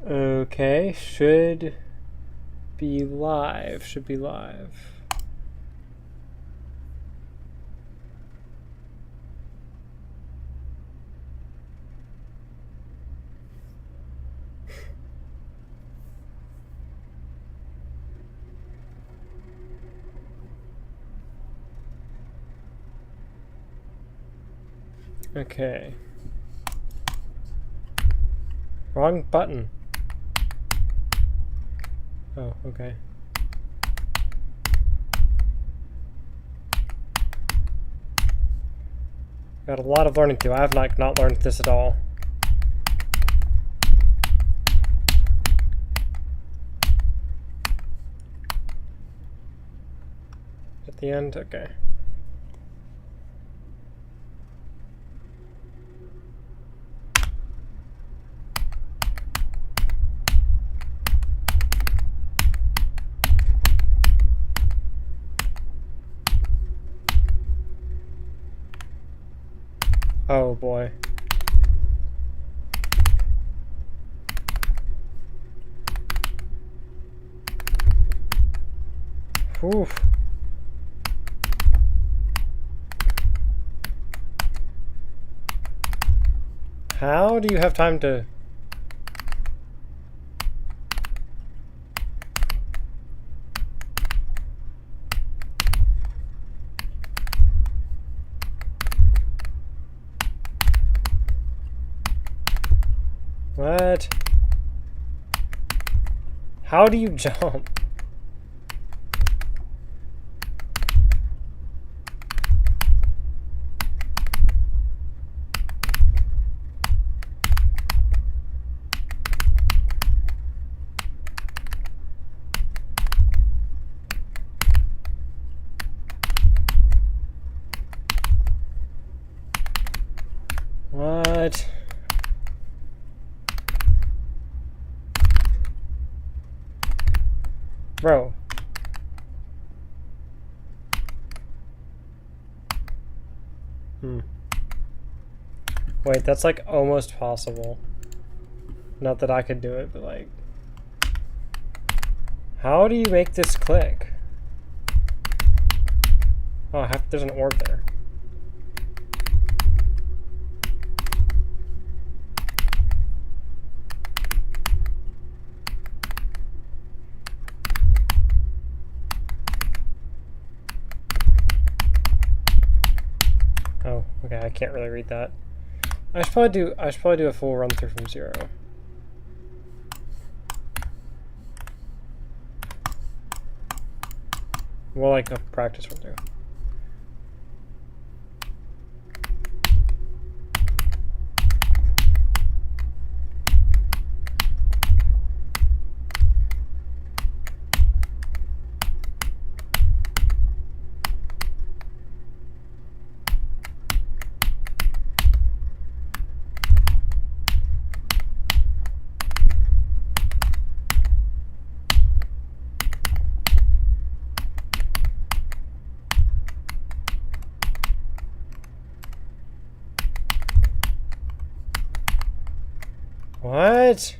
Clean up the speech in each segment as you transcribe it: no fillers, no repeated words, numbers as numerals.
Okay, should be live. Should be live. Okay. Wrong button. Oh, okay. Got a lot of learning to do. I have not learned this at all. At the end? Okay. Oh boy. Whew. How do you have time to... What? How do you jump? What? Bro. Wait, that's like almost possible. Not that I could do it, but like... How do you make this click? Oh, there's an orb there. Oh, okay, I can't really read that. I should probably do a full run through from zero. More like a practice run through. What?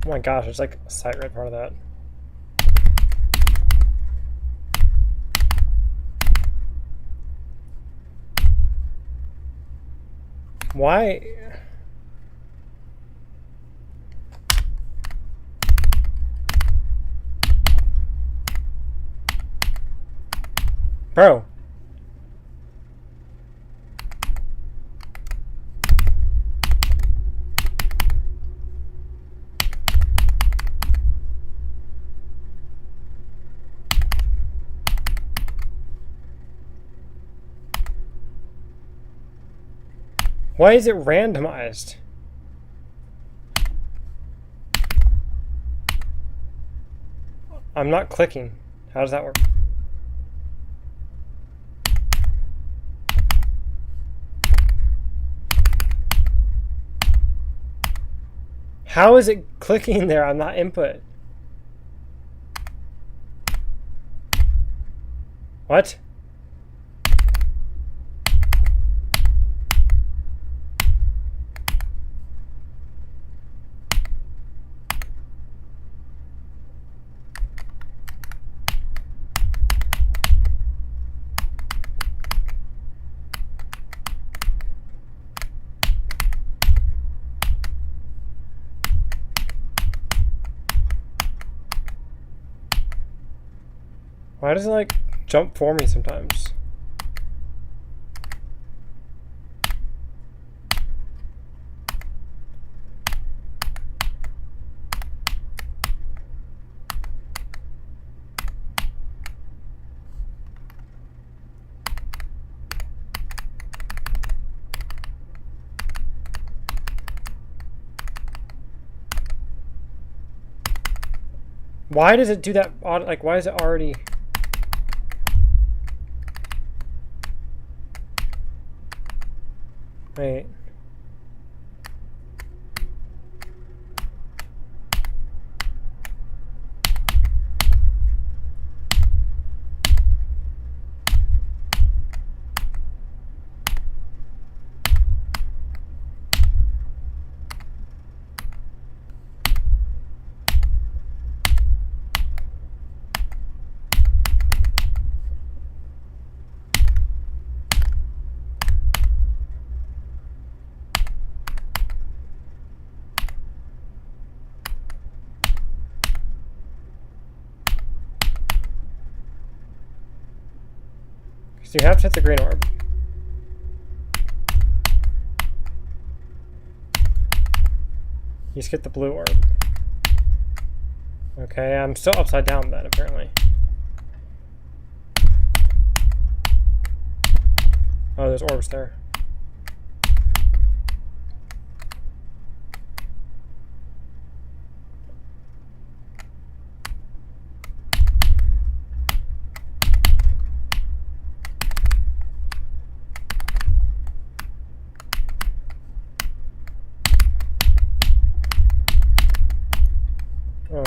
Oh my gosh, there's like a sight right part of that. Why? Bro. Why is it randomized? I'm not clicking. How does that work? How is it clicking there? I'm not input. What? Why does it like jump for me sometimes? Why does it do that? Like, why is it already? Wait. So you have to hit the green orb. You skip the blue orb. Okay, I'm still upside down then, apparently. Oh, there's orbs there. Oh.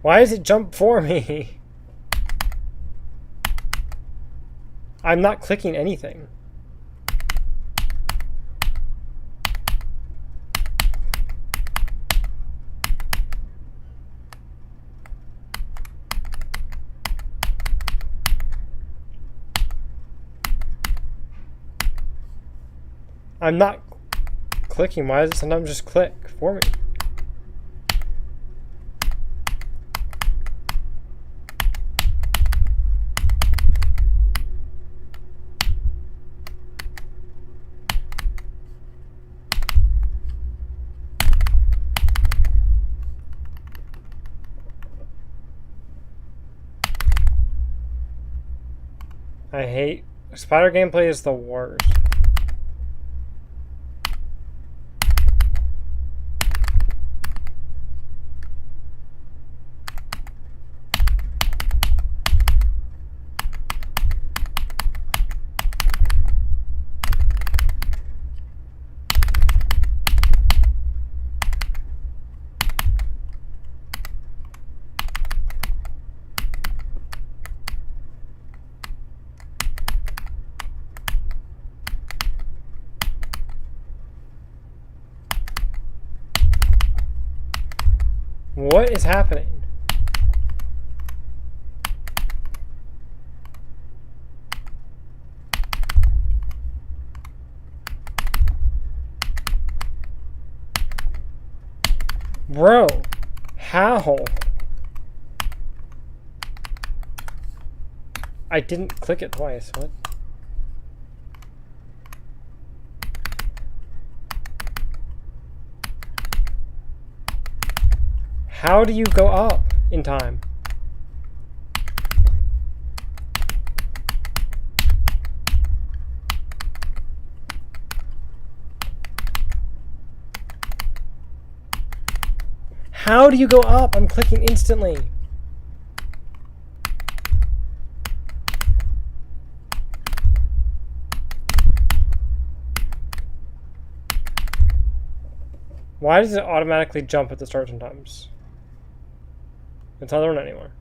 Why does it jump for me? I'm not clicking anything. I'm not clicking. Why does it sometimes just click for me? I hate spider gameplay is the worst. What is happening? Bro, how? I didn't click it twice. What? How do you go up in time? How do you go up? I'm clicking instantly. Why does it automatically jump at the start sometimes? It's not running anymore.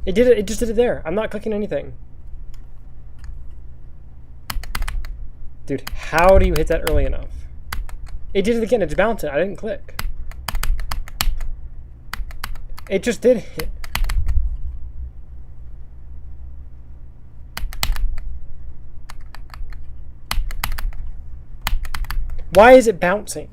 It did it. It just did it there. I'm not clicking anything. Dude, how do you hit that early enough? It did it again. It's bouncing. I didn't click. It just did hit. Why is it bouncing?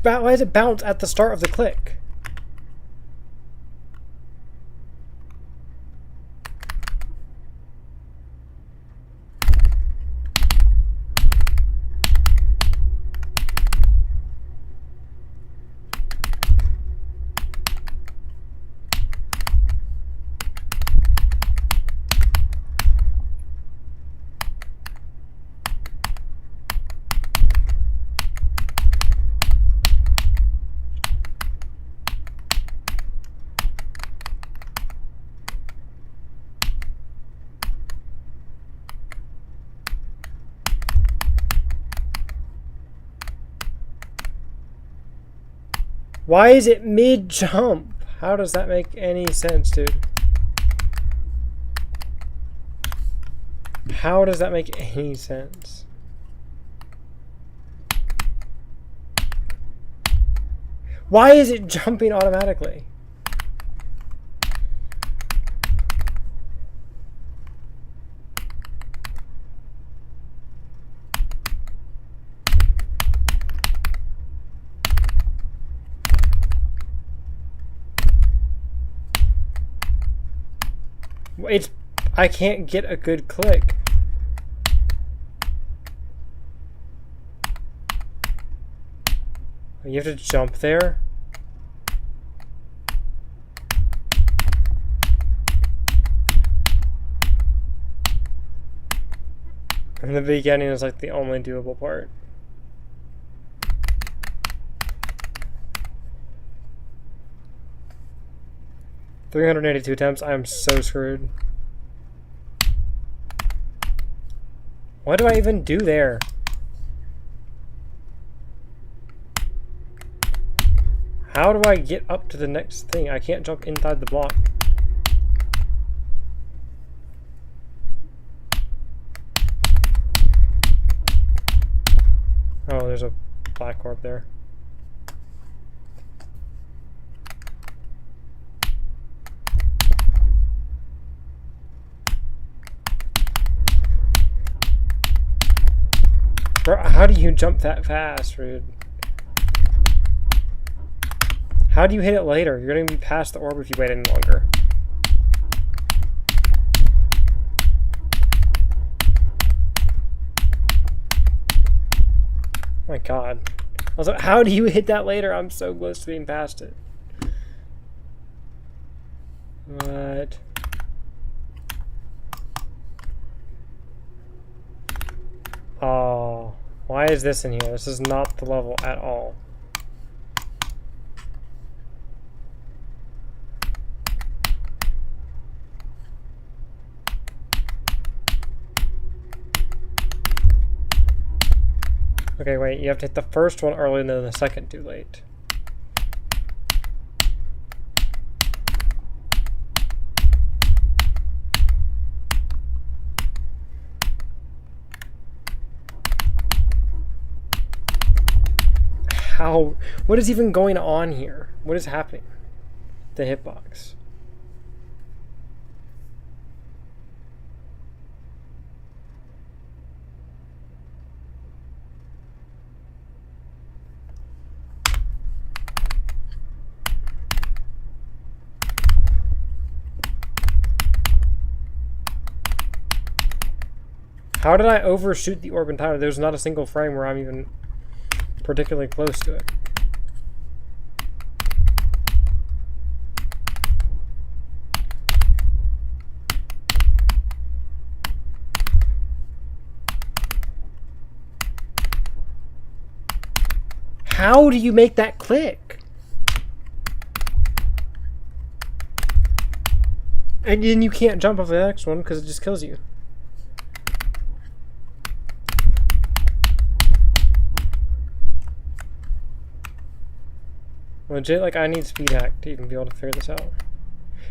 Why does it bounce at the start of the click? Why is it mid-jump? How does that make any sense, dude? How does that make any sense? Why is it jumping automatically? I can't get a good click. You have to jump there? And the beginning is like the only doable part. $382 attempts. I am so screwed. What do I even do there? How do I get up to the next thing? I can't jump inside the block. Oh, there's a black orb there. Bro, how do you jump that fast, dude? How do you hit it later? You're gonna be past the orb if you wait any longer. Oh my god. Also, how do you hit that later? I'm so close to being past it. What? Oh, why is this in here? This is not the level at all. Okay, wait, you have to hit the first one early and then the second too late. how? What is even going on here? What is happening? The hitbox. How did I overshoot the orb entirely? There's not a single frame where I'm even particularly close to it. How do you make that click? And then you can't jump off the next one because it just kills you. Legit, like, I need speed hack to even be able to figure this out.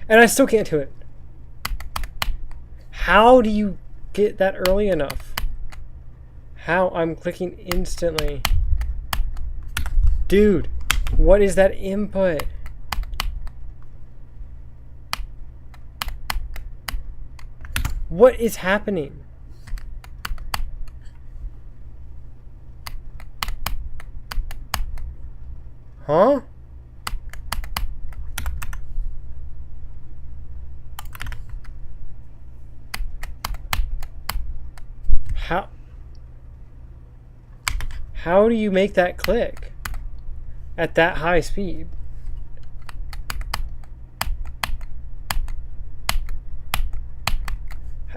And I still can't do it. How do you get that early enough? How? I'm clicking instantly. Dude, what is that input? What is happening? Huh? How do you make that click at that high speed?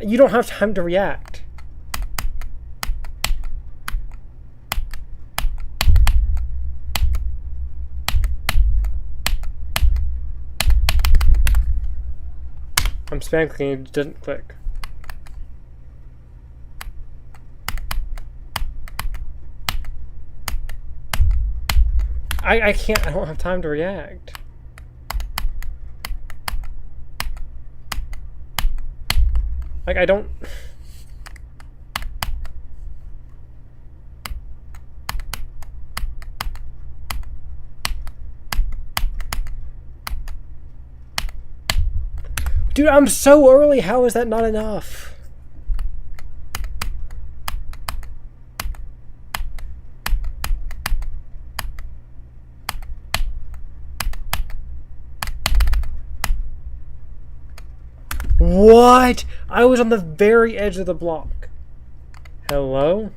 You don't have time to react. I'm spam clicking, it didn't click. I can't, I don't have time to react. Like, I don't... Dude, I'm so early, how is that not enough? What? I was on the very edge of the block. Hello?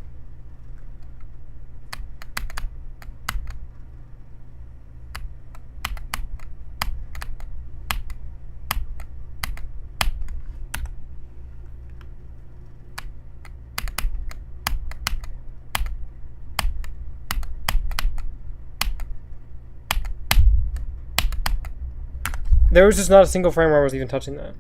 There was just not a single frame where I was even touching that.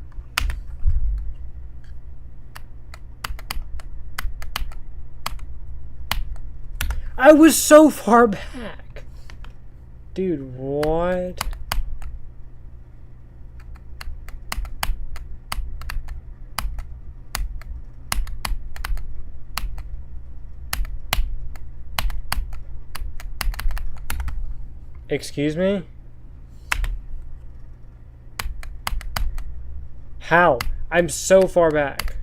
I was so far back. Dude, what? Excuse me? How? I'm so far back.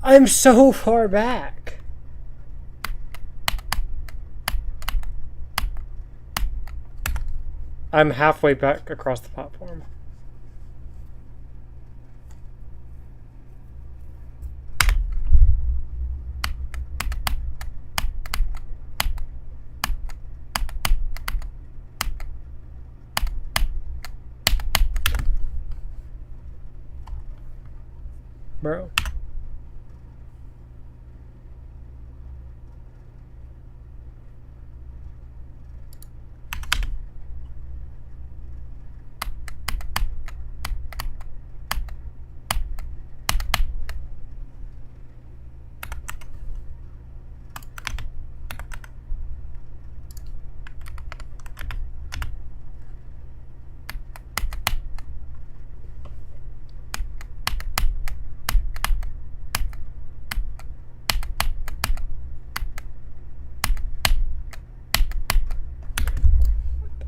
I'm so far back. I'm halfway back across the platform. Bro.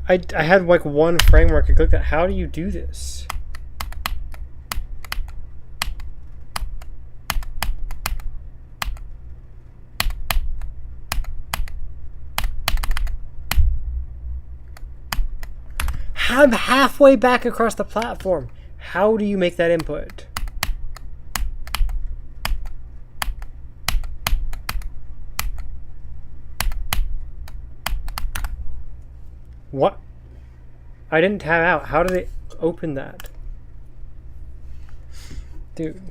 I had like one framework I clicked at. How do you do this? I'm halfway back across the platform. How do you make that input? What? I didn't tab out. How did it open that? Dude.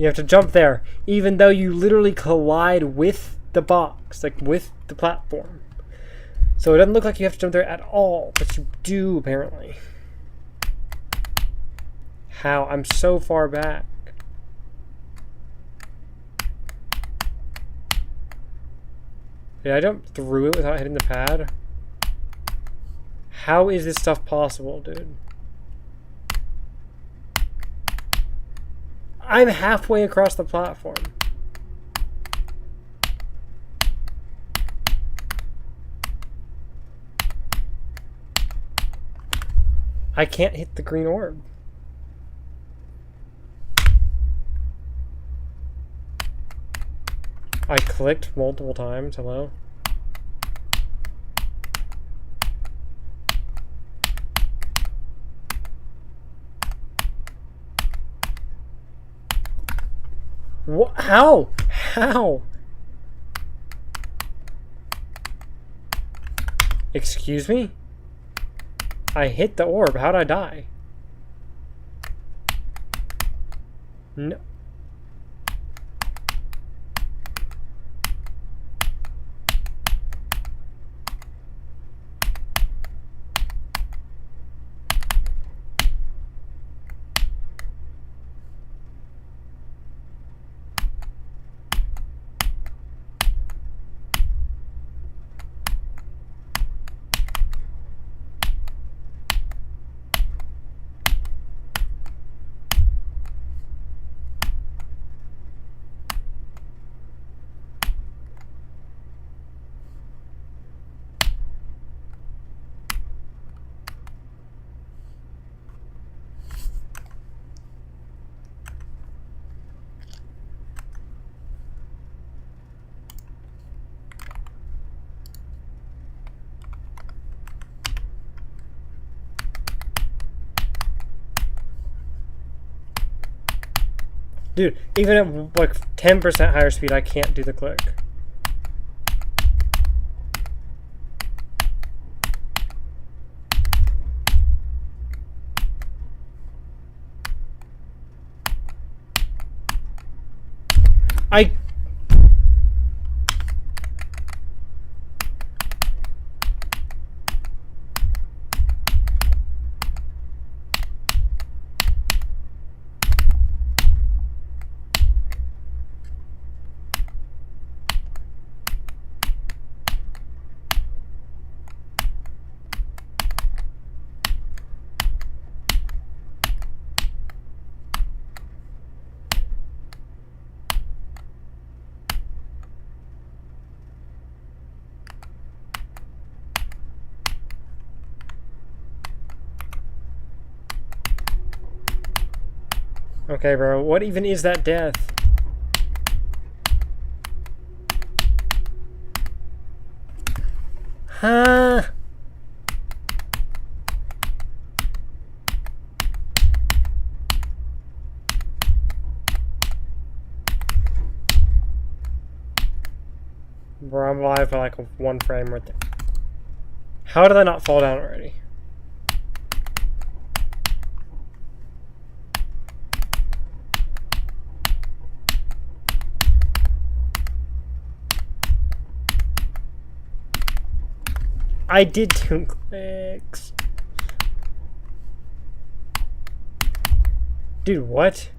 You have to jump there, even though you literally collide with the box, like with the platform. So it doesn't look like you have to jump there at all, but you do, apparently. How? I'm so far back. Did I jump through it without hitting the pad? How is this stuff possible, dude? I'm halfway across the platform. I can't hit the green orb. I clicked multiple times. Hello? What? How? How? Excuse me? I hit the orb. How'd I die? No. Dude, even at like 10% higher speed, I can't do the click. Okay, bro. What even is that death? Huh? Bro, I'm alive for like one frame right there. How did I not fall down already? I did 2 clicks. Dude, what?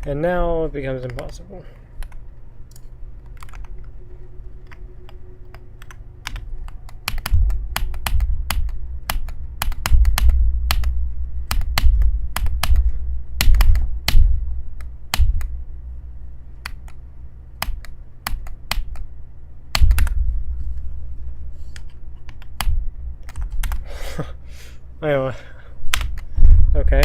And now it becomes impossible. Anyway. Okay.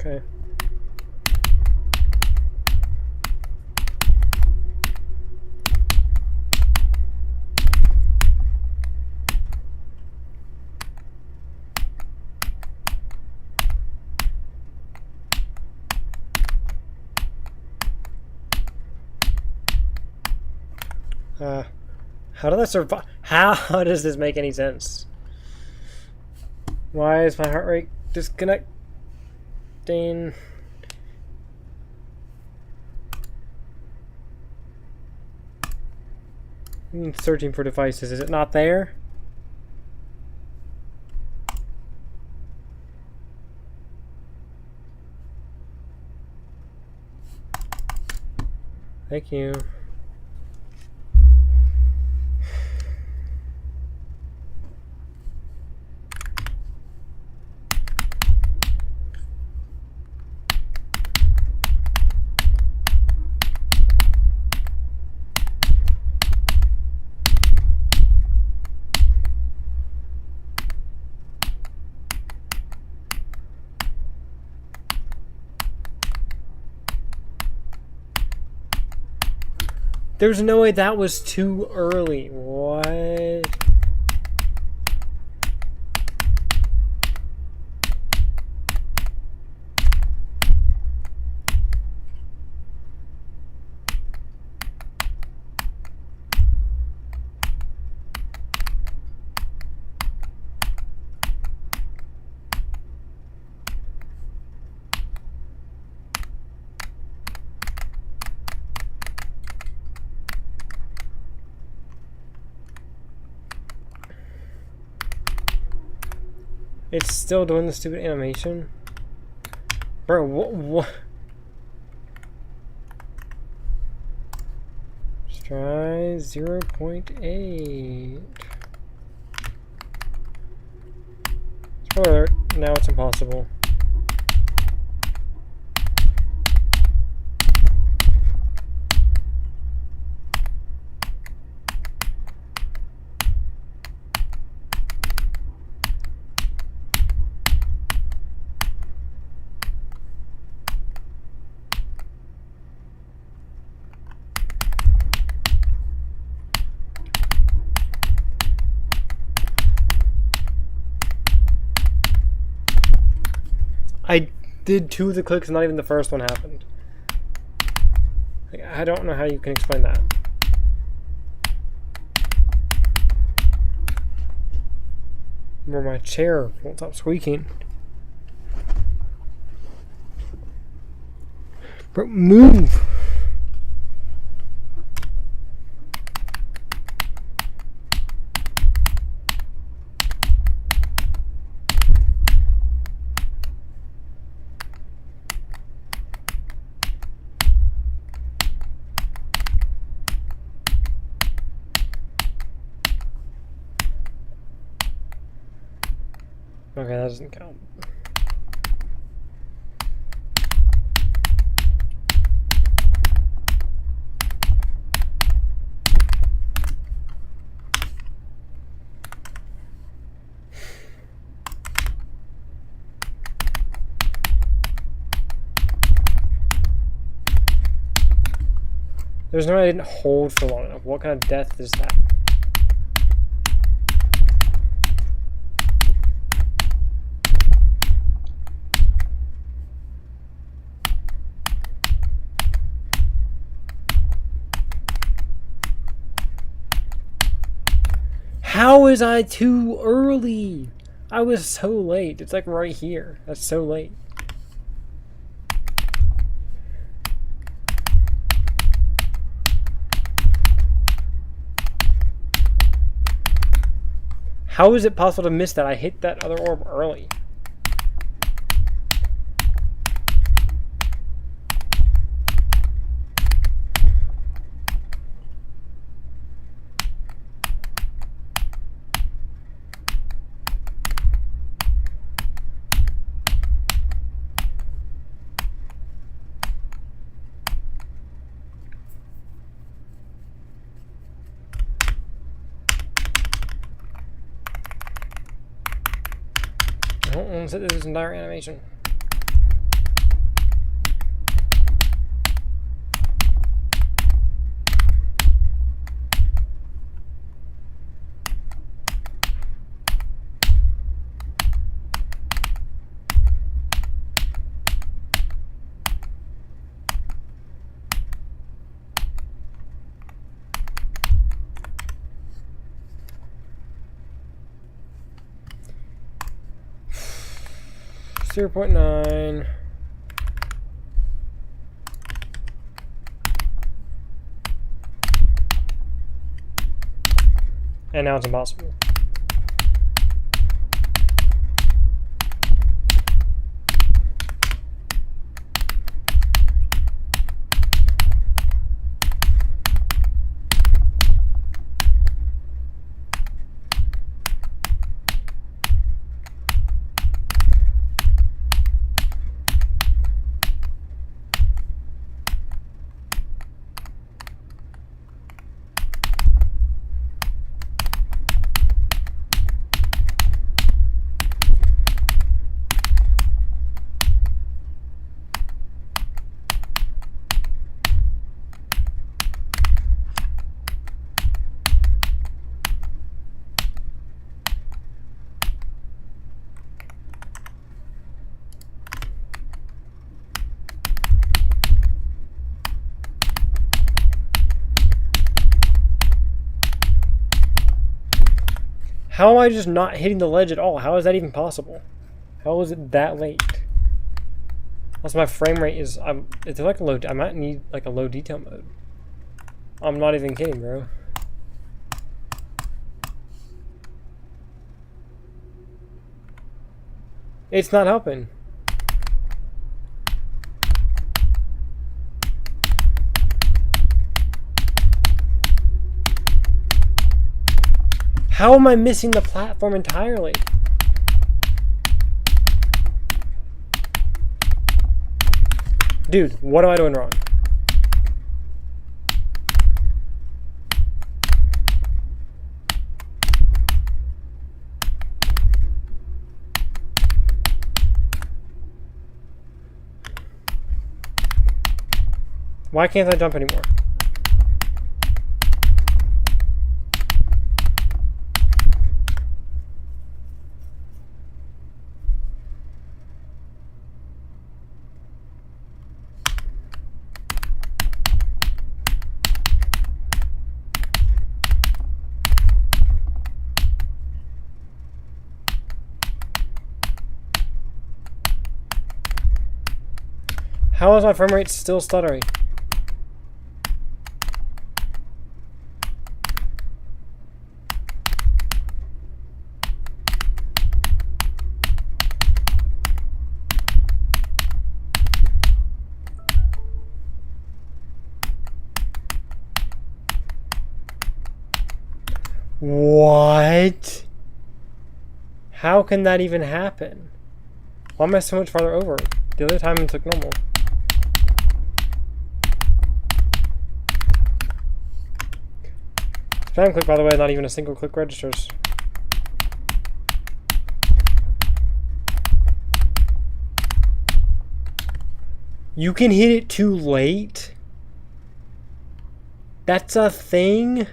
Okay. How did I survive? How does this make any sense? Why is my heart rate disconnecting? I'm searching for devices. Is it not there? Thank you. There's no way that was too early. What? It's still doing the stupid animation? Bro, what? Let's try 0.8. Spoiler alert, now it's impossible. I did 2 of the clicks, not even the first one happened. Like, I don't know how you can explain that. Where my chair won't stop squeaking. Bro, move! Okay, that doesn't count. There's no way I didn't hold for long enough. What kind of death is that? How is I too early? I was so late. It's like right here. That's so late. How is it possible to miss that? I hit that other orb early. I don't want to set this entire animation. .9. And now it's impossible. How am I just not hitting the ledge at all? How is that even possible? How is it that late? Also, my frame rate is it's like a low. I might need like a low detail mode. I'm not even kidding, bro. It's not helping. How am I missing the platform entirely? Dude, what am I doing wrong? Why can't I jump anymore? How is my frame rate still stuttering? What? How can that even happen? Why am I so much farther over? The other time it took normal. Spam click, by the way, not even a single click registers. You can hit it too late? That's a thing?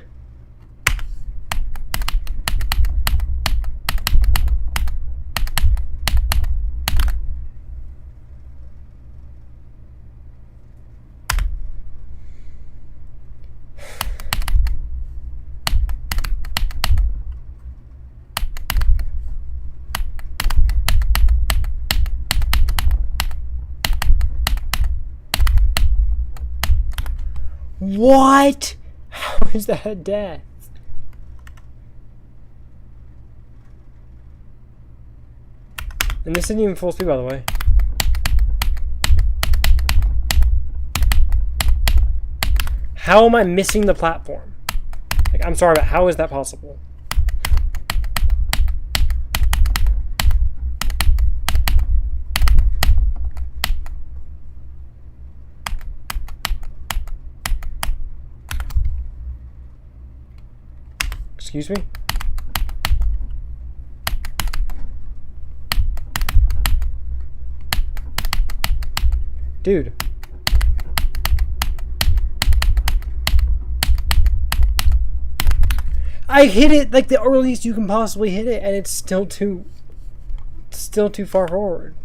What? How is that a death? And this isn't even full speed, by the way. How am I missing the platform? Like, I'm sorry, but how is that possible? Excuse me? Dude. I hit it like the earliest you can possibly hit it, and it's still too far forward.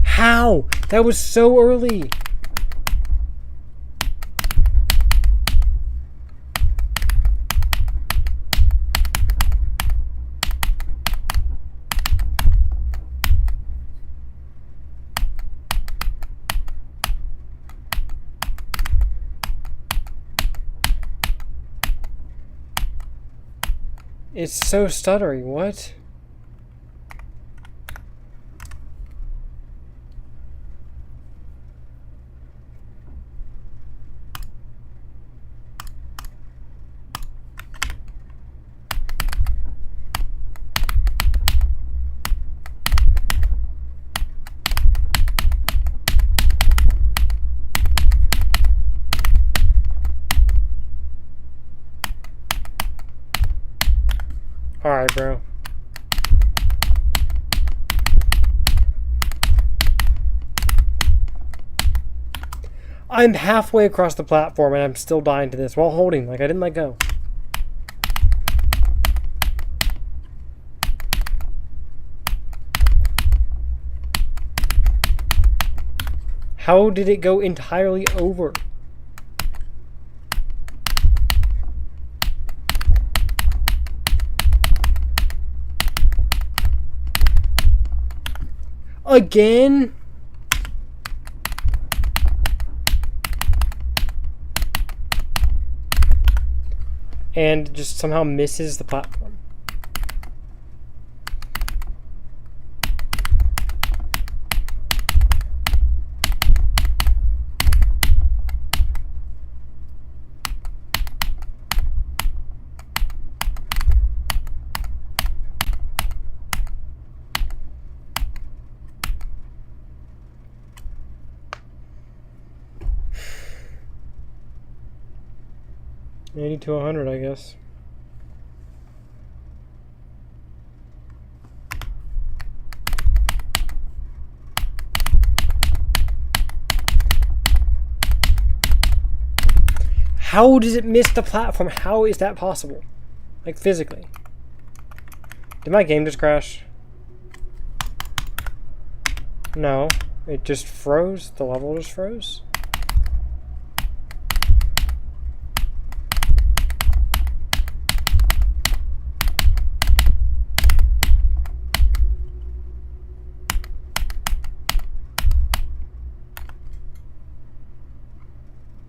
How? That was so early. It's so stuttery. What? Alright, bro. I'm halfway across the platform and I'm still dying to this while holding, like I didn't let go. How did it go entirely over? Again? And just somehow misses the platform. $80 to $100, I guess. How does it miss the platform? How is that possible? Like, physically. Did my game just crash? No. It just froze. The level just froze.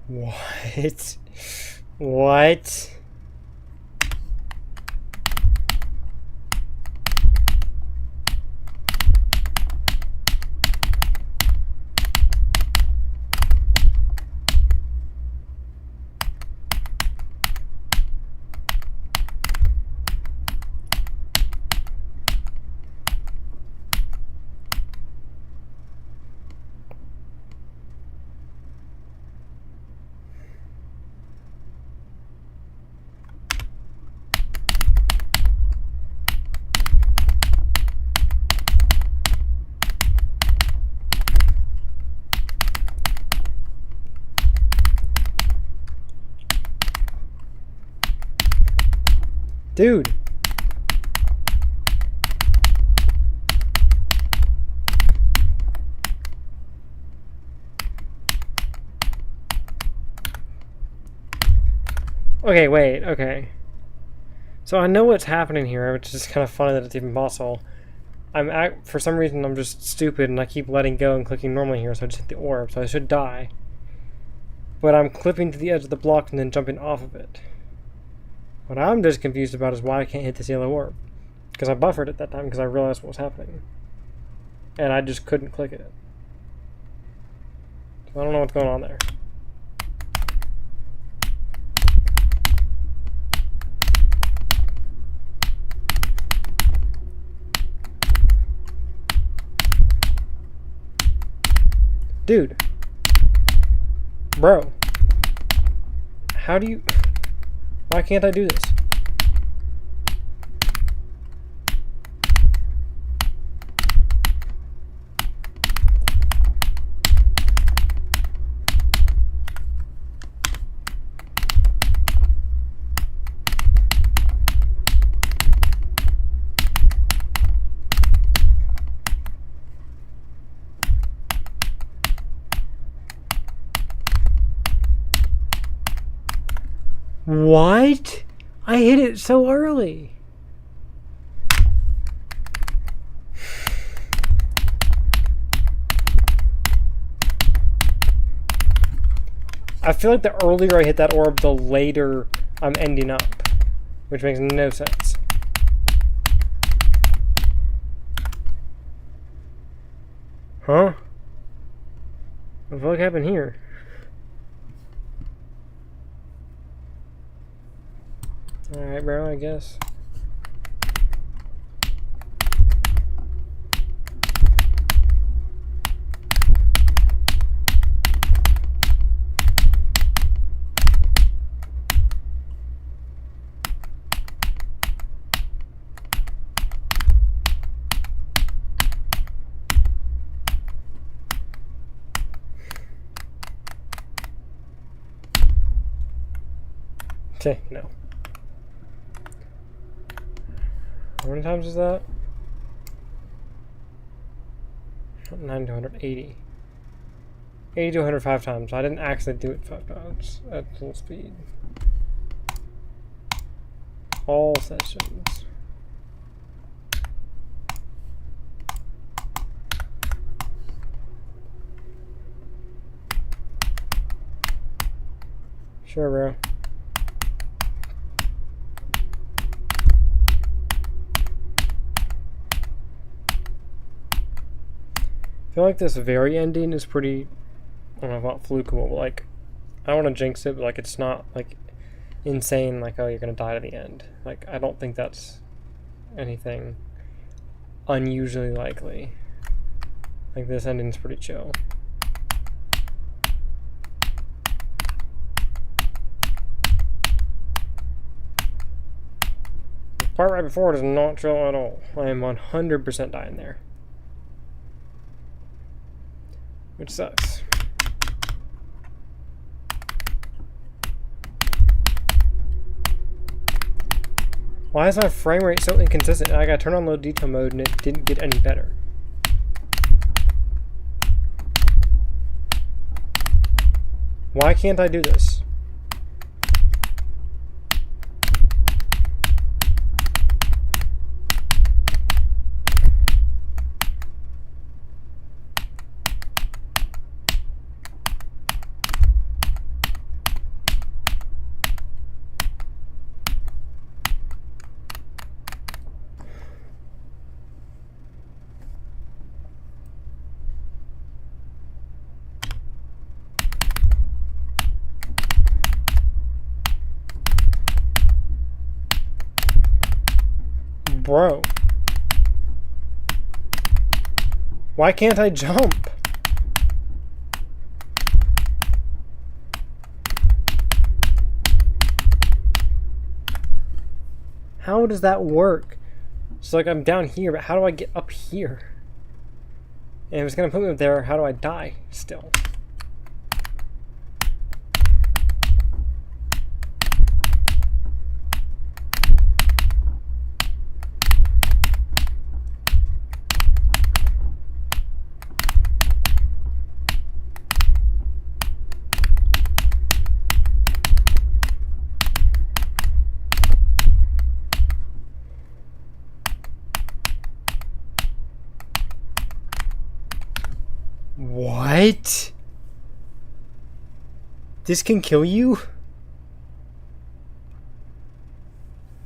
What? What? Dude. Okay, wait, okay. So I know what's happening here, which is kind of funny that it's even possible. For some reason, I'm just stupid and I keep letting go and clicking normally here, so I just hit the orb, so I should die. But I'm clipping to the edge of the block and then jumping off of it. What I'm just confused about is why I can't hit this yellow orb. Because I buffered it that time because I realized what was happening. And I just couldn't click it. So I don't know what's going on there. Dude. Bro. How do you... Why can't I do this? What? I hit it so early. I feel like the earlier I hit that orb, the later I'm ending up. Which makes no sense. Huh? What the fuck happened here? Alright, bro, I guess. Okay, no. How many times is that? 9 to 180. 80 to 105 times. I didn't actually do it 5 times at full speed. All sessions. Sure, bro. I feel like this very ending is pretty, I don't know about flukable, but like, I don't want to jinx it, but like, it's not like insane, like, oh, you're gonna die at the end. Like, I don't think that's anything unusually likely. Like, this ending's pretty chill. The part right before it is not chill at all. I am 100% dying there. Which sucks. Why is my frame rate so inconsistent? I gotta turn on low detail mode and it didn't get any better. Why can't I do this? Bro. Why can't I jump? How does that work? So like I'm down here, but how do I get up here? And if it's gonna put me up there, how do I die still? What? This can kill you?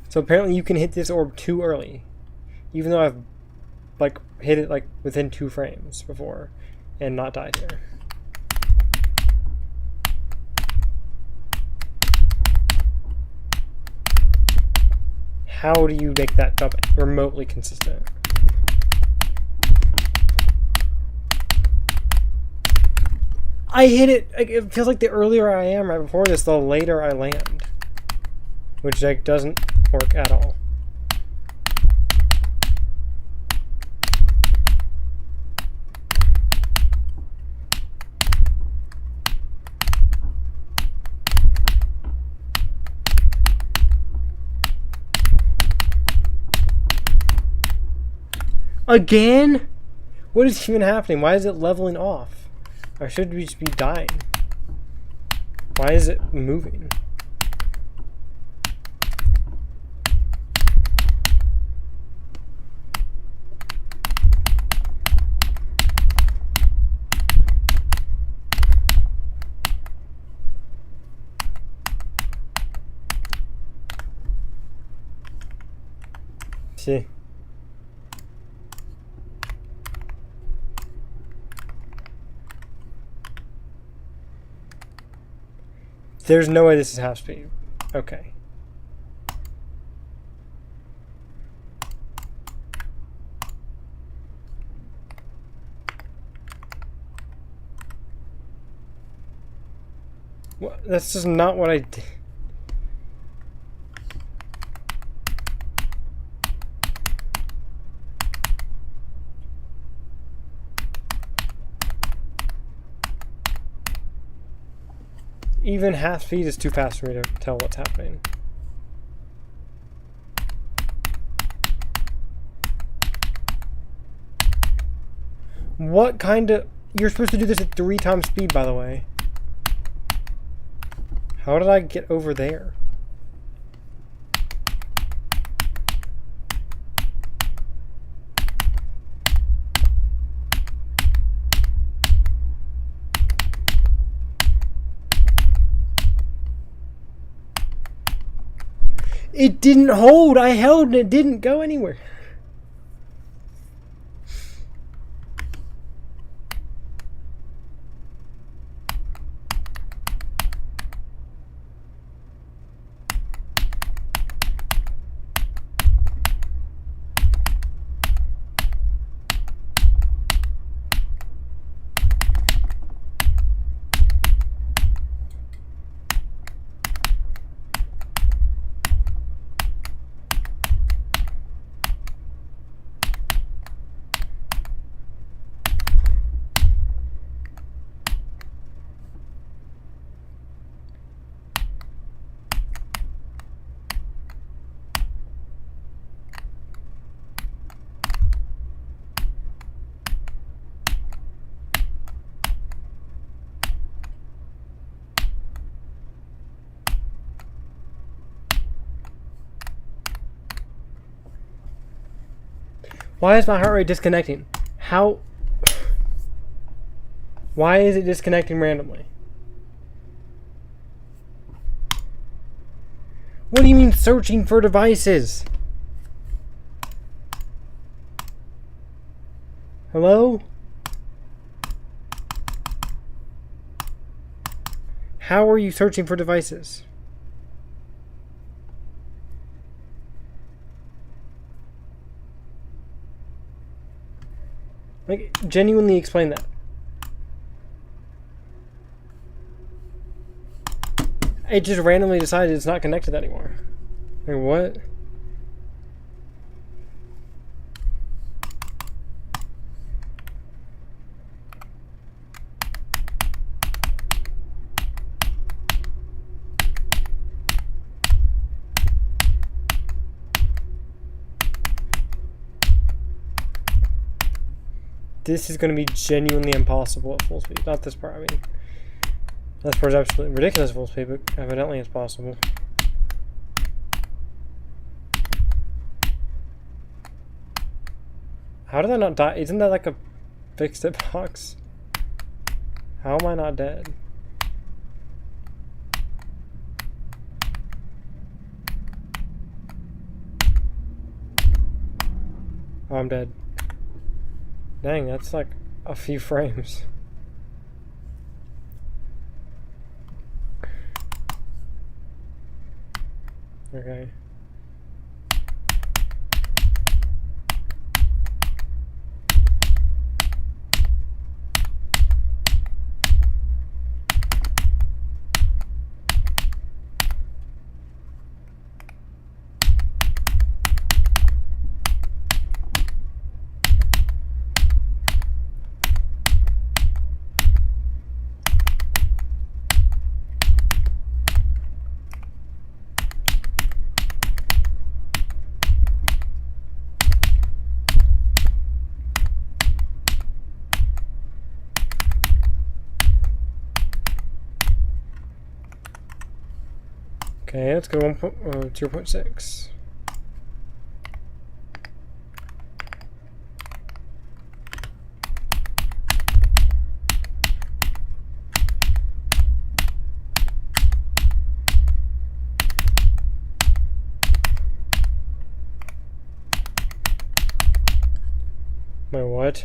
So apparently you can hit this orb too early. Even though I've like hit it like within 2 frames before and not died here. How do you make that jump remotely consistent? I hit it. It feels like the earlier I am right before this, the later I land. Which like doesn't work at all. Again? What is even happening? Why is it leveling off? Or should we just be dying? Why is it moving? See? There's no way this is half speed. Okay. What? That's just not what I did. Even half speed is too fast for me to tell what's happening. What kind of... You're supposed to do this at 3 times speed, by the way. How did I get over there? It didn't hold. I held and it didn't go anywhere. Why is my heart rate disconnecting? How? Why is it disconnecting randomly? What do you mean searching for devices? Hello? How are you searching for devices? Like, genuinely explain that. It just randomly decided it's not connected anymore. Like, what? This is going to be genuinely impossible at full speed. Not this part, I mean. This part is absolutely ridiculous at full speed, but evidently it's possible. How did that not die? Isn't that like a fixed it box? How am I not dead? Oh, I'm dead. Dang, that's like a few frames. Okay. Okay, let's go 0.6. My what?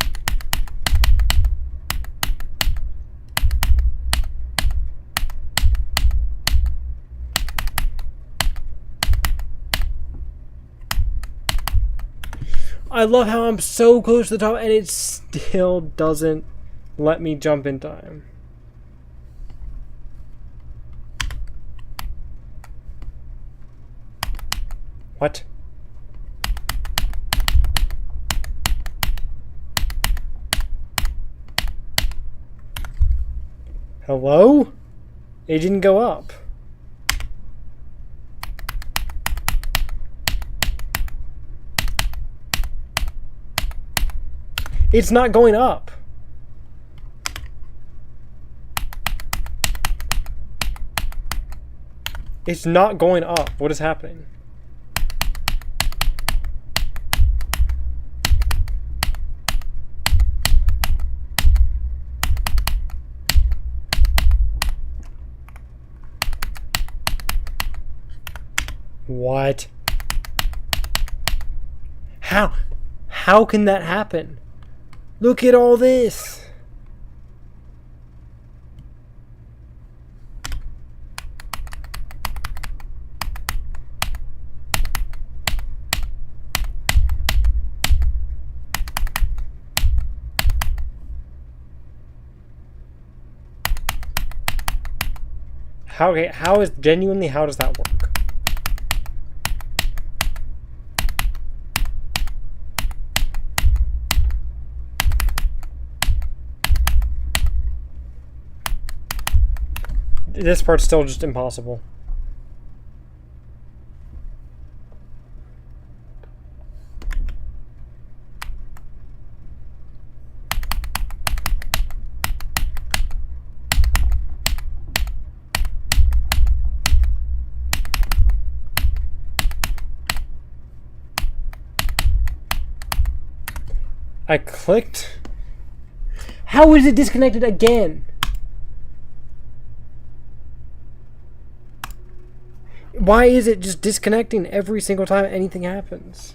I love how I'm so close to the top and it still doesn't let me jump in time. What? Hello? It didn't go up. It's not going up. It's not going up. What is happening? What? How can that happen? Look at all this. How does that work? This part's still just impossible. I clicked. How is it disconnected again? Why is it just disconnecting every single time anything happens?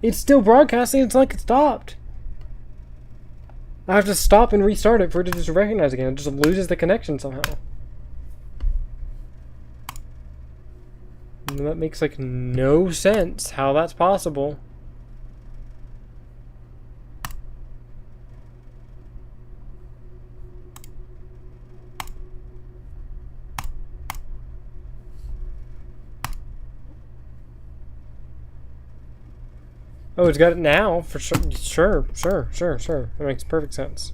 It's still broadcasting. It's like it stopped. I have to stop and restart it for it to just recognize again. It just loses the connection somehow. And that makes like no sense how that's possible. Oh, it's got it now for sure. Sure. That makes perfect sense.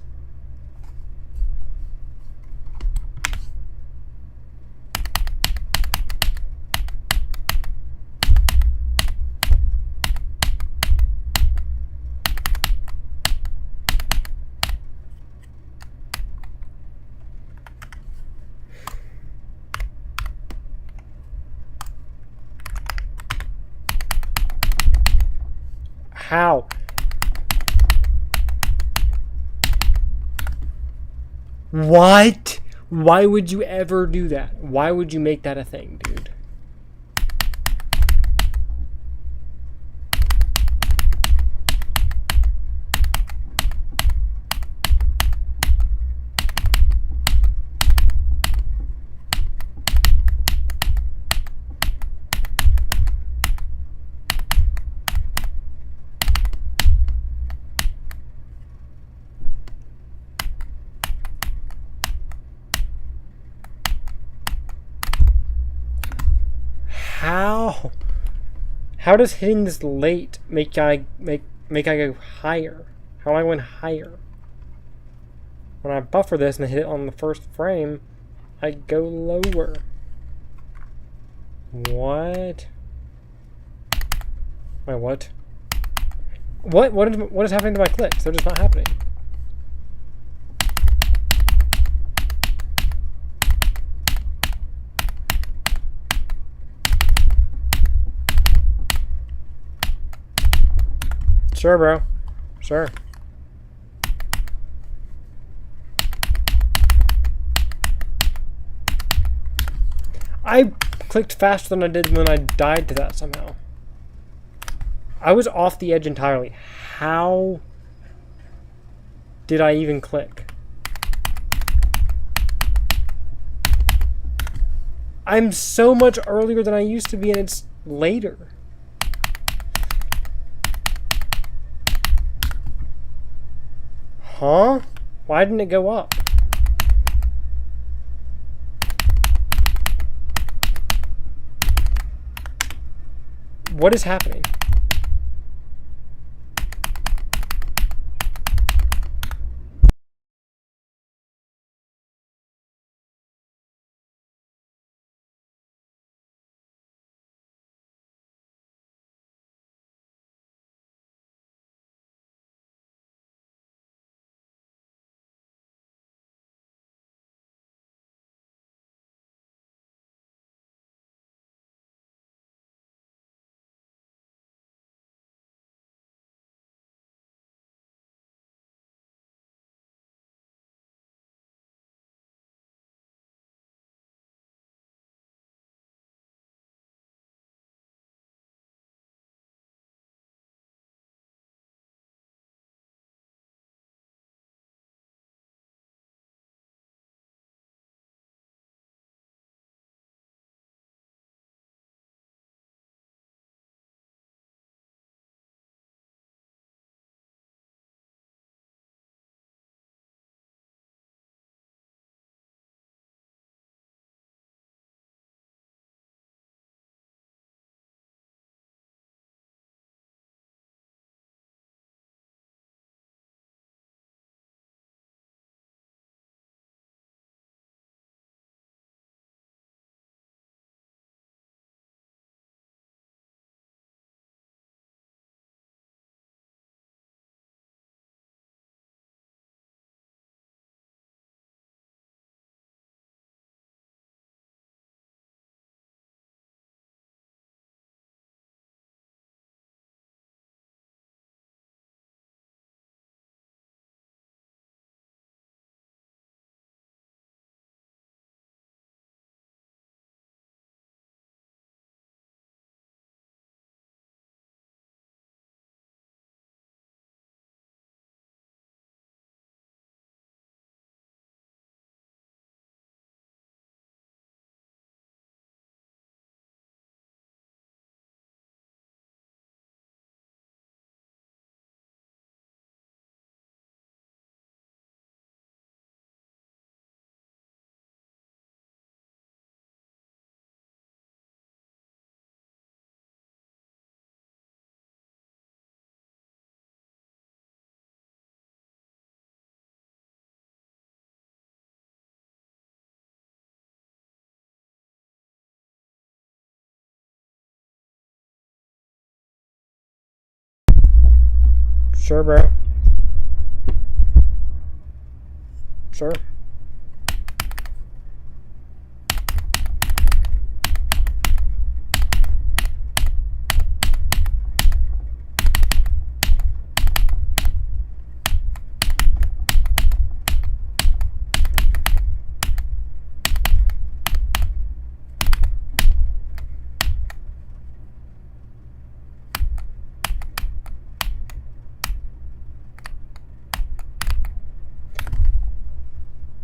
How? What? Why would you ever do that? Why would you make that a thing, dude? How? How does hitting this late make I go higher? How am I going higher? When I buffer this and hit it on the first frame, I go lower. What? Wait, what? What is happening to my clicks? They're just not happening. Sure, bro. Sure. I clicked faster than I did when I died to that somehow. I was off the edge entirely. How did I even click? I'm so much earlier than I used to be, and it's later. Huh? Why didn't it go up? What is happening? Sure, bro. Sure.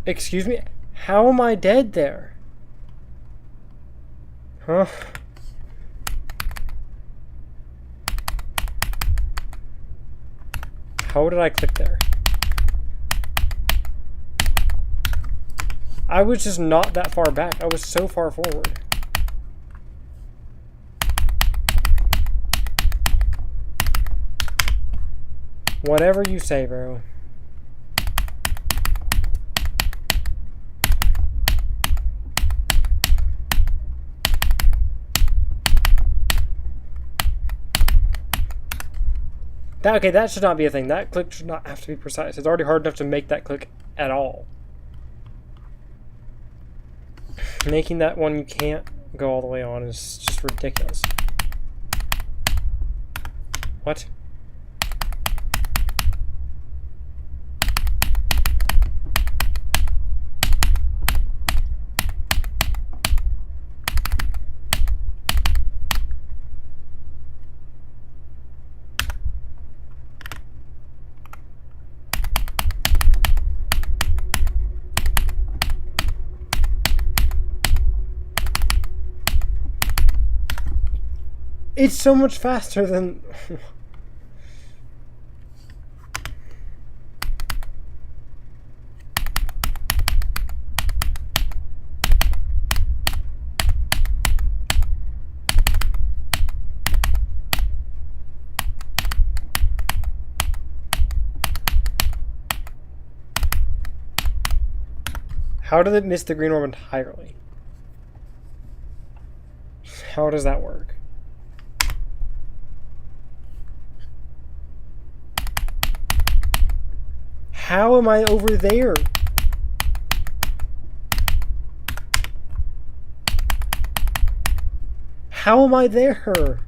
Excuse me? How am I dead there? Huh? How did I click there? I was just not that far back. I was so far forward. Whatever you say, bro. Okay, that should not be a thing. That click should not have to be precise. It's already hard enough to make that click at all. Making that one you can't go all the way on is just ridiculous. What? It's so much faster than... How did it miss the green orb entirely? How does that work? How am I over there? How am I there?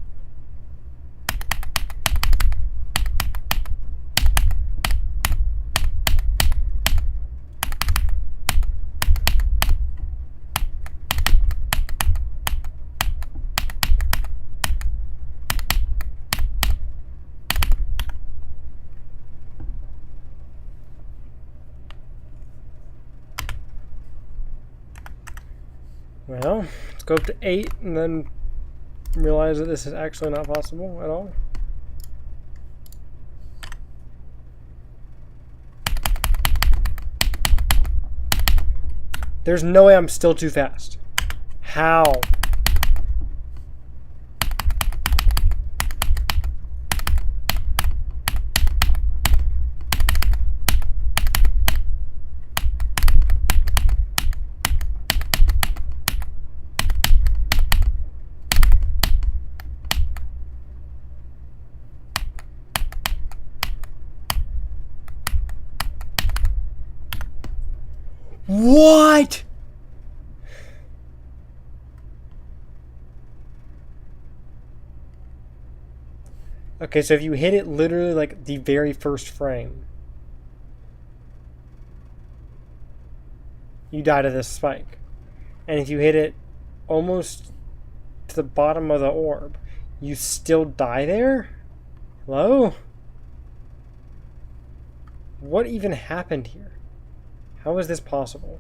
Well, let's go up to 8 and then realize that this is actually not possible at all. There's no way I'm still too fast. How? What? Okay, so if you hit it literally like the very first frame, you die to this spike. And if you hit it almost to the bottom of the orb, you still die there? Hello? What even happened here? How is this possible?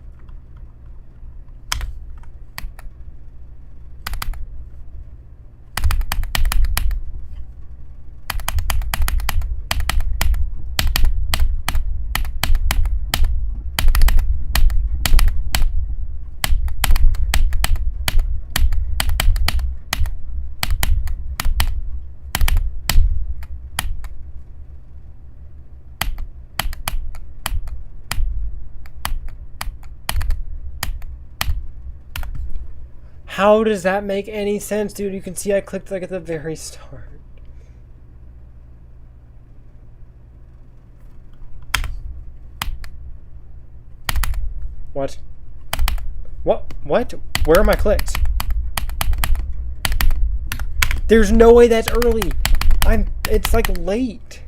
How does that make any sense, dude? You can see I clicked like at the very start. What? What? What? Where are my clicks? There's no way that's early. It's like late.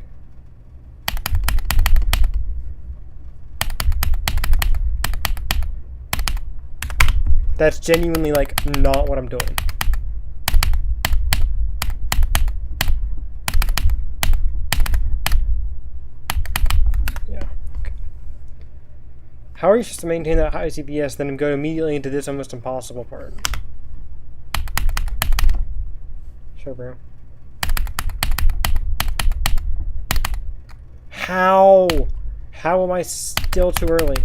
That's genuinely, like, not what I'm doing. Yeah. Okay. How are you supposed to maintain that high CPS, then go immediately into this almost impossible part? Sure, bro. How? How am I still too early?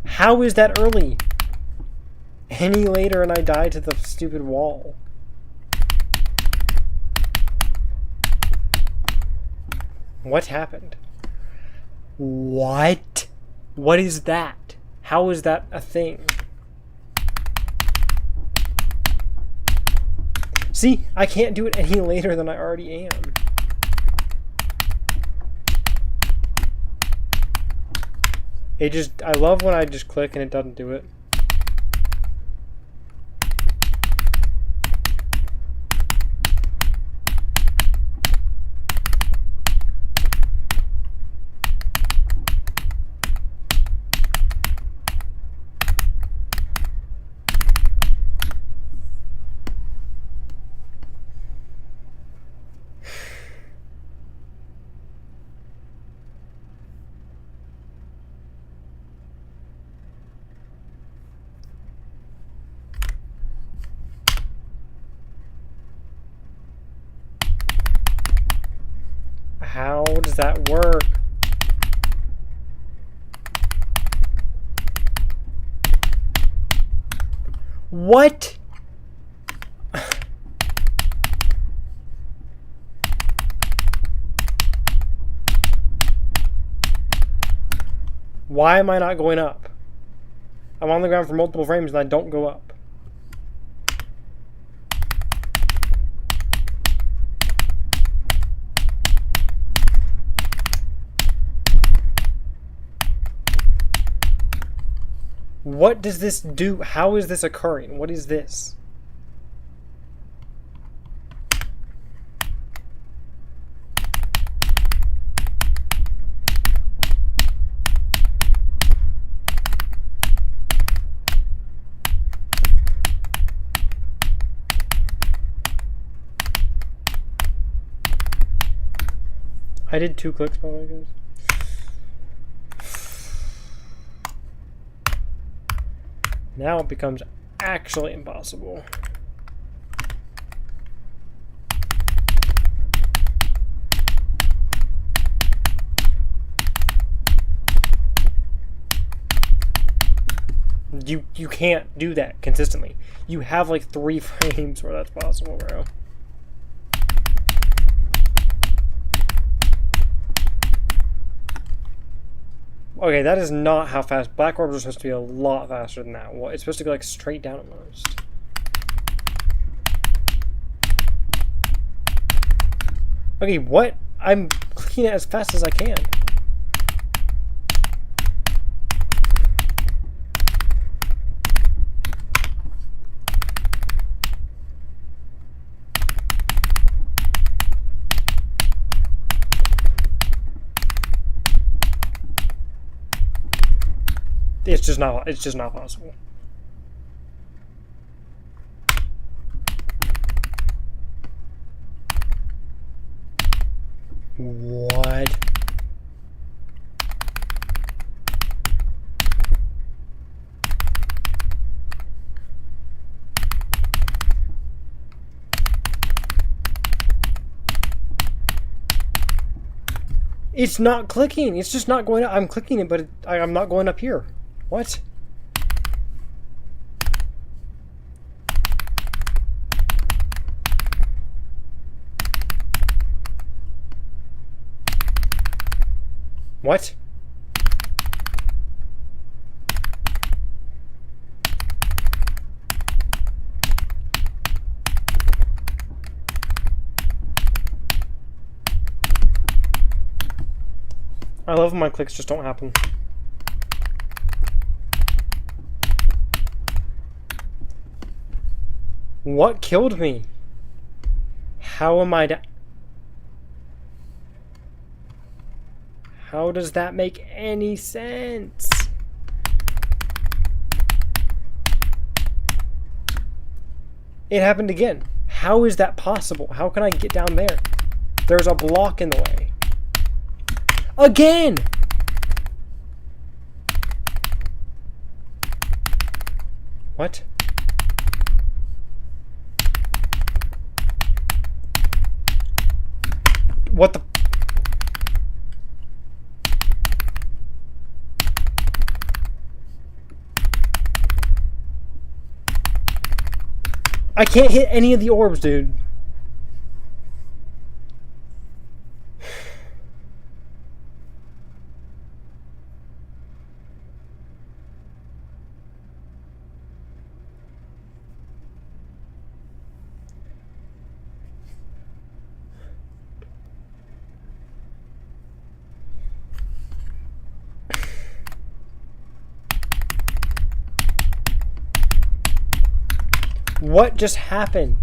How is that early? Any later and I die to the stupid wall. What happened? What? What is that? How is that a thing? See, I can't do it any later than I already am. I love when I just click and it doesn't do it. How does that work? What? Why am I not going up? I'm on the ground for multiple frames and I don't go up. What does this do? How is this occurring? What is this? I did 2 clicks, by the way, guys. Now it becomes actually impossible. You can't do that consistently. You have like 3 frames where that's possible, bro. Okay, that is not how fast. Black orbs are supposed to be a lot faster than that. Well, it's supposed to go like straight down almost. Okay, what? I'm clicking it as fast as I can. It's just not possible. What? It's not clicking. It's just not going up. I'm clicking it, but I'm not going up here. What? What? I love when my clicks just don't happen. What killed me? How am I How does that make any sense? It happened again. How is that possible? How can I get down there? There's a block in the way. Again! What? What the? I can't hit any of the orbs, dude. What just happened?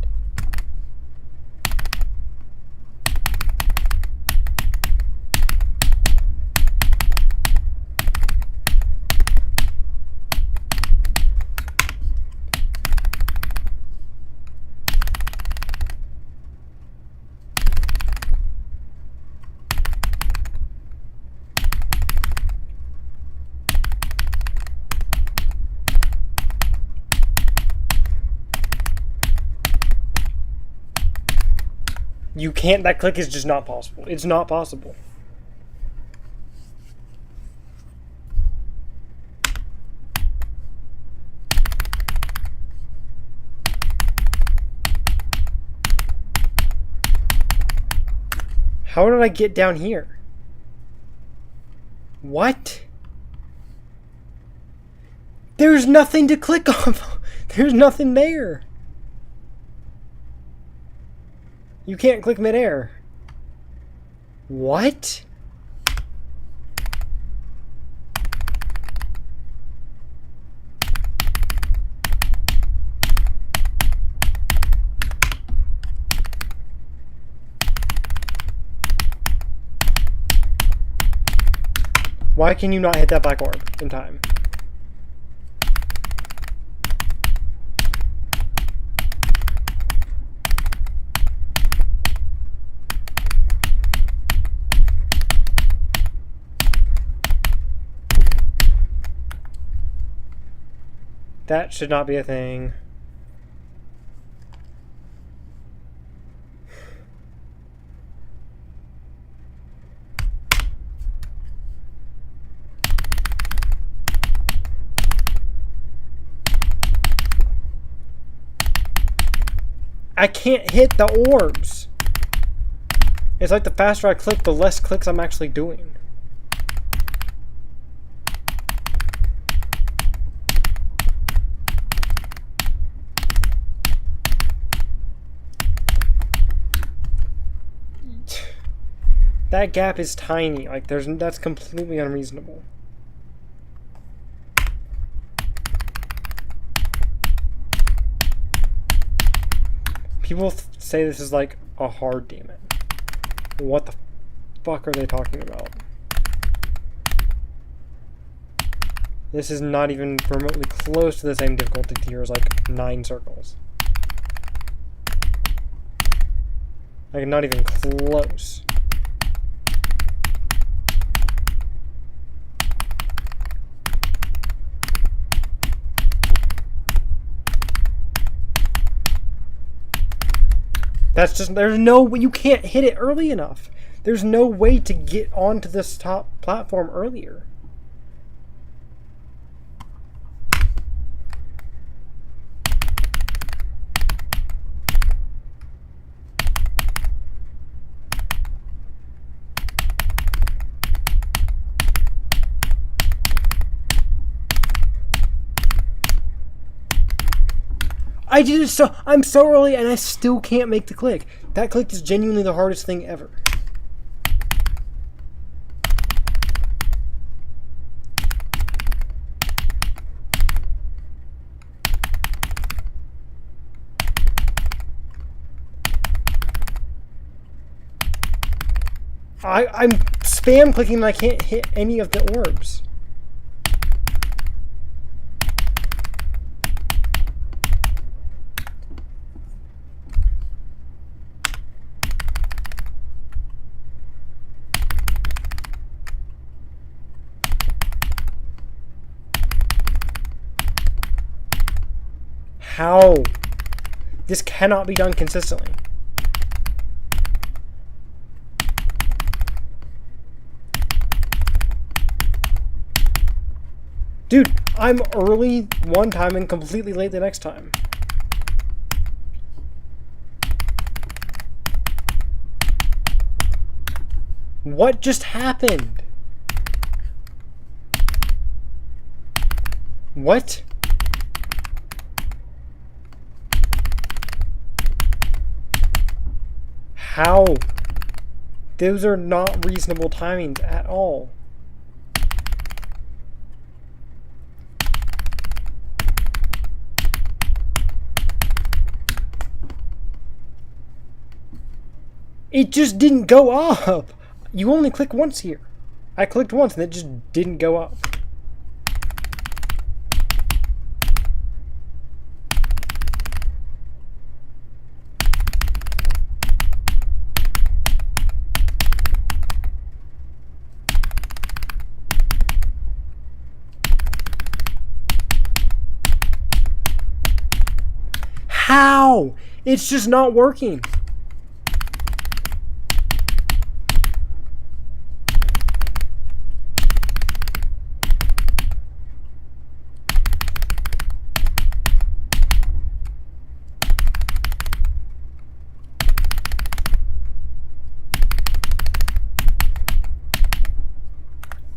You can't. That click is just not possible. It's not possible. How did I get down here? What? There's nothing to click on. There's nothing there. You can't click midair. What? Why can you not hit that black orb in time? That should not be a thing. I can't hit the orbs. It's like the faster I click, the less clicks I'm actually doing. That gap is tiny. Like that's completely unreasonable. People say this is like a hard demon. What the fuck are they talking about? This is not even remotely close to the same difficulty tier as like 9 circles. Like not even close. That's just, there's no way, you can't hit it early enough. There's no way to get onto this top platform earlier. I did it so, I'm so early and I still can't make the click. That click is genuinely the hardest thing ever. I'm spam clicking and I can't hit any of the orbs. How? This cannot be done consistently. Dude, I'm early one time and completely late the next time. What just happened? What? How? Those are not reasonable timings at all. It just didn't go up. You only click once here. I clicked once and it just didn't go up. How? It's just not working.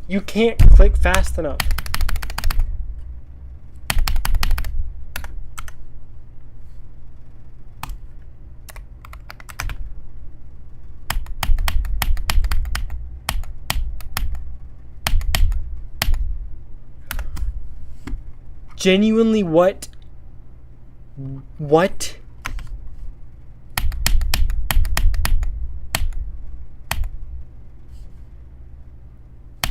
You can't click fast enough. Genuinely, what? What?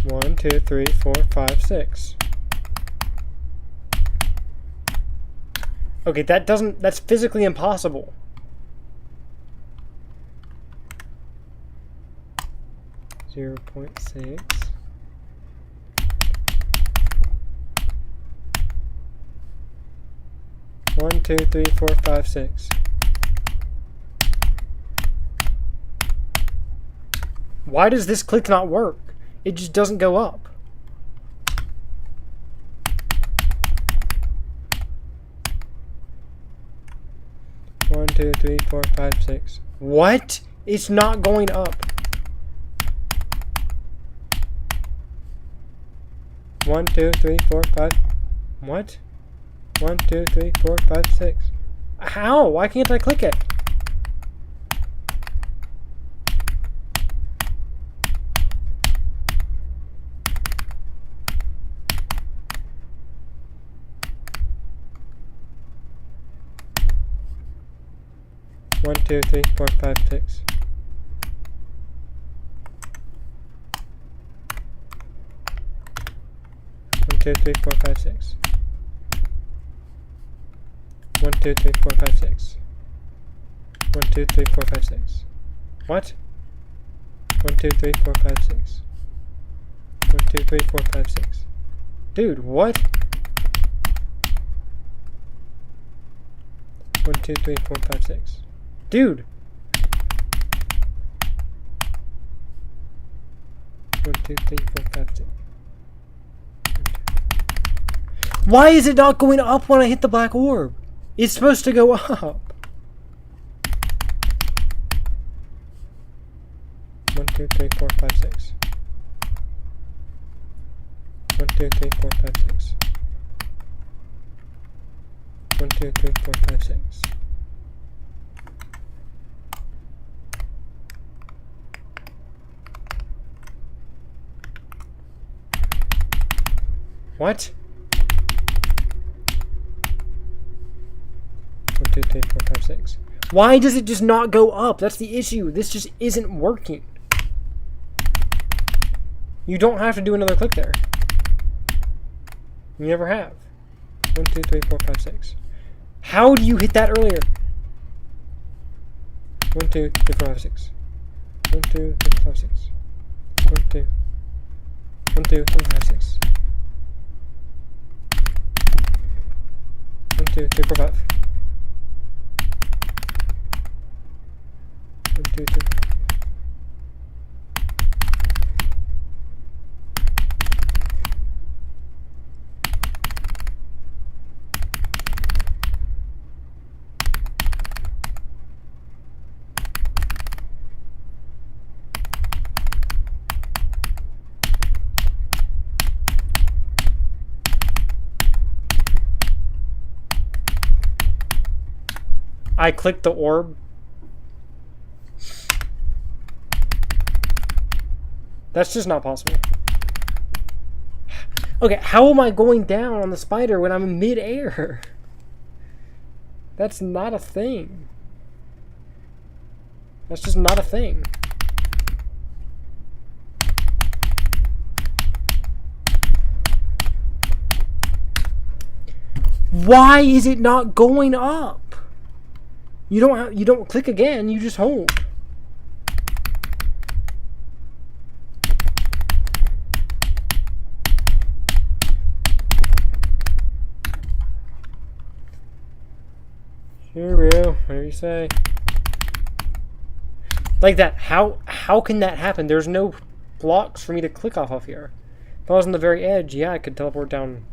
One, two, three, four, five, six. Okay, that's physically impossible. Zero 0.6. One, two, three, four, five, six. Why does this click not work? It just doesn't go up. One, two, three, four, five, six. What? It's not going up. One, two, three, four, five. What? One, two, three, four, five, six. How? Why can't I click it? One, two, three, four, five, six. One, two, three, four, five, six. One, two, three, four, five, six. One, two, three, four, five, six. What? One, two, three, four, five, six. One, two, three, four, five, six. Dude, what? One, two, three, four, five, six. Dude! One, two, three, four, five, six. Why is it not going up when I hit the black orb? It's supposed to go up. One, two, three, four, five, six. One, two, three, four, five, six. One, two, three, four, five, six. What? One, two, three, four, five, six. Why does it just not go up? That's the issue. This just isn't working. You don't have to do another click there. You never have. One, two, three, four, five, six. How do you hit that earlier? One, two, three, four, five, six. One, two, three, four, five, six. One, two. One, two, three, four, five, six. One, two, three, four, five. 2, 3. I clicked the orb. That's just not possible. Okay, how am I going down on the spider when I'm in mid-air? That's not a thing. That's just not a thing. Why is it not going up? You don't click again, you just hold. Cheerio, whatever you say. Like that, how can that happen? There's no blocks for me to click off of here. If I was on the very edge, yeah, I could teleport down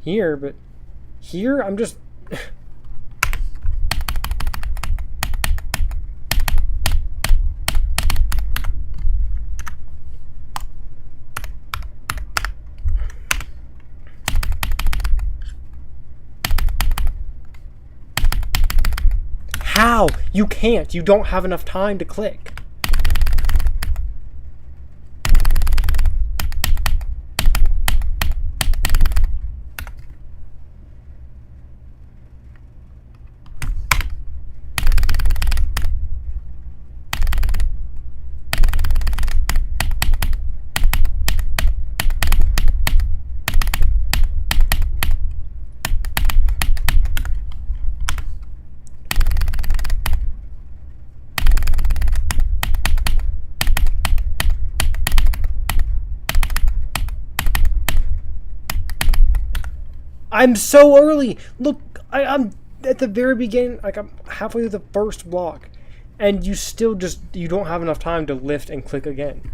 here, but here I'm just How? You can't. You don't have enough time to click. I'm so early. Look, I'm at the very beginning. Like I'm halfway through the first block, and you still you don't have enough time to lift and click again.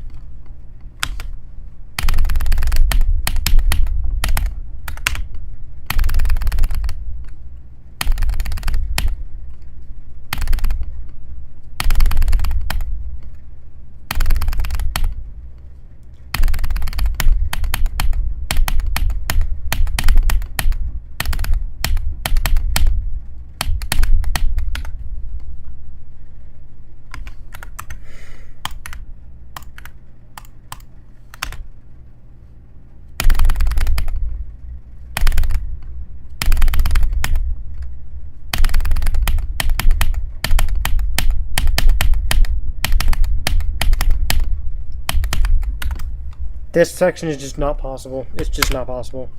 This section is just not possible. It's just not possible.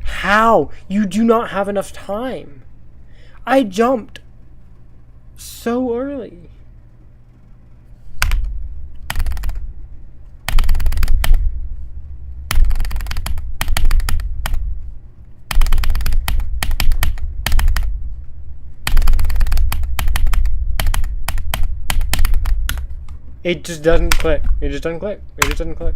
How? You do not have enough time. I jumped so early. It just doesn't click. It just doesn't click. It just doesn't click.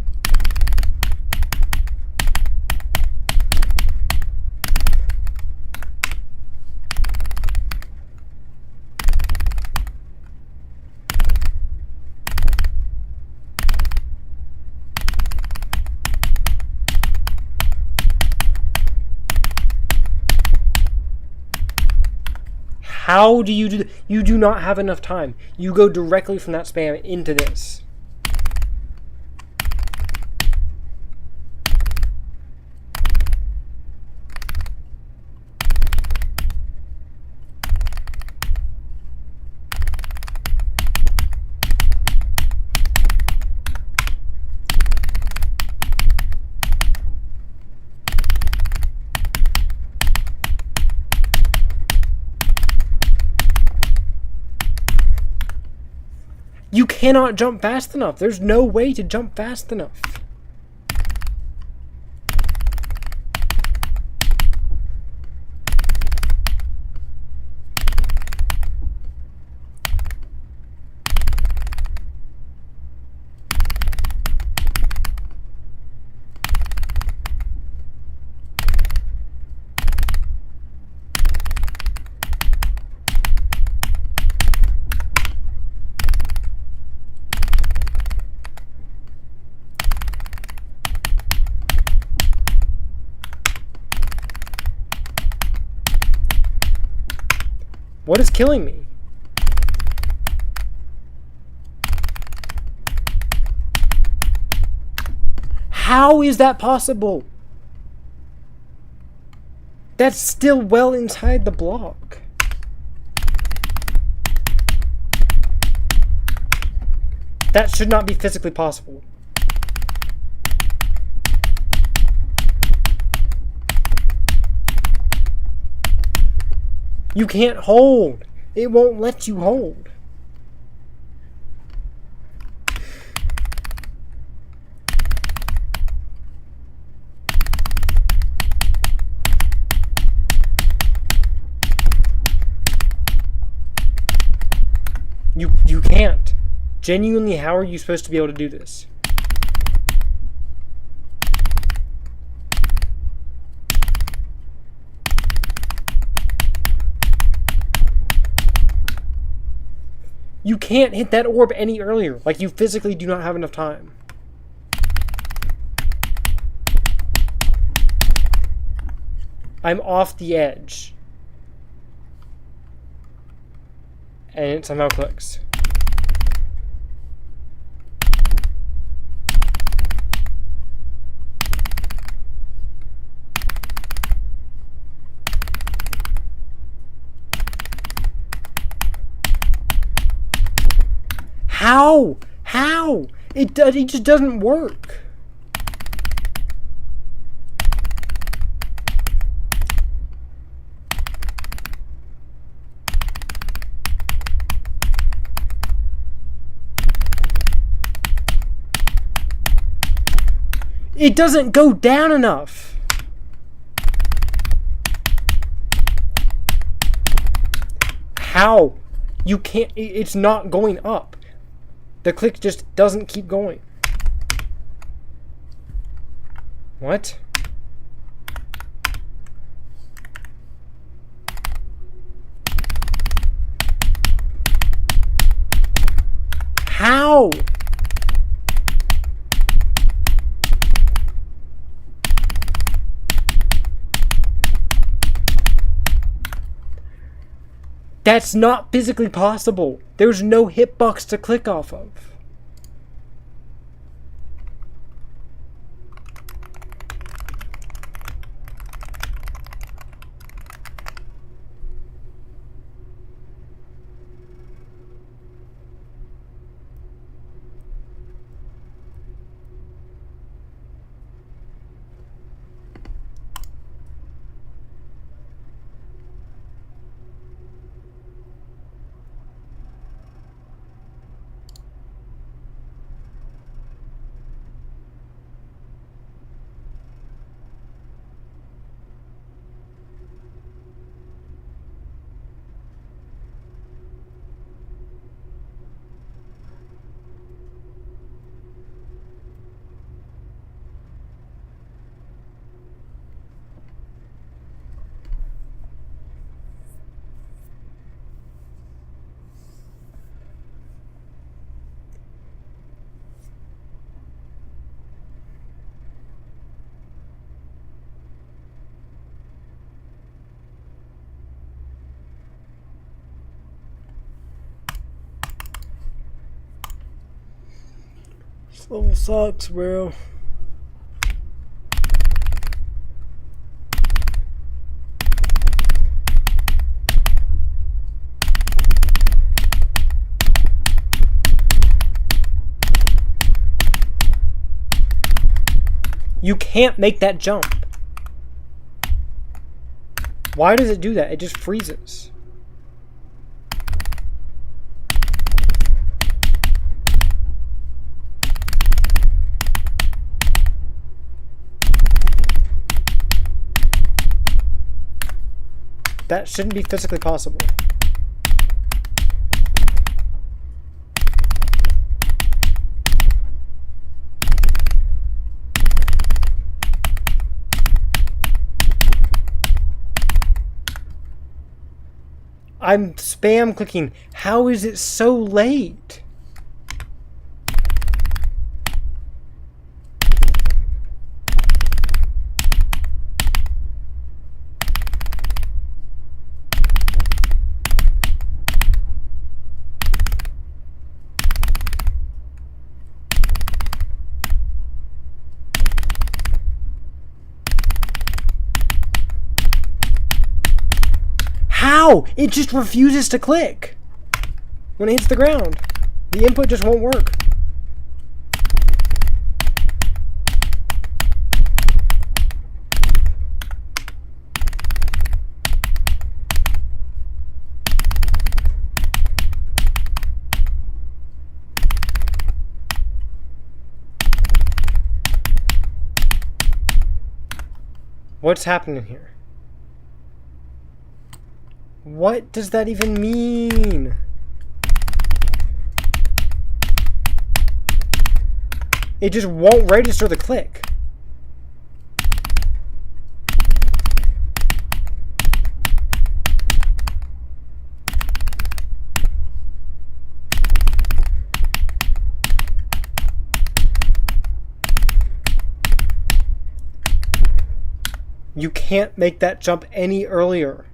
How do you do that? You do not have enough time. You go directly from that spam into this. You cannot jump fast enough. There's no way to jump fast enough. What is killing me? How is that possible? That's still well inside the block. That should not be physically possible. You can't hold. It won't let you hold. You can't. Genuinely, how are you supposed to be able to do this? You can't hit that orb any earlier. Like, you physically do not have enough time. I'm off the edge. And it somehow clicks. How? How? It just doesn't work. It doesn't go down enough. How? You can't, it's not going up. The click just doesn't keep going. What? How? That's not physically possible. There's no hitbox to click off of. This level sucks, bro. You can't make that jump. Why does it do that? It just freezes. that shouldn't be physically possible. I'm spam clicking. How is it so late? How? It just refuses to click when it hits the ground. The input just won't work. What's happening here? What does that even mean? It just won't register the click. You can't make that jump any earlier.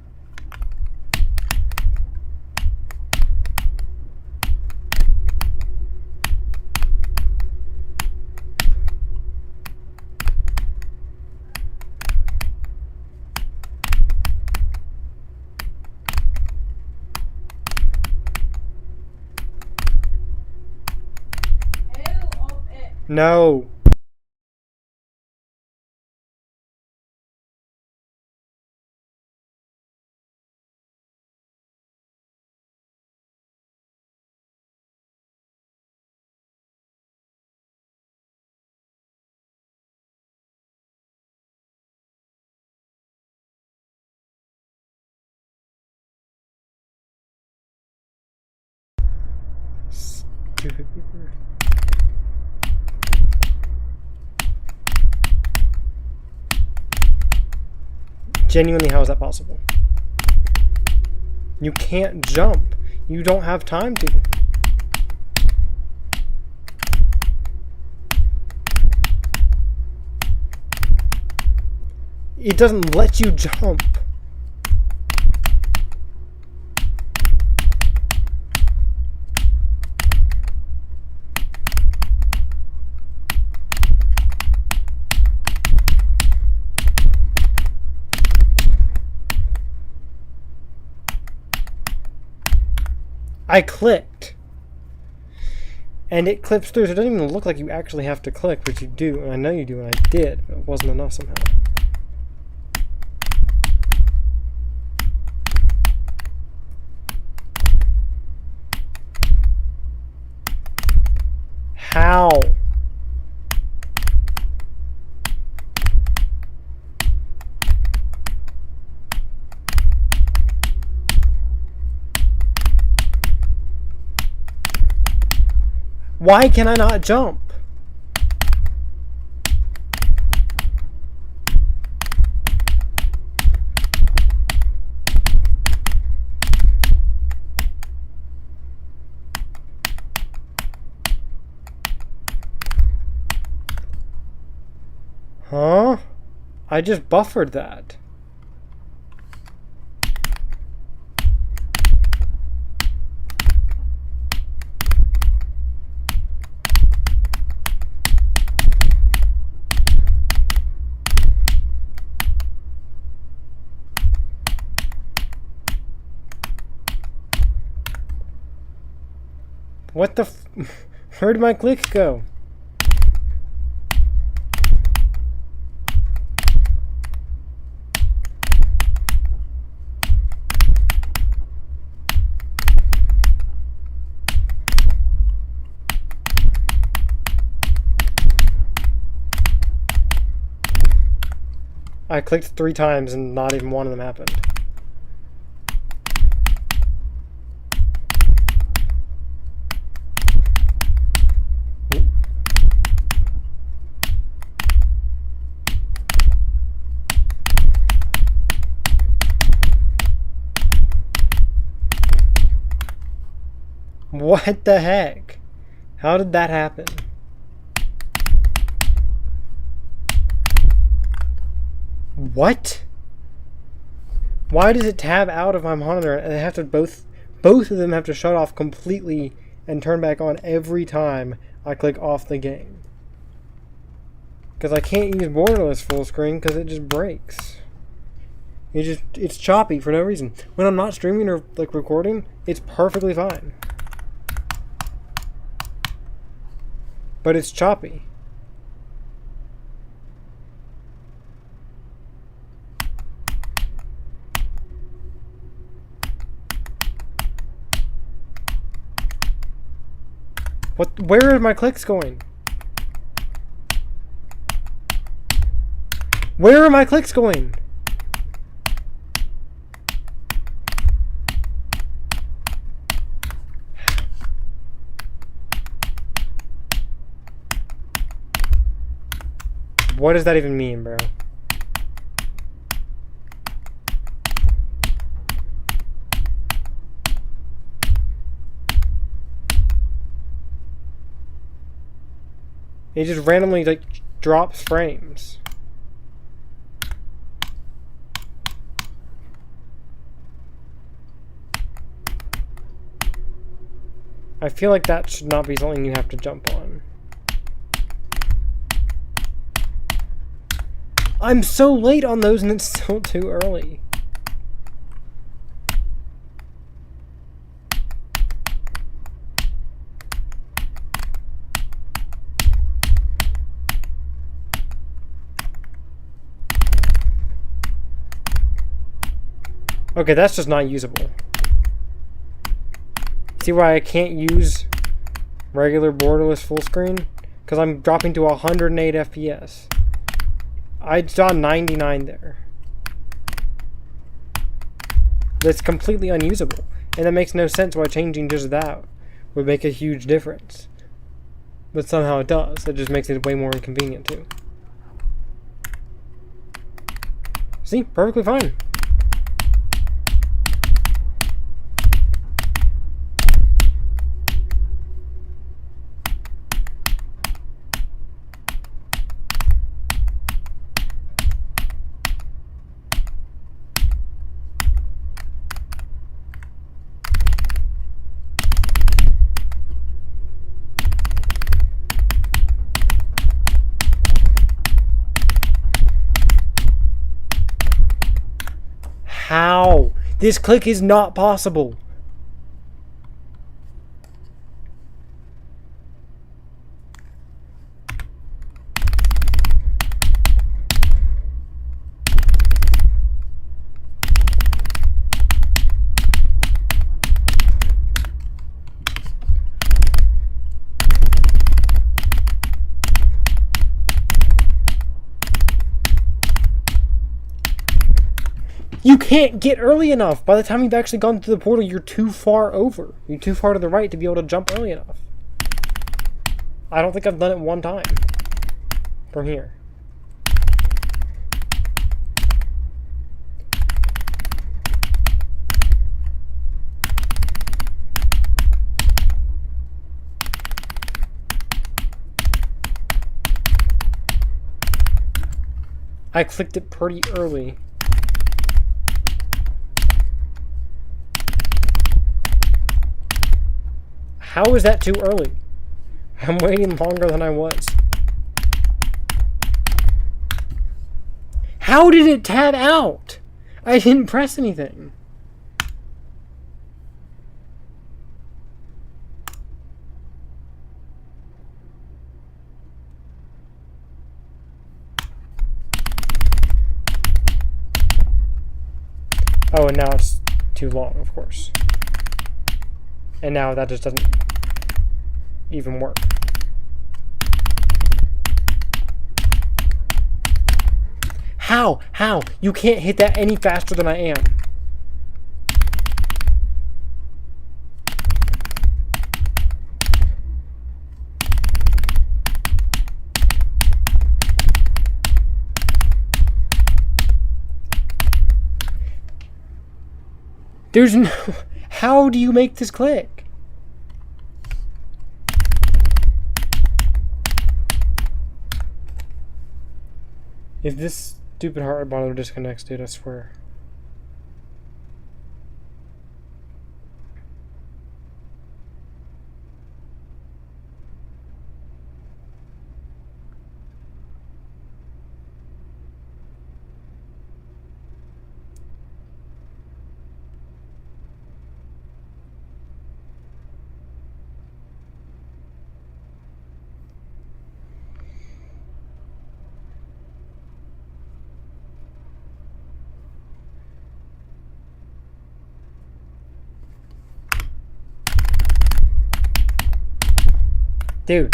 No. Stupid people. Genuinely, how is that possible? You can't jump. You don't have time to. It doesn't let you jump. I clicked. And it clips through, so it doesn't even look like you actually have to click, but you do. And I know you do, and I did, but it wasn't enough somehow. How? Why can I not jump? Huh? I just buffered that. What the where did my click go? I clicked 3 times and not even one of them happened. What the heck? How did that happen? What? Why does it tab out of my monitor and they have to both of them have to shut off completely and turn back on every time I click off the game? Because I can't use borderless full screen because it just breaks. It's choppy for no reason. When I'm not streaming or like recording, it's perfectly fine. But it's choppy. What? Where are my clicks going? Where are my clicks going? What does that even mean, bro? It just randomly like drops frames. I feel like that should not be something you have to jump on. I'm so late on those and it's still too early. Okay, that's just not usable. See why I can't use regular borderless full screen? Because I'm dropping to 108 FPS. I saw 99 there. That's completely unusable. And that makes no sense why changing just that would make a huge difference. But somehow it does. It just makes it way more inconvenient too. See? Perfectly fine. How? This click is not possible. You can't get early enough. By the time you've actually gone through the portal, you're too far over. You're too far to the right to be able to jump early enough. I don't think I've done it one time from here. I clicked it pretty early. How is that too early? I'm waiting longer than I was. How did it tab out? I didn't press anything. Oh, and now it's too long, of course. And now that just doesn't even work. How? How? You can't hit that any faster than I am. There's no... How do you make this click? If this stupid heart monitor disconnects, dude, I swear. Dude.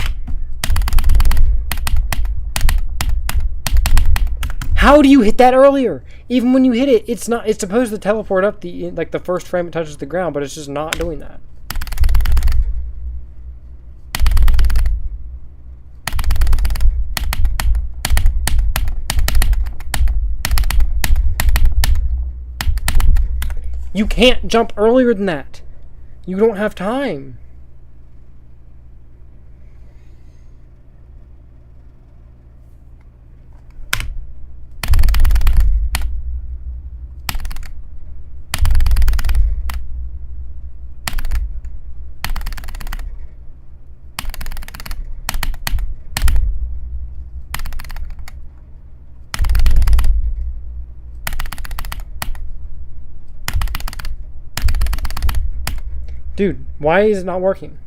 How do you hit that earlier? Even when you hit it, it's supposed to teleport up the first frame it touches the ground, but it's just not doing that. You can't jump earlier than that. You don't have time. Dude, why is it not working?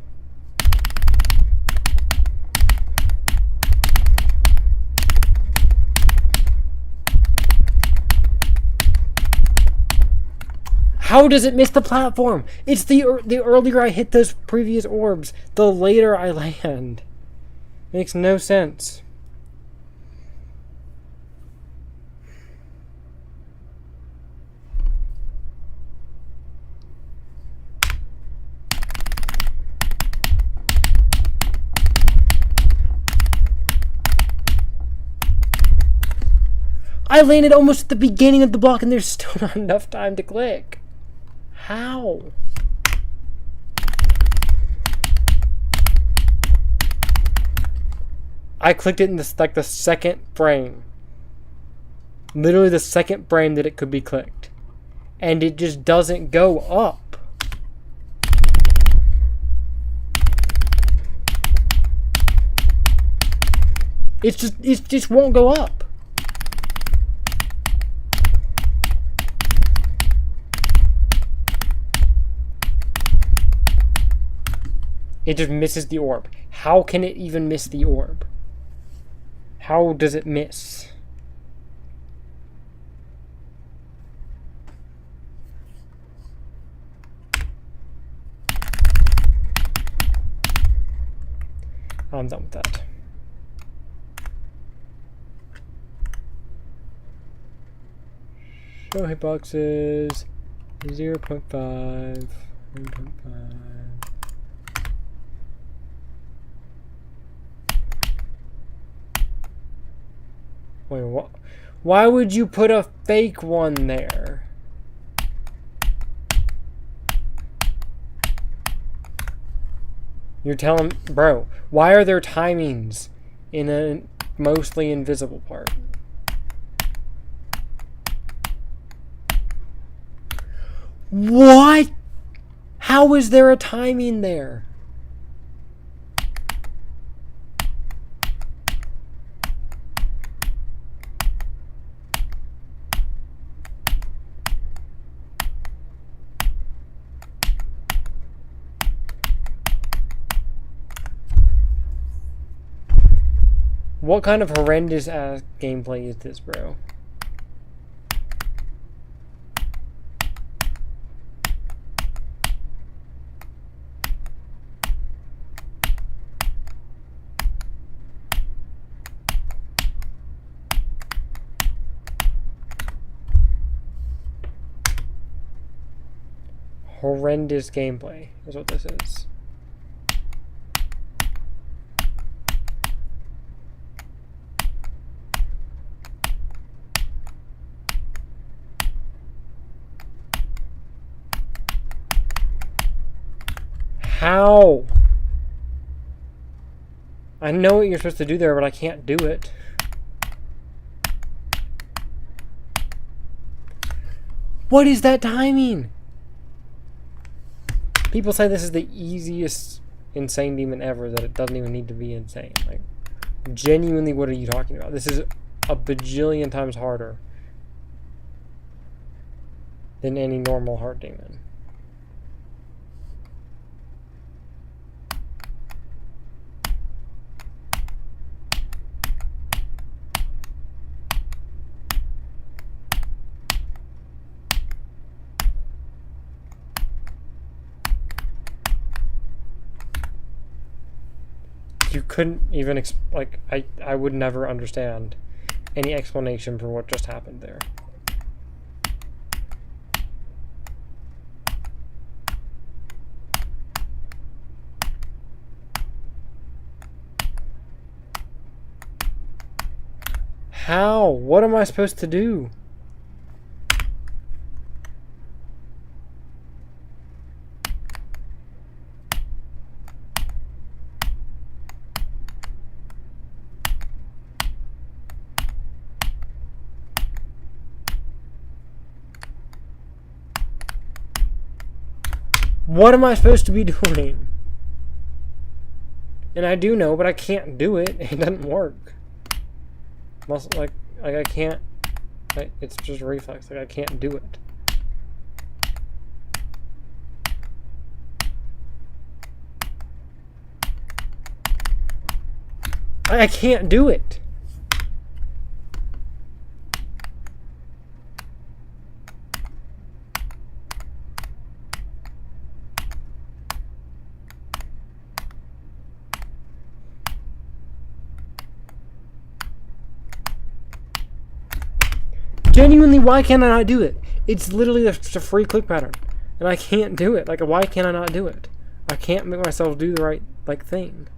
How does it miss the platform? It's the earlier I hit those previous orbs, the later I land. Makes no sense. I landed almost at the beginning of the block and there's still not enough time to click. How? I clicked it in the second frame. Literally the second frame that it could be clicked. And it just doesn't go up. It just won't go up. It just misses the orb. How can it even miss the orb? How does it miss? I'm done with that. Show hitboxes 0.5, 1.5. Wait, what? Why would you put a fake one there? You're telling, bro, why are there timings in a mostly invisible part? What? How is there a timing there? What kind of horrendous ass gameplay is this, bro? Horrendous gameplay is what this is. How? I know what you're supposed to do there, but I can't do it. What is that timing? People say this is the easiest insane demon ever, that it doesn't even need to be insane. Like, genuinely, what are you talking about? This is a bajillion times harder than any normal heart demon. You couldn't even like, I would never understand any explanation for what just happened there. How? What am I supposed to do? What am I supposed to be doing? And I do know, but I can't do it. It doesn't work. Like I can't. It's just a reflex. Like, I can't do it. I can't do it. Genuinely, why can't I not do it? It's literally just a free click pattern, and I can't do it. Like, why can't I not do it? I can't make myself do the right, like, thing.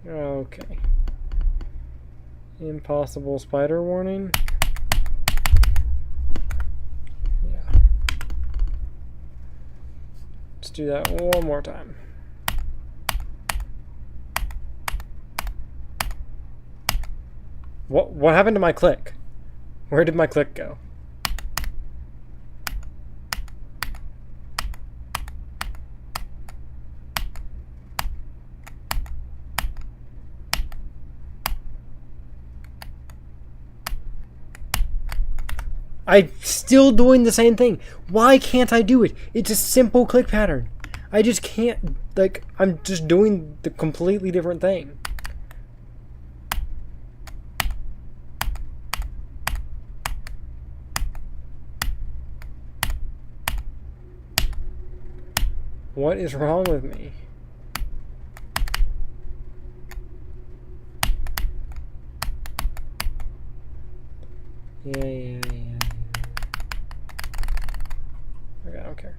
Okay. Impossible spider warning. Yeah. Let's do that one more time. What happened to my click? Where did my click go? I'm still doing the same thing. Why can't I do it? It's a simple click pattern. I just can't, like, I'm just doing the completely different thing. What is wrong with me? Yeah. Okay, I don't care.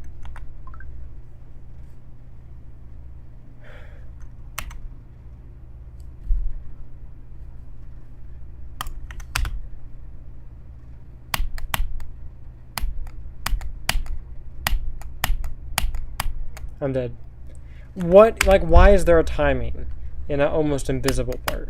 I'm dead. What, like, why is there a timing in an almost invisible part?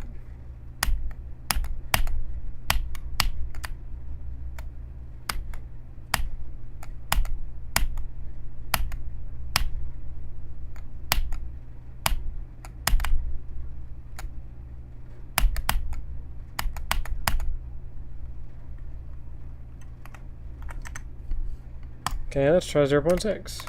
Okay, let's try 0.6.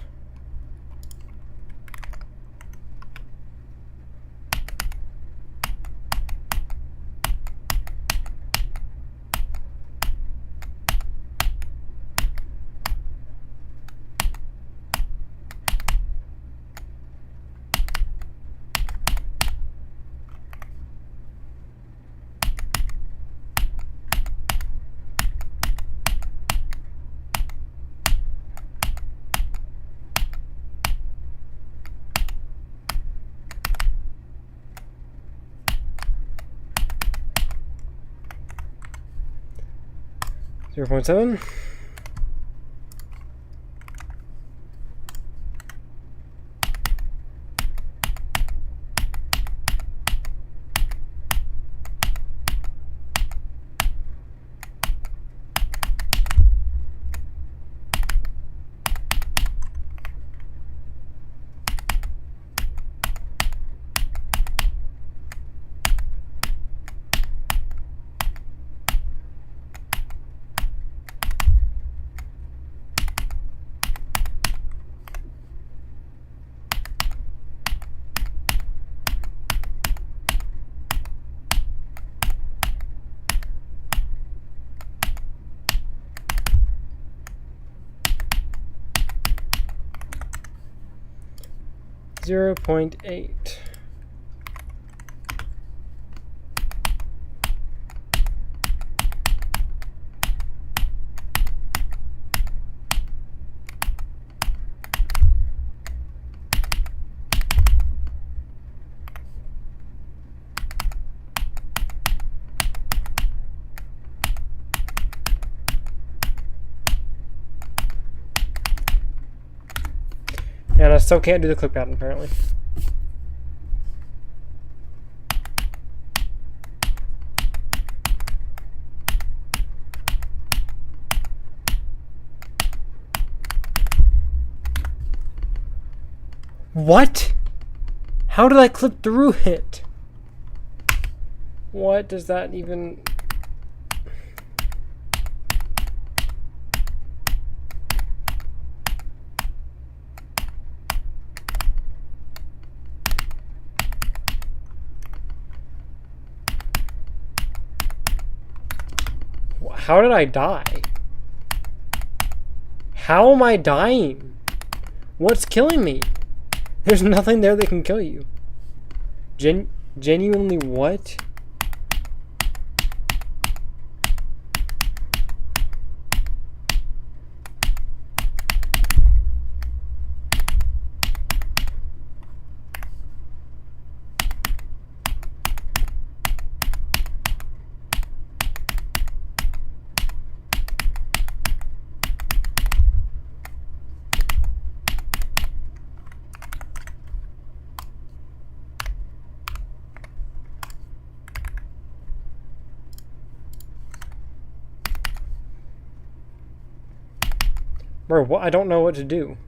.7. 0.8. And I still can't do the click pattern, apparently. What? How did I clip through it? What does that even... How did I die? How am I dying? What's killing me? There's nothing there that can kill you. Genuinely what? Bro, what? I don't know what to do.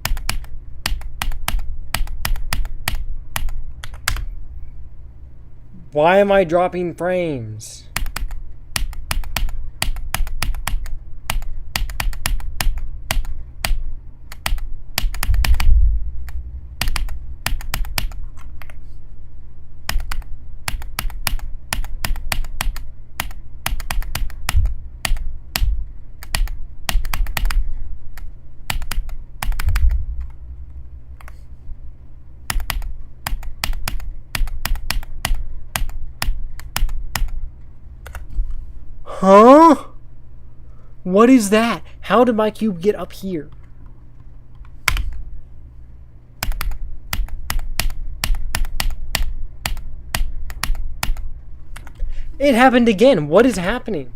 Why am I dropping frames? Huh? What is that? How did my cube get up here? It happened again. What is happening?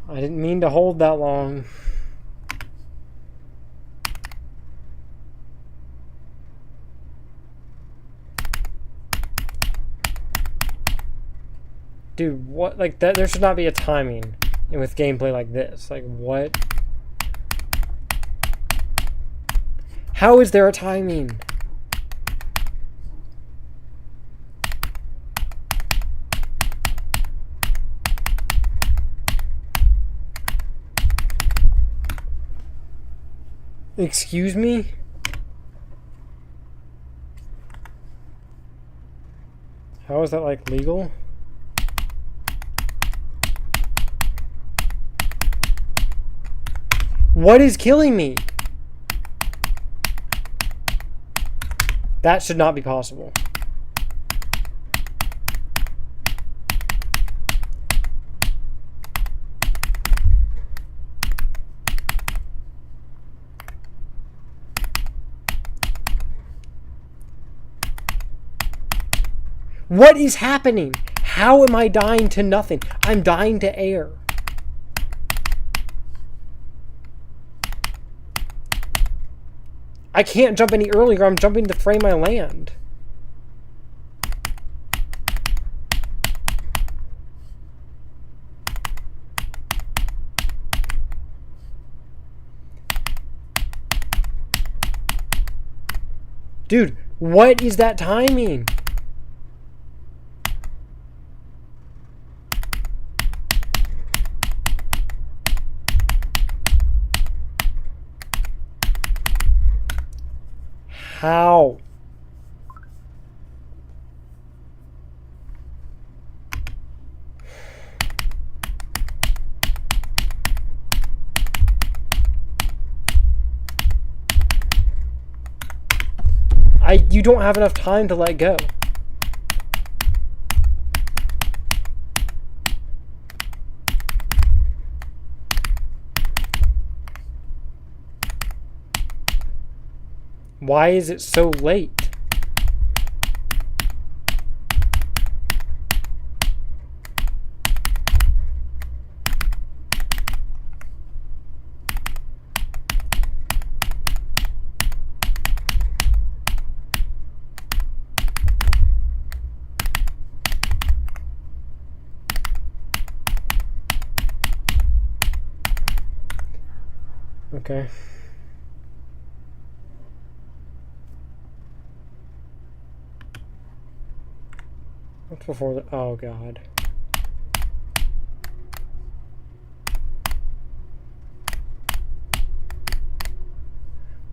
I didn't mean to hold that long. Dude, what? Like, that, there should not be a timing with gameplay like this. Like, what? How is there a timing? Excuse me? How is that, like, legal? What is killing me? That should not be possible. What is happening? How am I dying to nothing? I'm dying to air. I can't jump any earlier. I'm jumping to the frame I land. Dude, what is that timing? How? You don't have enough time to let go. Why is it so late? Okay. What's before the... Oh, God.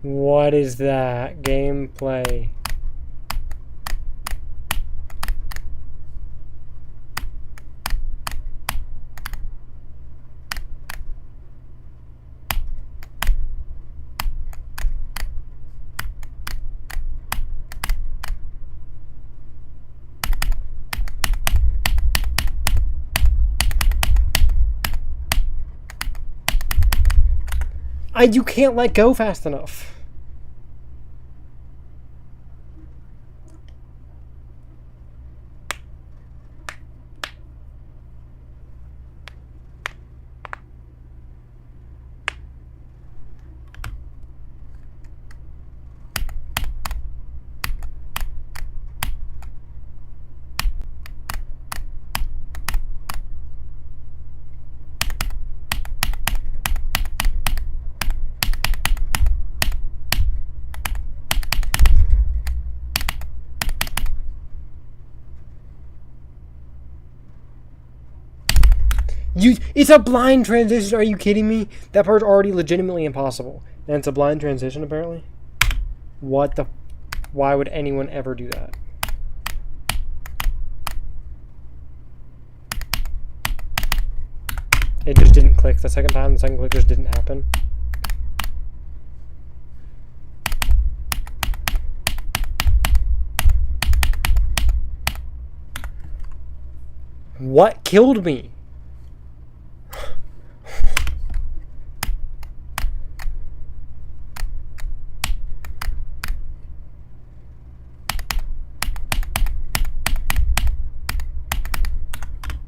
What is that? Gameplay. You can't let go fast enough. It's a blind transition. Are you kidding me? That part's already legitimately impossible. And it's a blind transition, apparently? What the... Why would anyone ever do that? It just didn't click the second time. The second click just didn't happen. What killed me?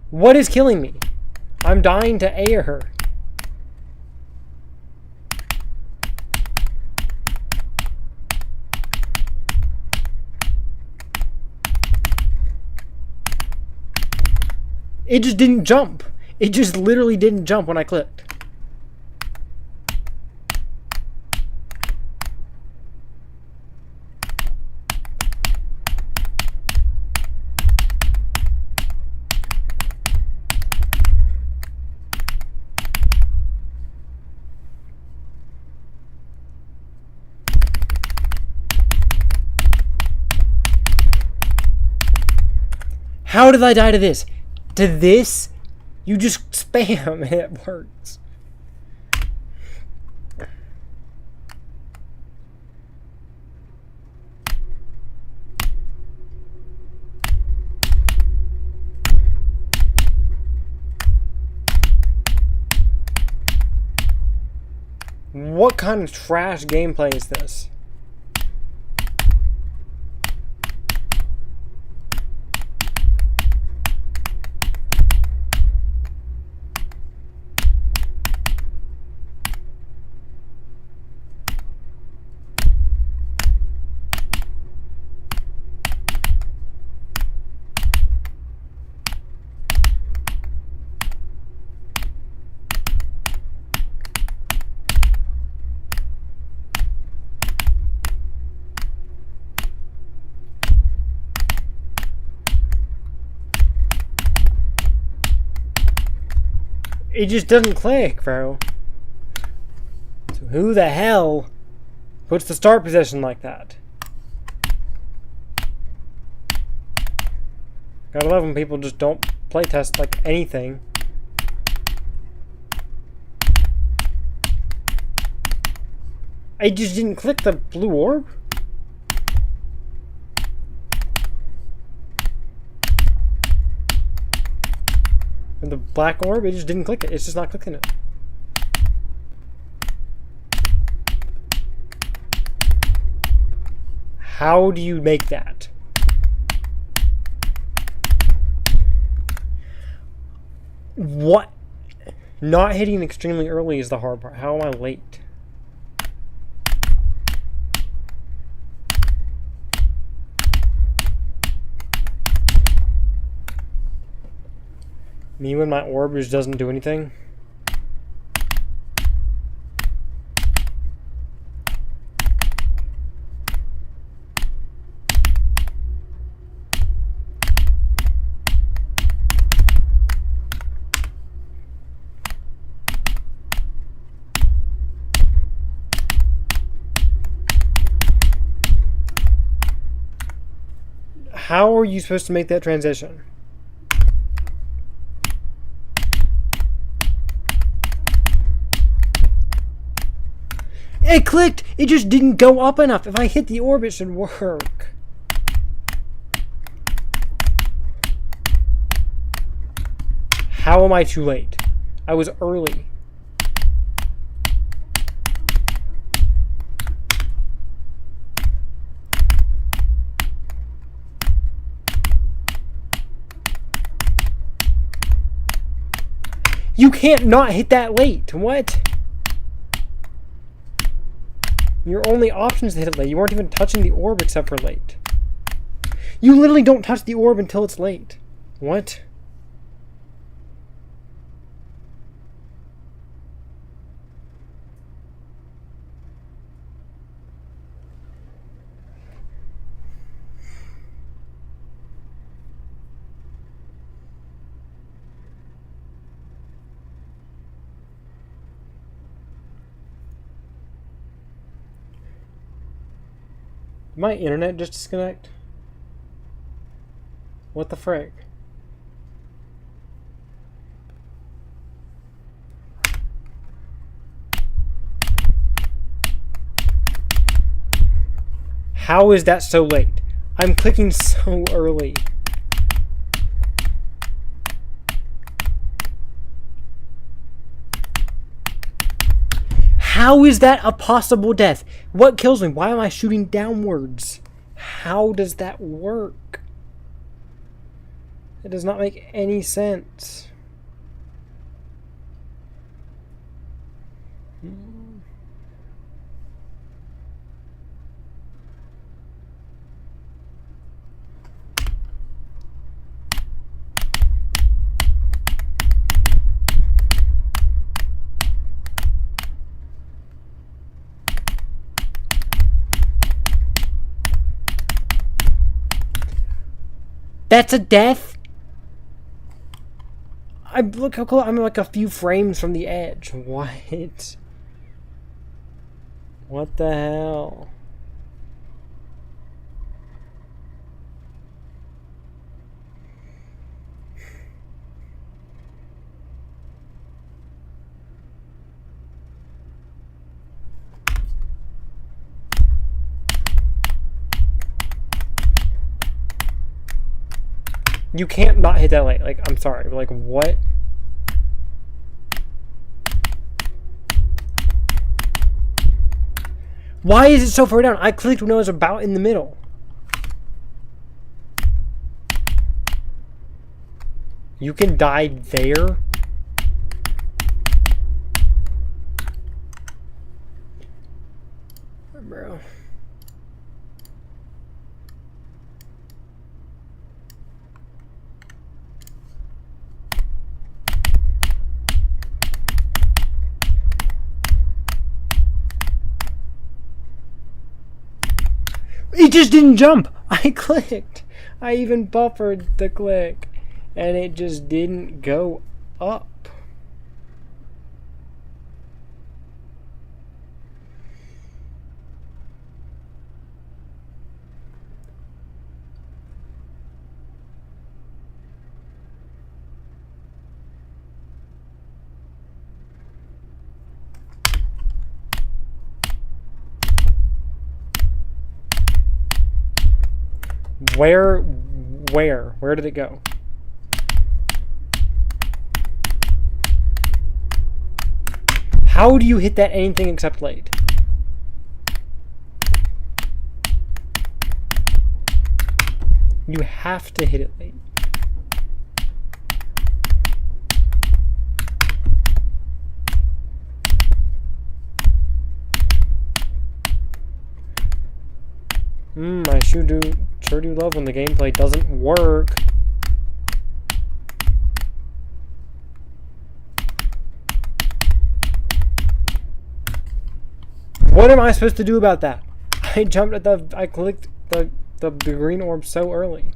What is killing me? I'm dying to air her. It just didn't jump. It just literally didn't jump when I clicked. How did I die to this? To this? You just spam and it works. What kind of trash gameplay is this? It just doesn't click, bro. So who the hell puts the start position like that? Gotta love when people just don't playtest like anything. I just didn't click the blue orb. And the black orb, it just didn't click it. It's just not clicking it. How do you make that? What? Not hitting extremely early is the hard part. How am I late? Me when my orb just doesn't do anything? How are you supposed to make that transition? It clicked! It just didn't go up enough. If I hit the orb, it should work. How am I too late? I was early. You can't not hit that late. What? Your only option is to hit it late. You weren't even touching the orb except for late. You literally don't touch the orb until it's late. What? Did my internet just disconnect? What the frick? How is that so late? I'm clicking so early. How is that a possible death? What kills me? Why am I shooting downwards? How does that work? It does not make any sense. That's a death? Look how close. I'm like a few frames from the edge. What? What the hell? You can't not hit that late. Like, I'm sorry. Like, what? Why is it so far down? I clicked when I was about in the middle. You can die there? Bro. It just didn't jump. I clicked. I even buffered the click. And it just didn't go up. Where did it go? How do you hit that anything except late? You have to hit it late. I sure do love when the gameplay doesn't work. What am I supposed to do about that? I clicked the green orb so early.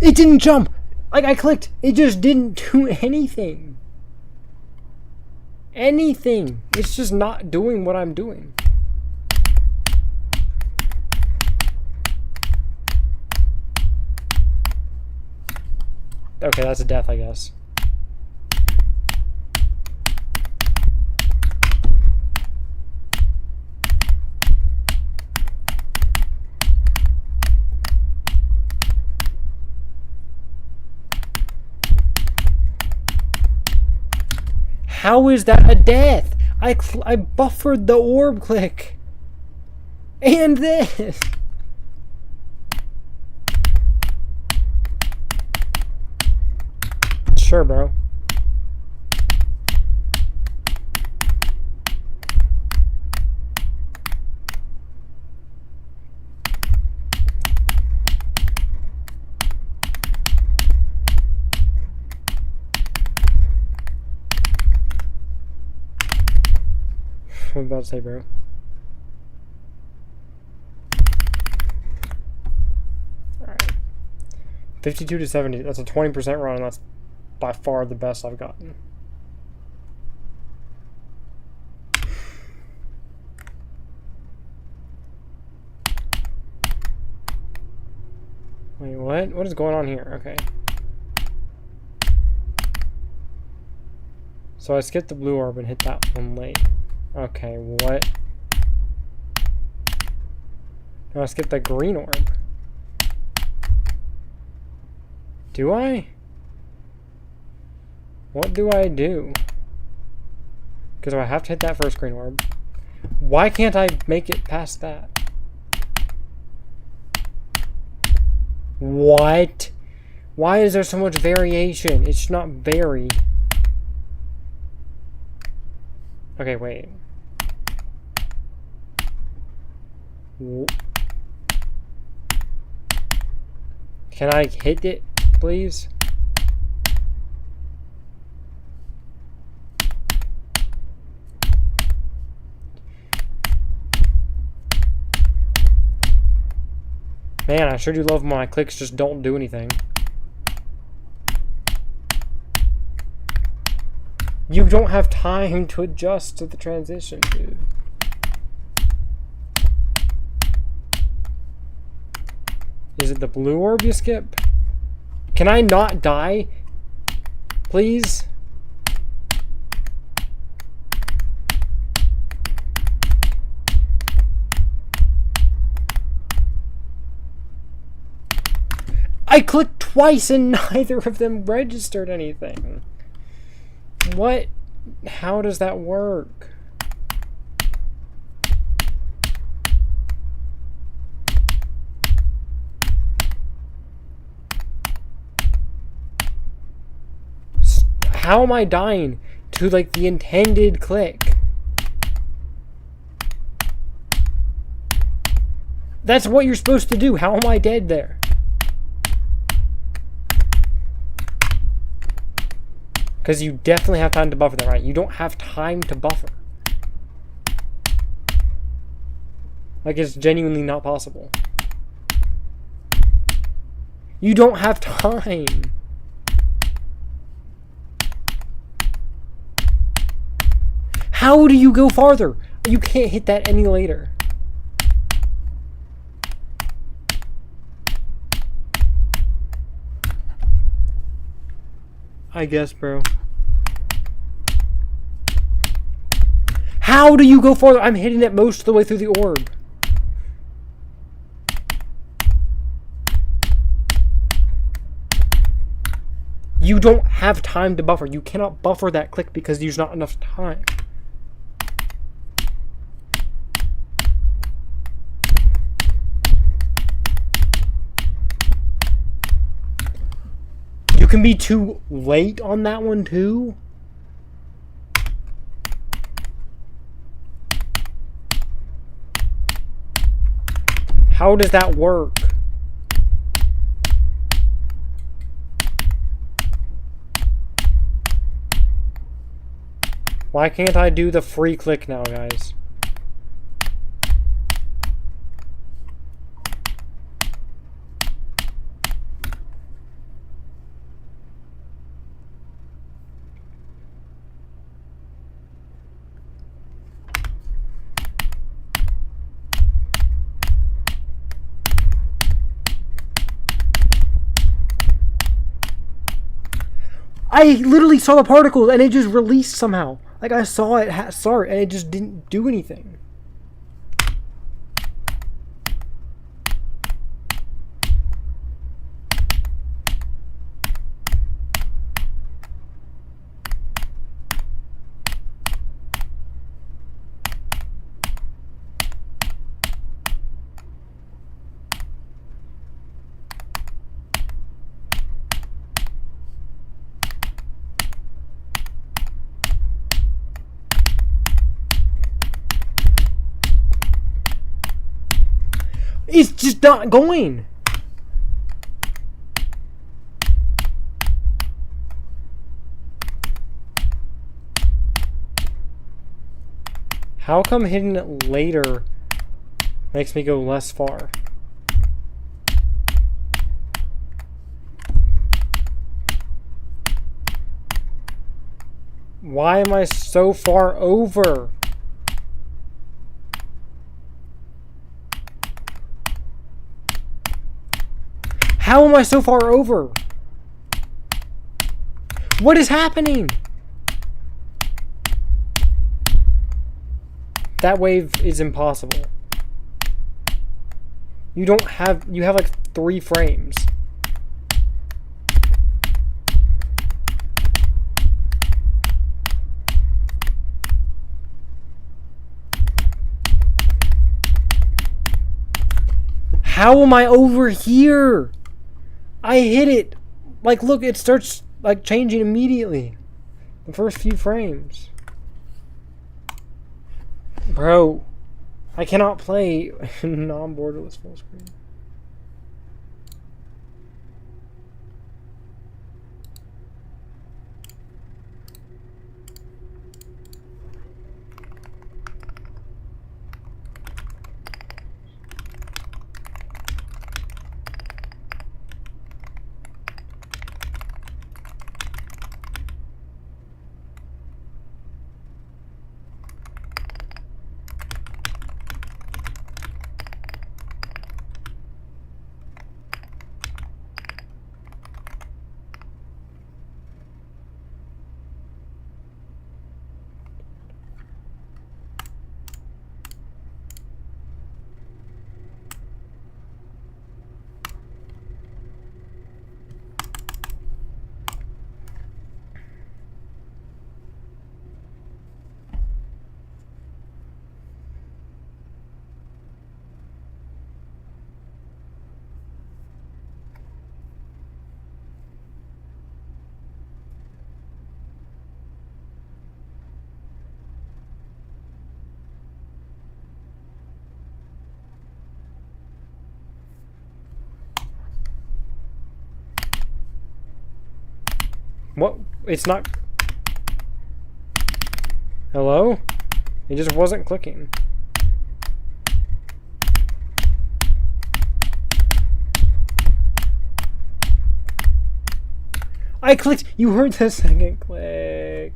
It didn't jump! Like, I clicked. It just didn't do anything. Anything. It's just not doing what I'm doing. Okay, that's a death, I guess. How is that a death? I buffered the orb click. And this. Sure, bro. I'm about to say, bro. Alright. 52 to 70. That's a 20% run, and that's by far the best I've gotten. Wait, what? What is going on here? Okay. So I skipped the blue orb and hit that one late. Okay, what? No, I skipped the green orb. Do I? What do I do? Because I have to hit that first green orb. Why can't I make it past that? What? Why is there so much variation? It should not vary. Okay, wait. Can I hit it, please? Man, I sure do love when my clicks just don't do anything. You don't have time to adjust to the transition, dude. Is it the blue orb you skip? Can I not die? Please? I clicked twice and neither of them registered anything. What? How does that work? How am I dying to like the intended click? That's what you're supposed to do. How am I dead there? Because you definitely have time to buffer that, right? You don't have time to buffer. Like, it's genuinely not possible. You don't have time. How do you go farther? You can't hit that any later. I guess, bro. How do you go farther? I'm hitting it most of the way through the orb. You don't have time to buffer. You cannot buffer that click because there's not enough time. You can be too late on that one too. How does that work? Why can't I do the free click now, guys? I literally saw the particles and it just released somehow. Like I saw it start and it just didn't do anything. It's just not going. How come hitting it later makes me go less far? Why am I so far over? How am I so far over? What is happening? That wave is impossible. You have like 3 frames. How am I over here? I hit it. Like, look, it starts like changing immediately. The first few frames. Bro, I cannot play non-borderless full screen. What? It's not... Hello? It just wasn't clicking. I clicked! You heard the second click.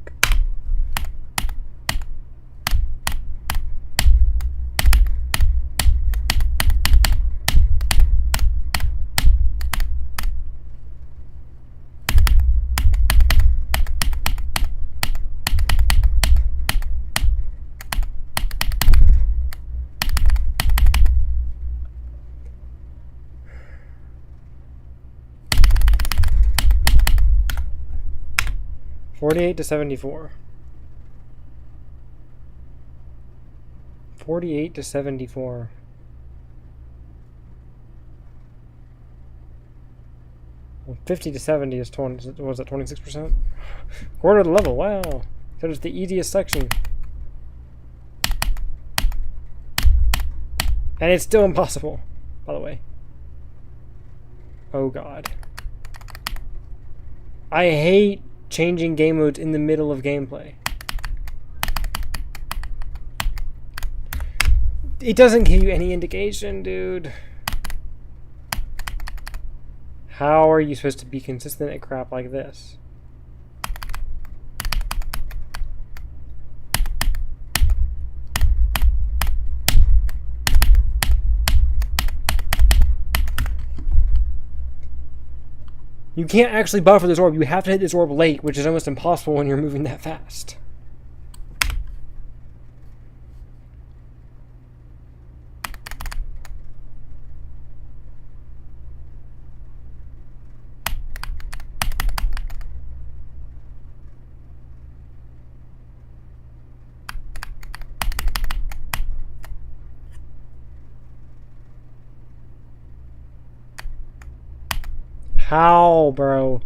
48 to 74. 48 to 74. Well, 50 to 70 is 20. Was it 26%? Quarter of the level. Wow. That is the easiest section. And it's still impossible, by the way. Oh god. I hate changing game modes in the middle of gameplay. It doesn't give you any indication, dude. How are you supposed to be consistent at crap like this? You can't actually buffer this orb. You have to hit this orb late, which is almost impossible when you're moving that fast. How, bro?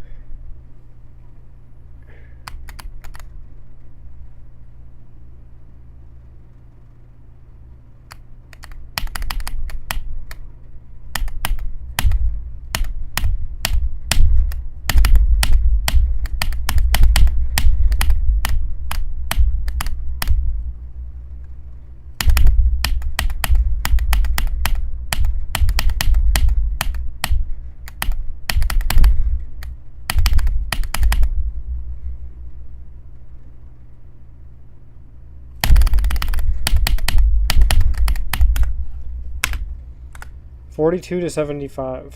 $42 to $75.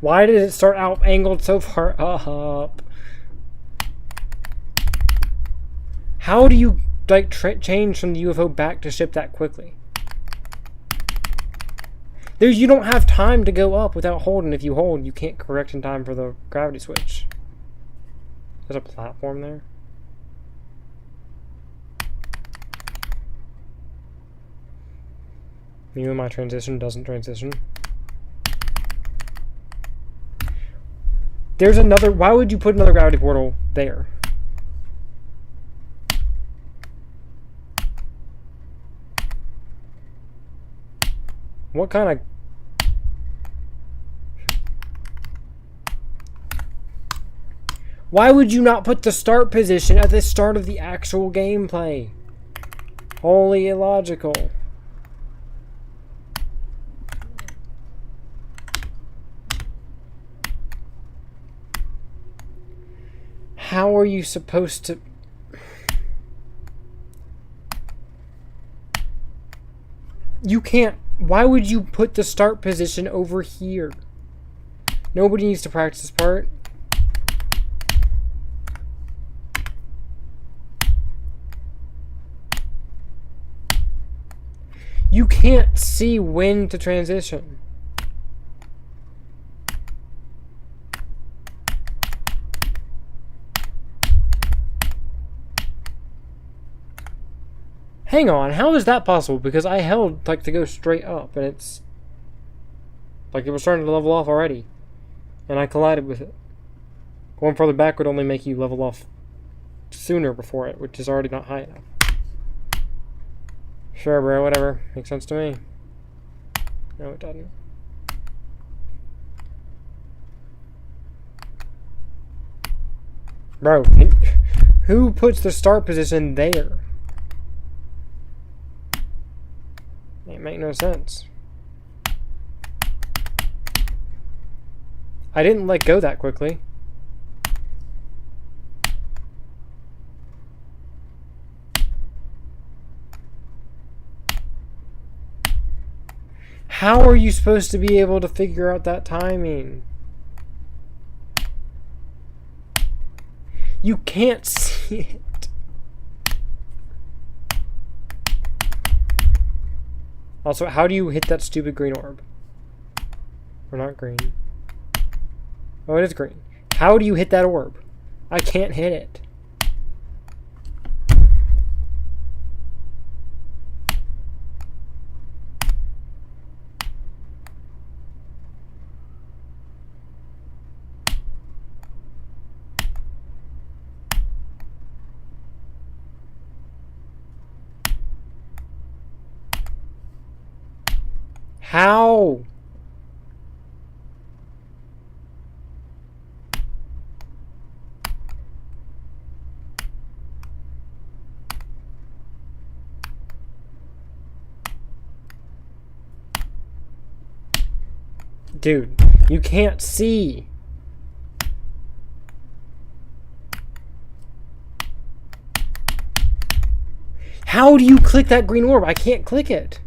Why did it start out angled so far up? How do you like change from the UFO back to ship that quickly? You don't have time to go up without holding. If you hold, you can't correct in time for the gravity switch. There's a platform there. Me and my transition doesn't transition. There's another. Why would you put another gravity portal there? What kind of... Why would you not put the start position at the start of the actual gameplay? Wholly illogical. How are you supposed to... You can't... Why would you put the start position over here? Nobody needs to practice this part. You can't see when to transition. Hang on, how is that possible? Because I held like to go straight up and it's like it was starting to level off already. And I collided with it. Going further back would only make you level off sooner before it, which is already not high enough. Sure, bro, whatever. Makes sense to me. No, it doesn't. Bro, who puts the start position there? It make no sense. I didn't let go that quickly. How are you supposed to be able to figure out that timing? You can't see it. Also, how do you hit that stupid green orb? Or not green. Oh, it is green. How do you hit that orb? I can't hit it. How? Dude, you can't see. How do you click that green orb? I can't click it.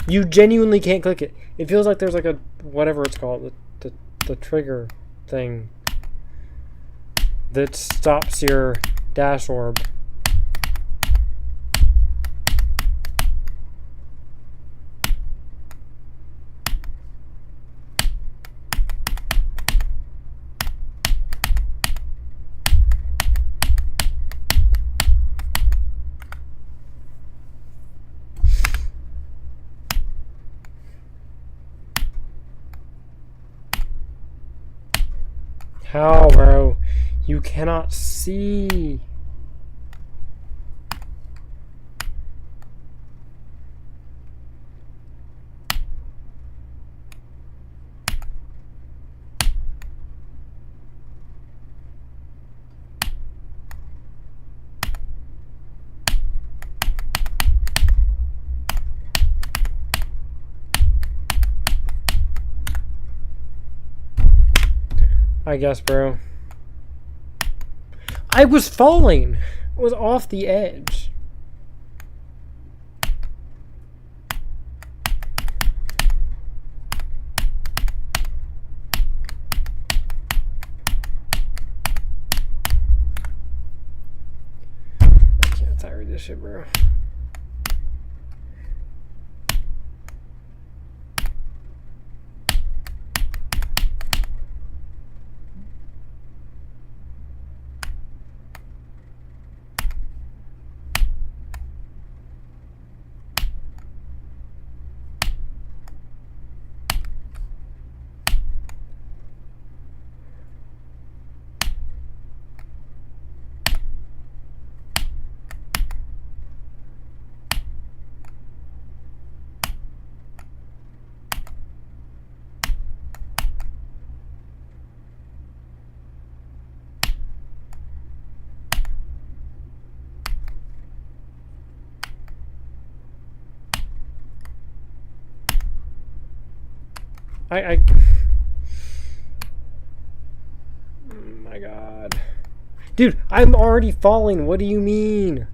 You genuinely can't click it. It feels like there's like a, whatever it's called, the trigger thing that stops your dash orb. How, bro? You cannot see. I guess, bro. I was falling. I was off the edge. I can't tire this shit, bro. Oh my god. Dude, I'm already falling. What do you mean?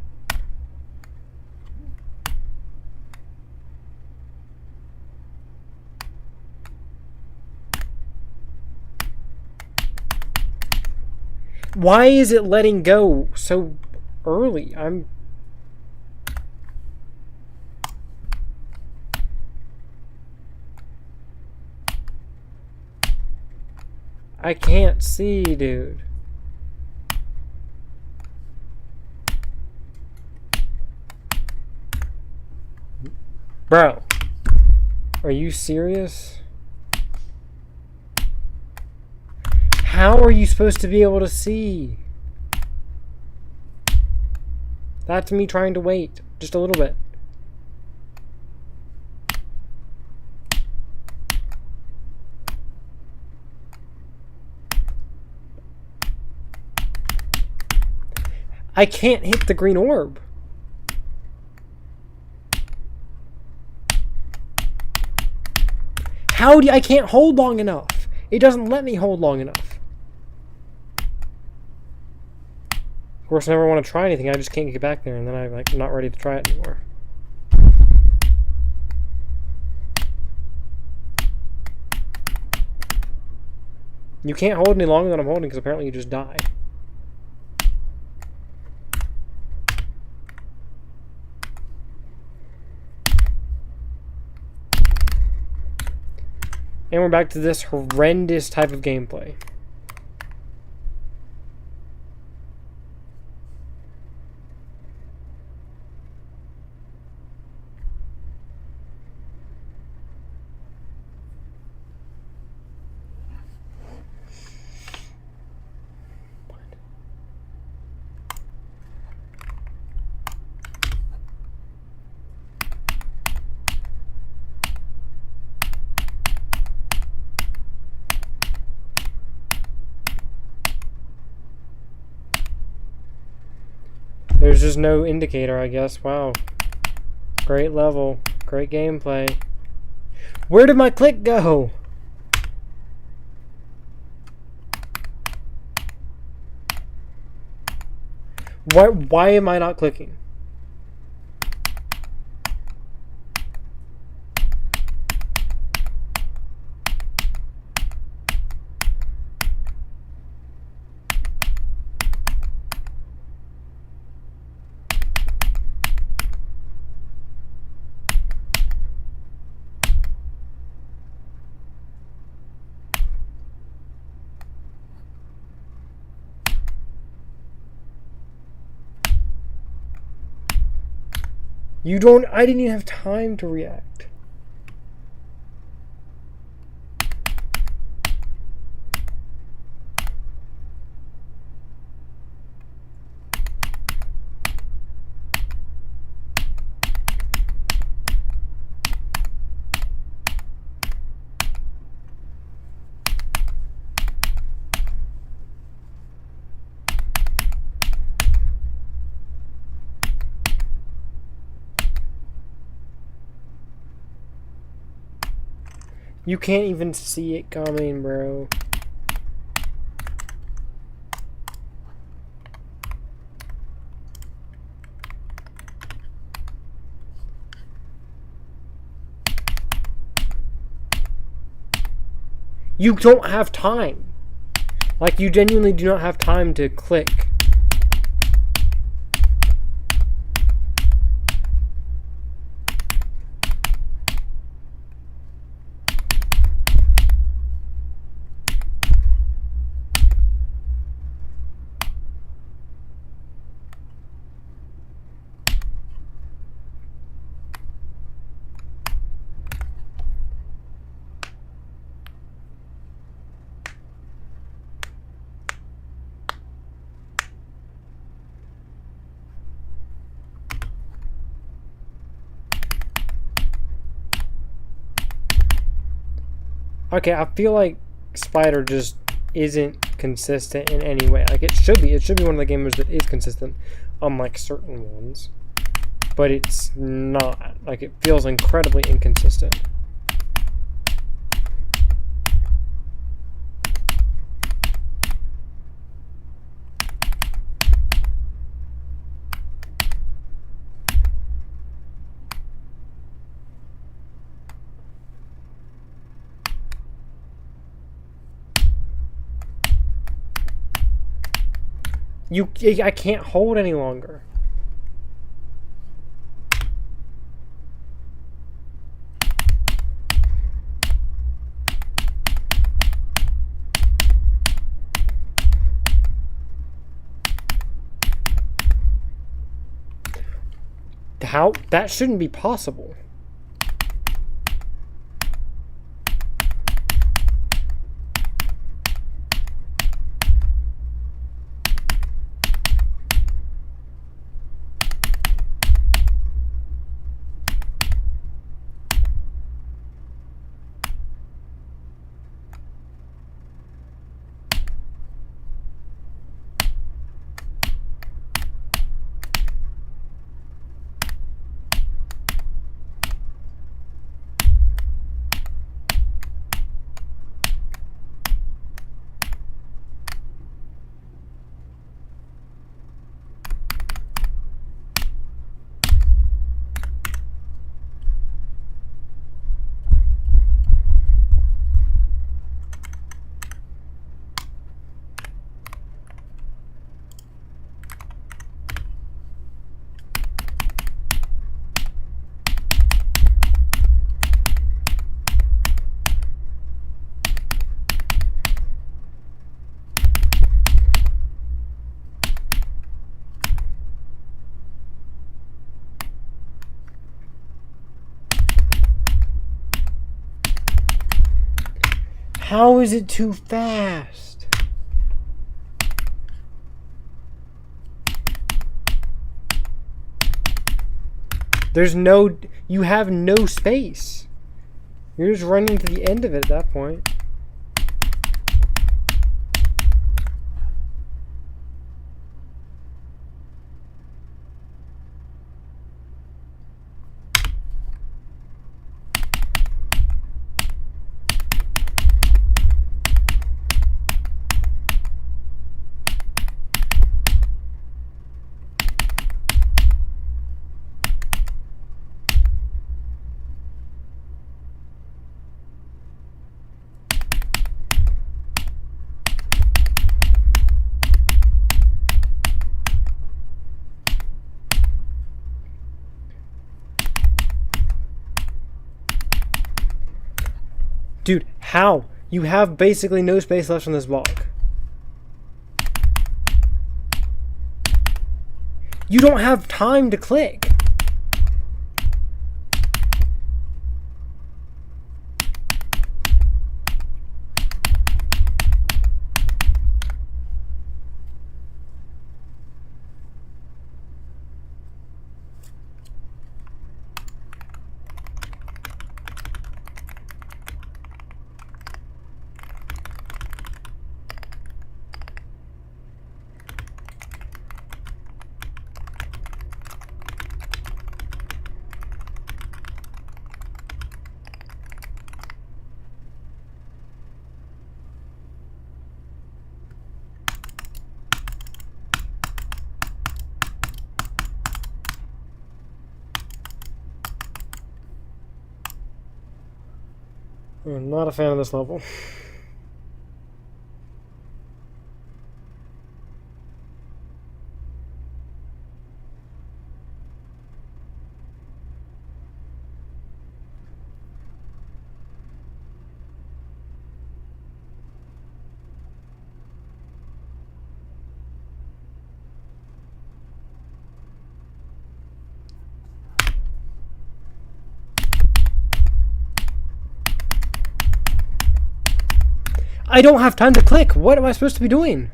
Why is it letting go so early? I can't see, dude. Bro, are you serious? How are you supposed to be able to see? That's me trying to wait just a little bit. I can't hit the green orb. How do I can't hold long enough. It doesn't let me hold long enough. Of course, I never want to try anything. I just can't get back there, and then I'm not ready to try it anymore. You can't hold any longer than I'm holding because apparently you just die. And we're back to this horrendous type of gameplay. There's just no indicator, I guess. Wow. Great level. Great gameplay. Where did my click go? Why am I not clicking? I didn't even have time to react. You can't even see it coming, bro. You don't have time. Like, you genuinely do not have time to click. Okay, I feel like Spider just isn't consistent in any way. Like, it should be. It should be one of the gamers that is consistent, unlike certain ones. But it's not. Like, it feels incredibly inconsistent. I can't hold any longer. How? That shouldn't be possible. How is it too fast? There's no... You have no space. You're just running to the end of it at that point. Dude, how? You have basically no space left on this block. You don't have time to click. I'm not a fan of this level. I don't have time to click. What am I supposed to be doing?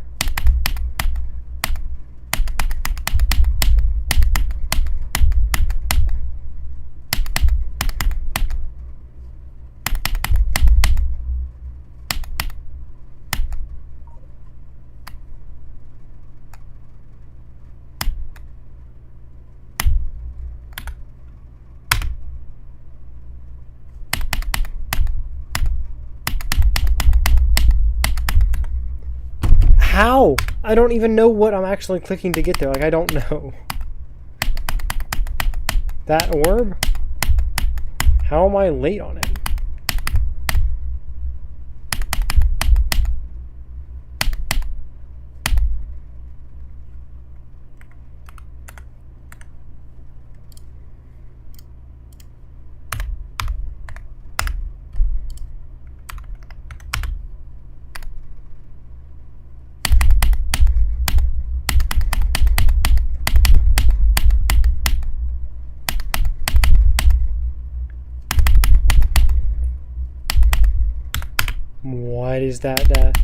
How? I don't even know what I'm actually clicking to get there. Like, I don't know. That orb? How am I late on it? What is that death?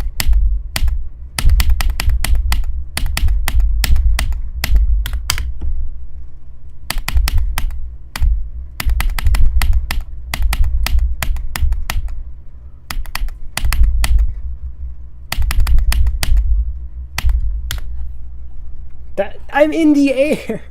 That I'm in the air.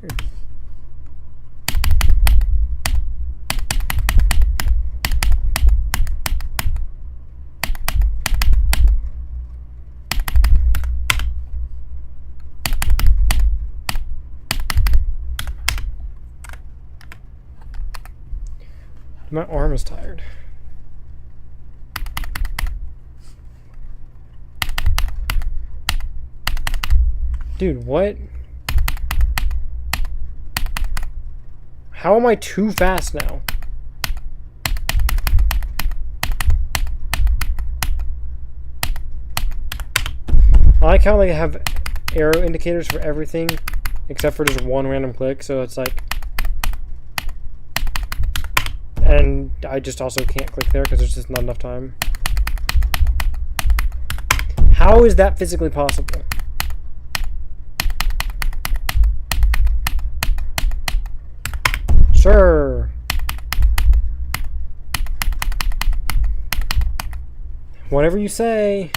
My arm is tired. Dude, what? How am I too fast now? I like how they have arrow indicators for everything except for just one random click, so it's like... And I just also can't click there because there's just not enough time. How is that physically possible? Sure. Whatever you say.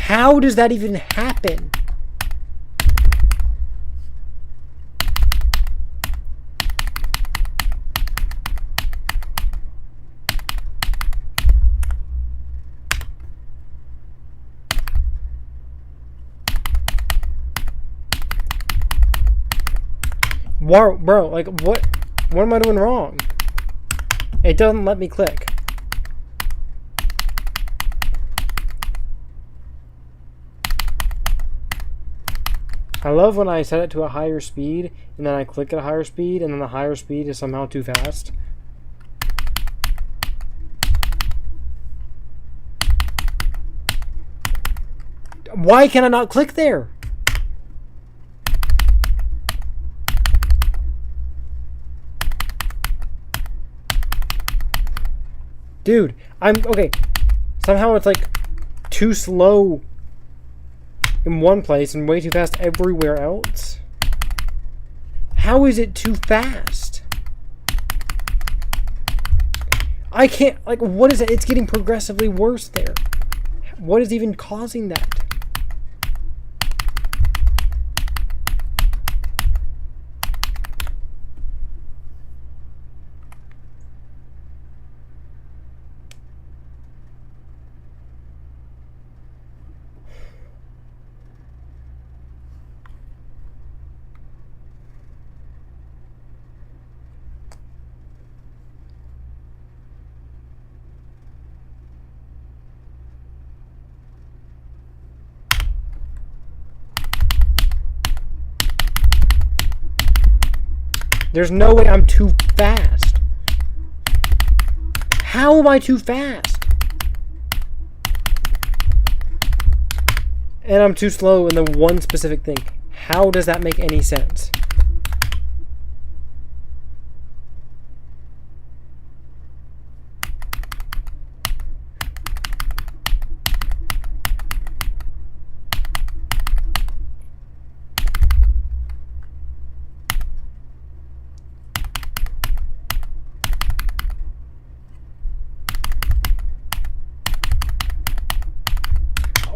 How does that even happen? Bro, like, what am I doing wrong? It doesn't let me click. I love when I set it to a higher speed, and then I click at a higher speed, and then the higher speed is somehow too fast. Why can I not click there? Dude, okay. Somehow it's like too slow in one place and way too fast everywhere else. How is it too fast? I can't, like, what is it? It's getting progressively worse there. What is even causing that? There's no way I'm too fast. How am I too fast? And I'm too slow in the one specific thing. How does that make any sense?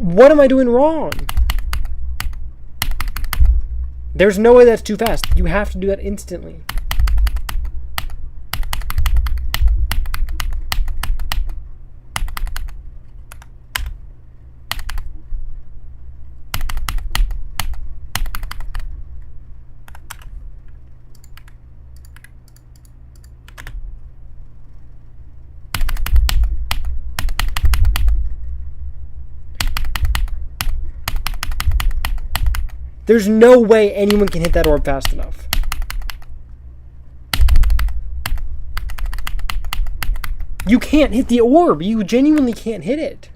What am I doing wrong? There's no way that's too fast. You have to do that instantly. There's no way anyone can hit that orb fast enough. You can't hit the orb. You genuinely can't hit it.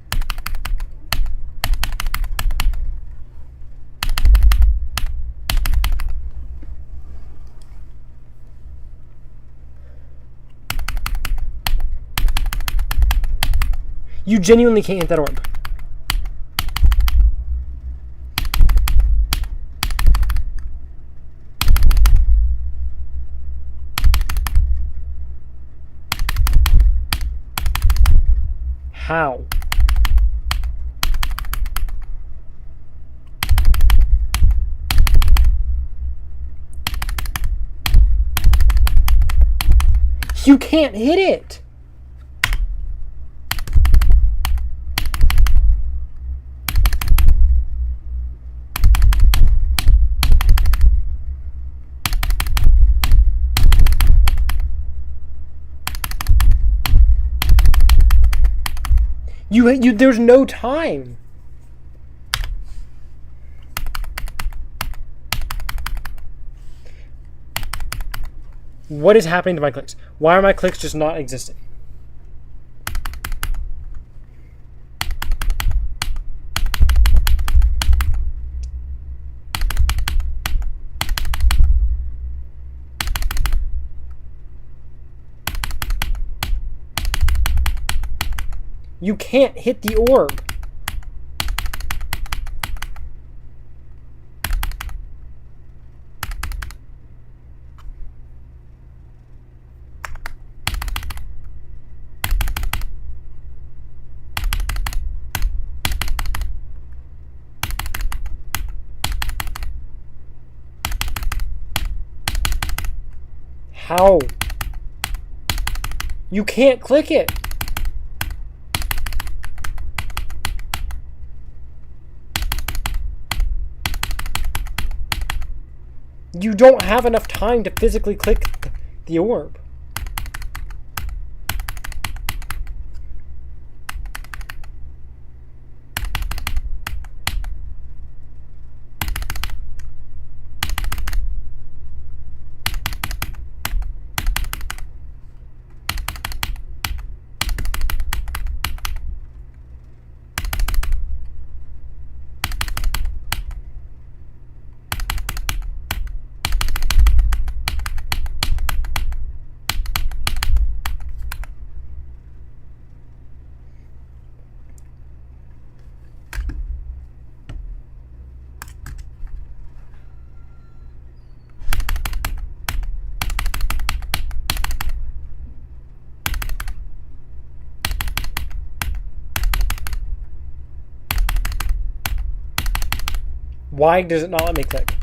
You genuinely can't hit that orb. How? You can't hit it. There's no time. What is happening to my clicks? Why are my clicks just not existing? You can't hit the orb. How? You can't click it. You don't have enough time to physically click the orb. Why does it not let me click?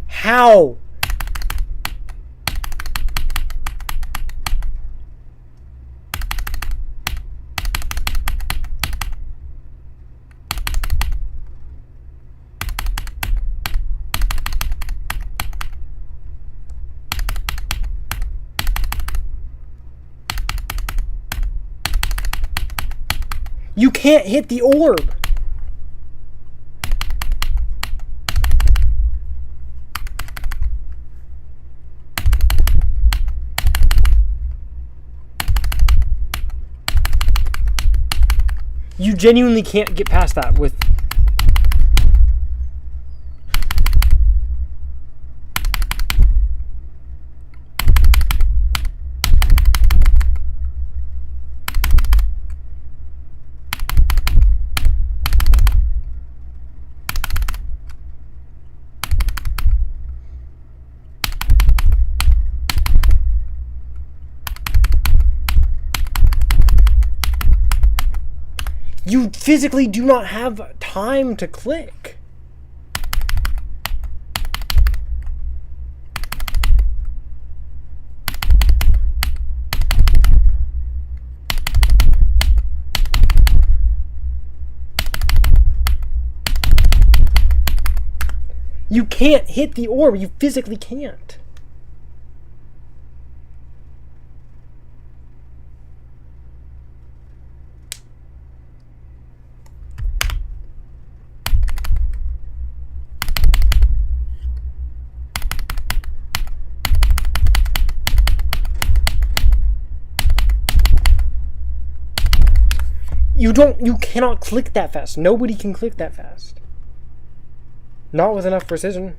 How? You can't hit the orb. You genuinely can't get past that with... You physically do not have time to click. You can't hit the orb. You physically can't. You cannot click that fast. Nobody can click that fast. Not with enough precision.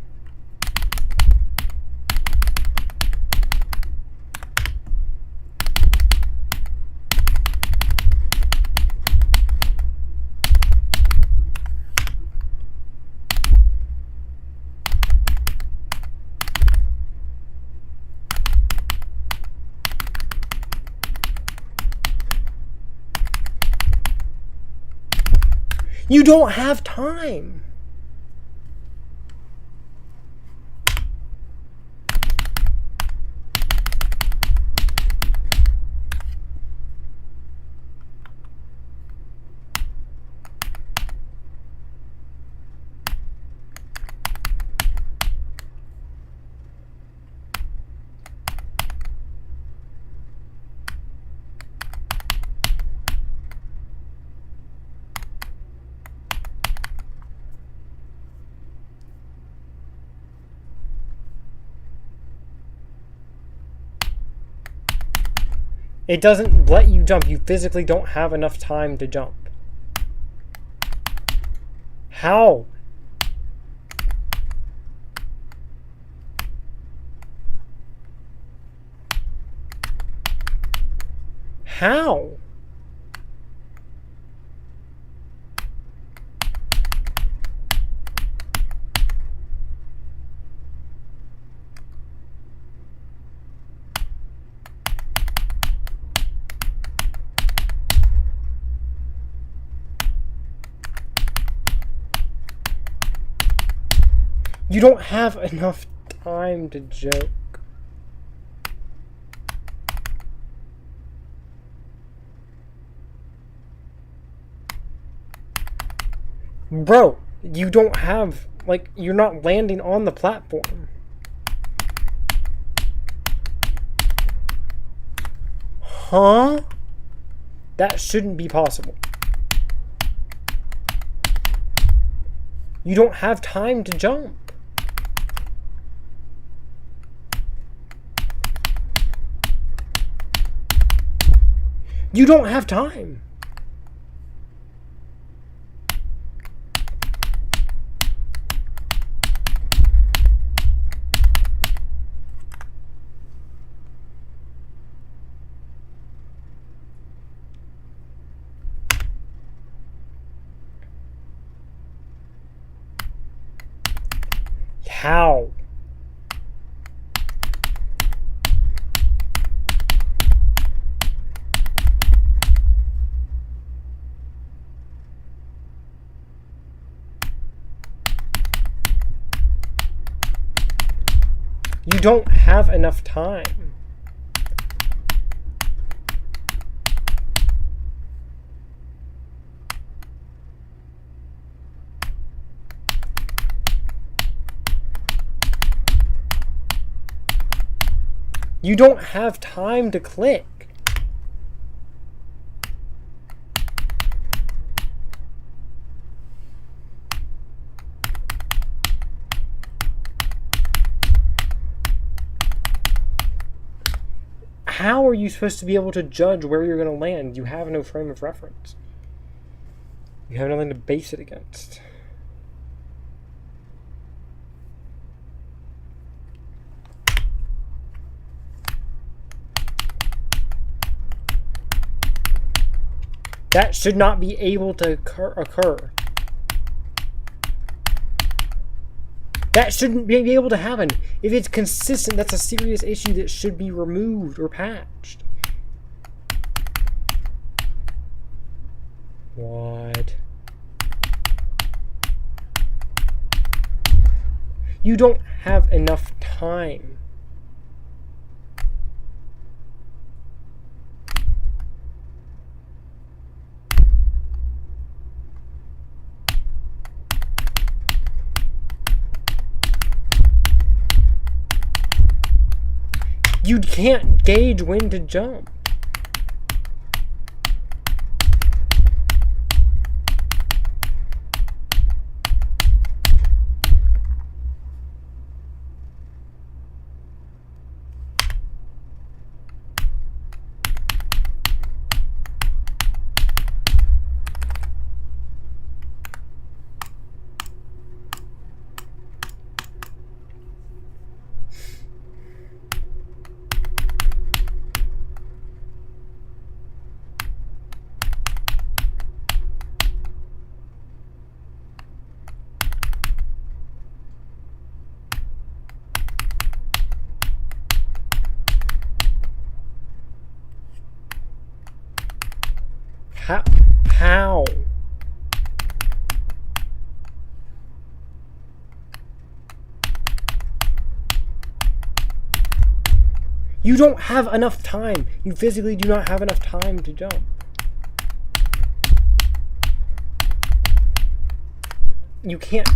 You don't have time. It doesn't let you jump. You physically don't have enough time to jump. How? How? You don't have enough time to joke. Bro, you don't have, like, you're not landing on the platform. Huh? That shouldn't be possible. You don't have time to jump. You don't have time. How? You don't have enough time. You don't have time to click. How are you supposed to be able to judge where you're going to land? You have no frame of reference. You have nothing to base it against. That should not be able to occur. That shouldn't be able to happen. If it's consistent, that's a serious issue that should be removed or patched. What? You don't have enough time. You can't gauge when to jump. How? You don't have enough time. You physically do not have enough time to jump. You can't.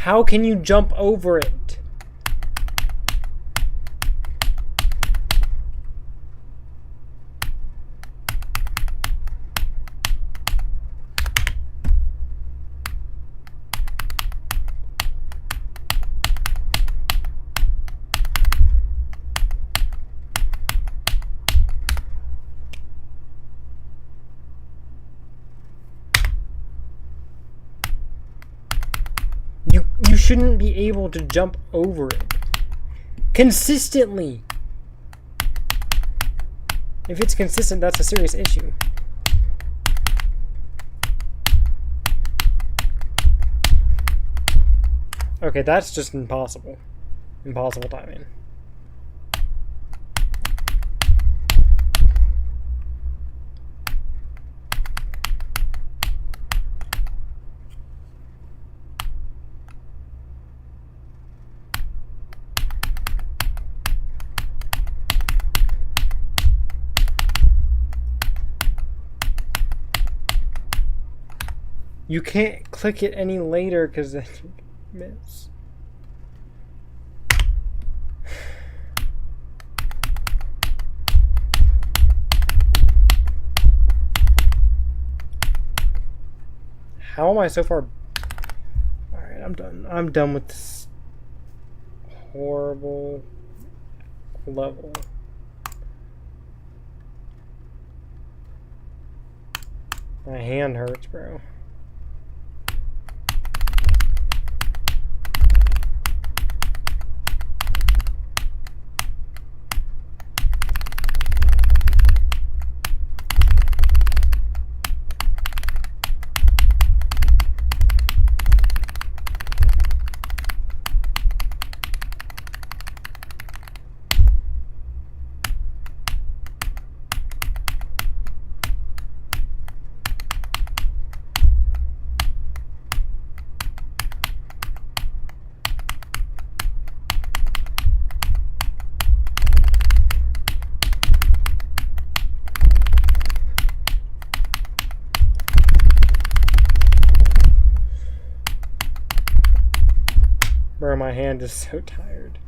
How can you jump over it? You shouldn't be able to jump over it consistently. If it's consistent, that's a serious issue. Okay, that's just impossible. Impossible timing. You can't click it any later because then you miss. How am I so far? Alright, I'm done. I'm done with this horrible level. My hand hurts, bro. Bro, my hand is so tired.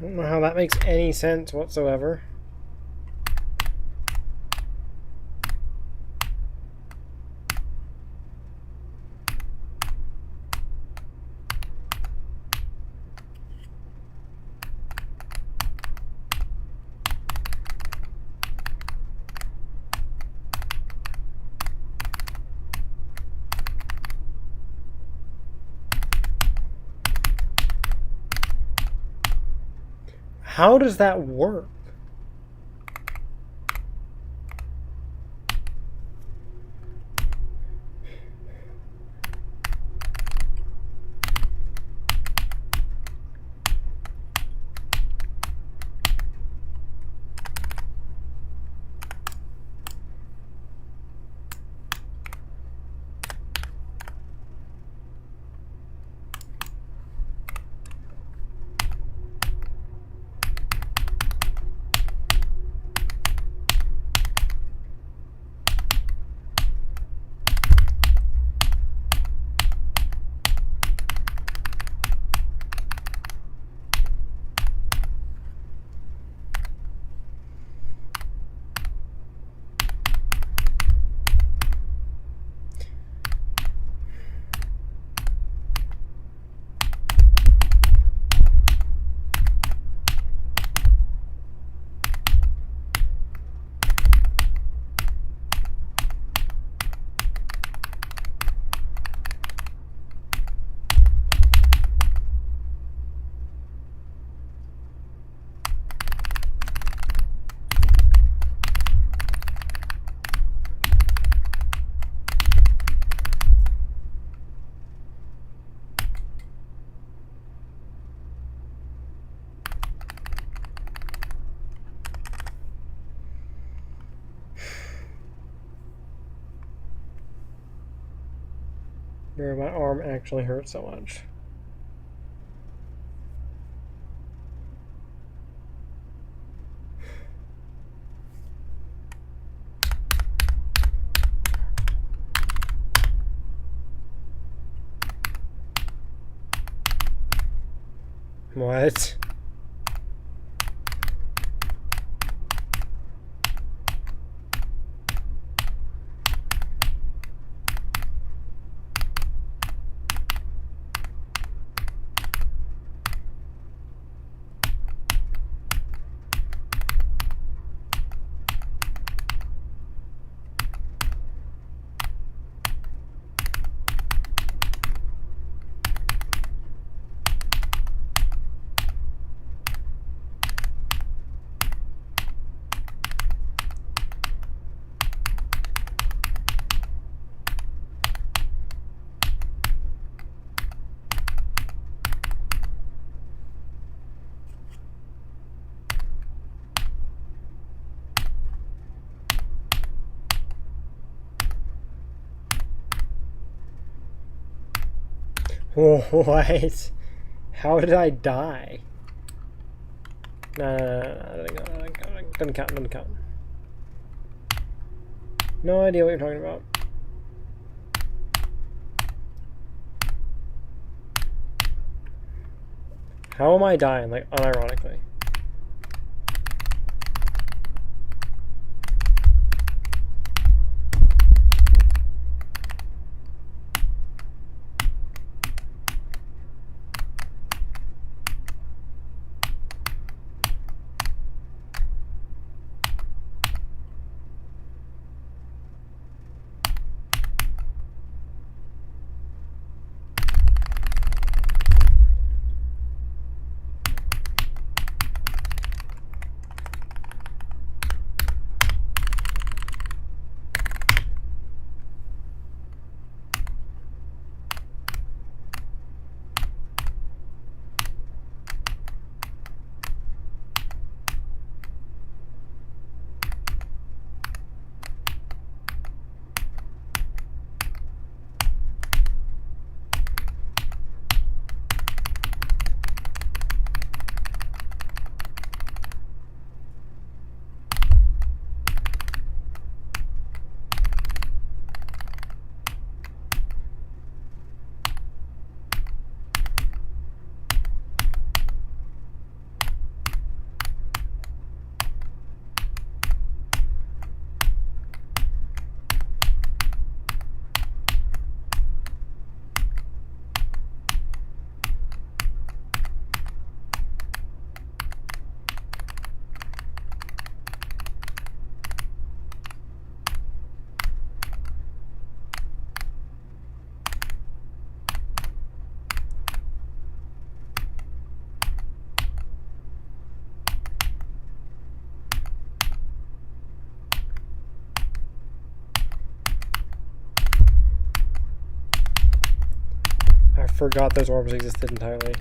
don't know how that makes any sense whatsoever. How does that work? Where my arm actually hurts so much. What? What? How did I die? No, doesn't count, doesn't count. No idea what you're talking about. How am I dying, like, unironically? forgot those orbs existed entirely.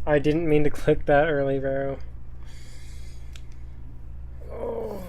I didn't mean to click that early, bro. Oh.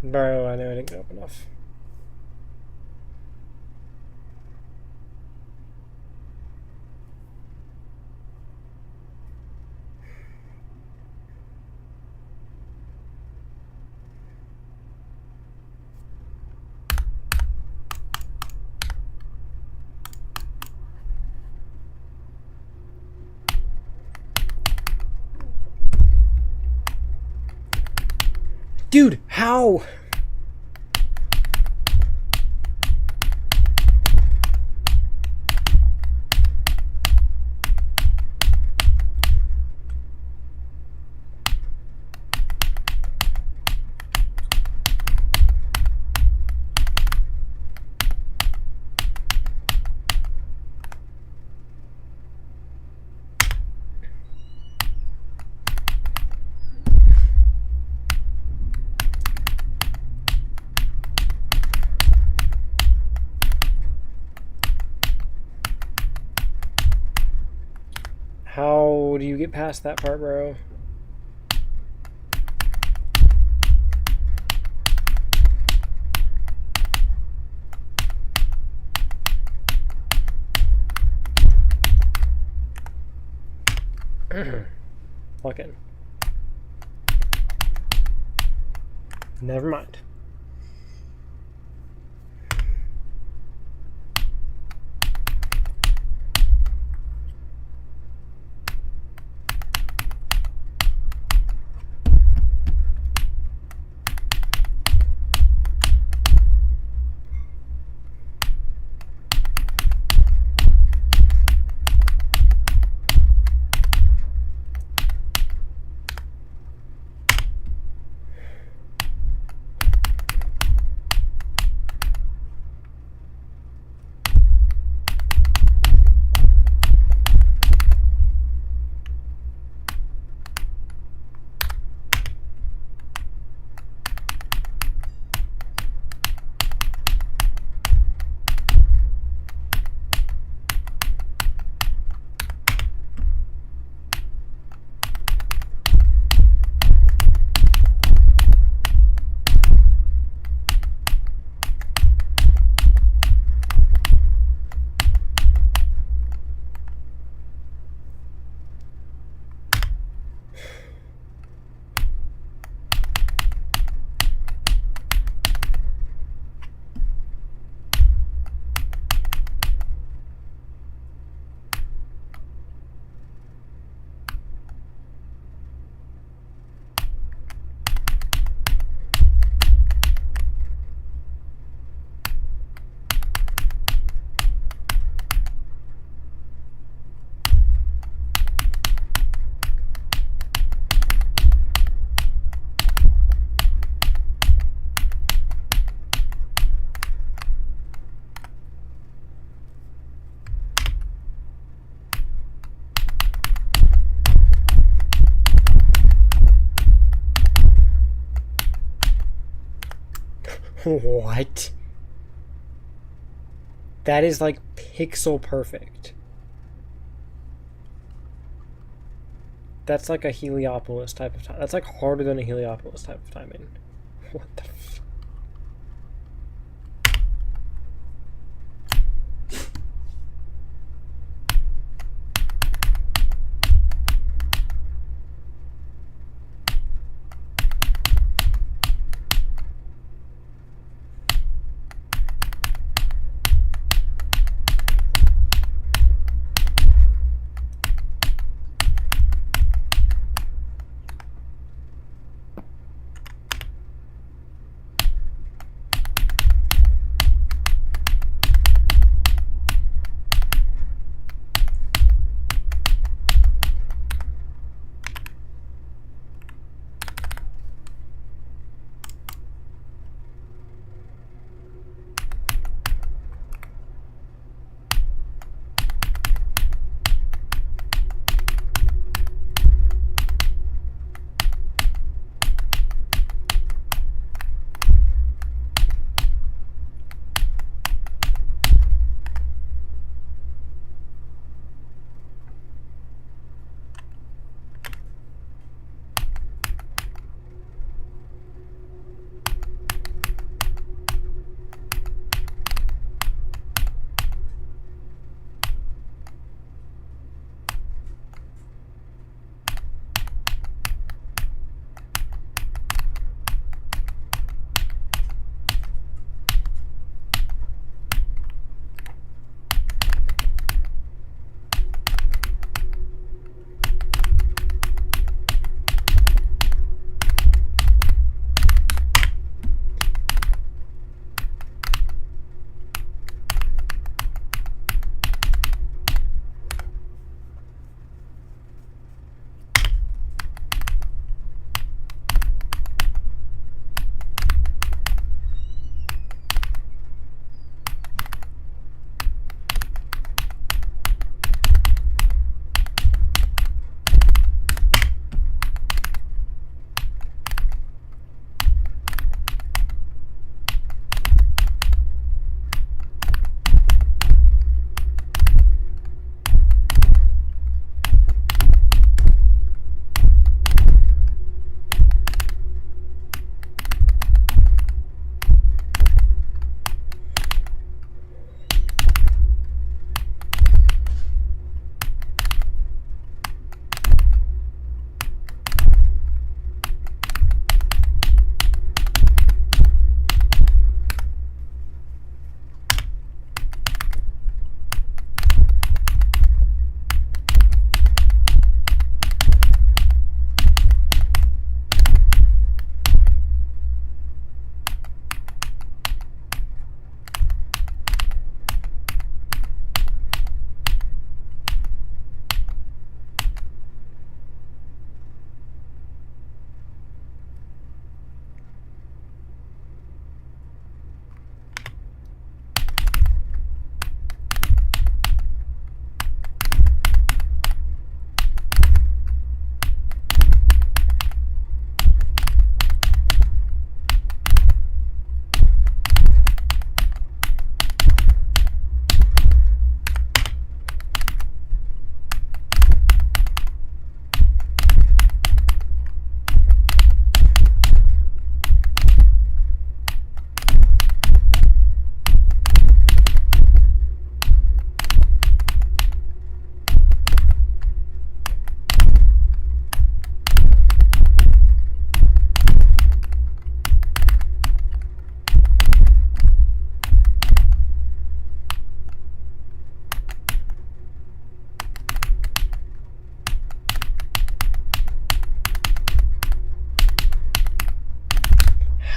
Bro, I know I didn't go up enough. Dude, how? How do you get past that part, bro? Fucking. Never mind. What? That is like pixel perfect. That's like a Heliopolis type of time. That's like harder than a Heliopolis type of timing. What the f...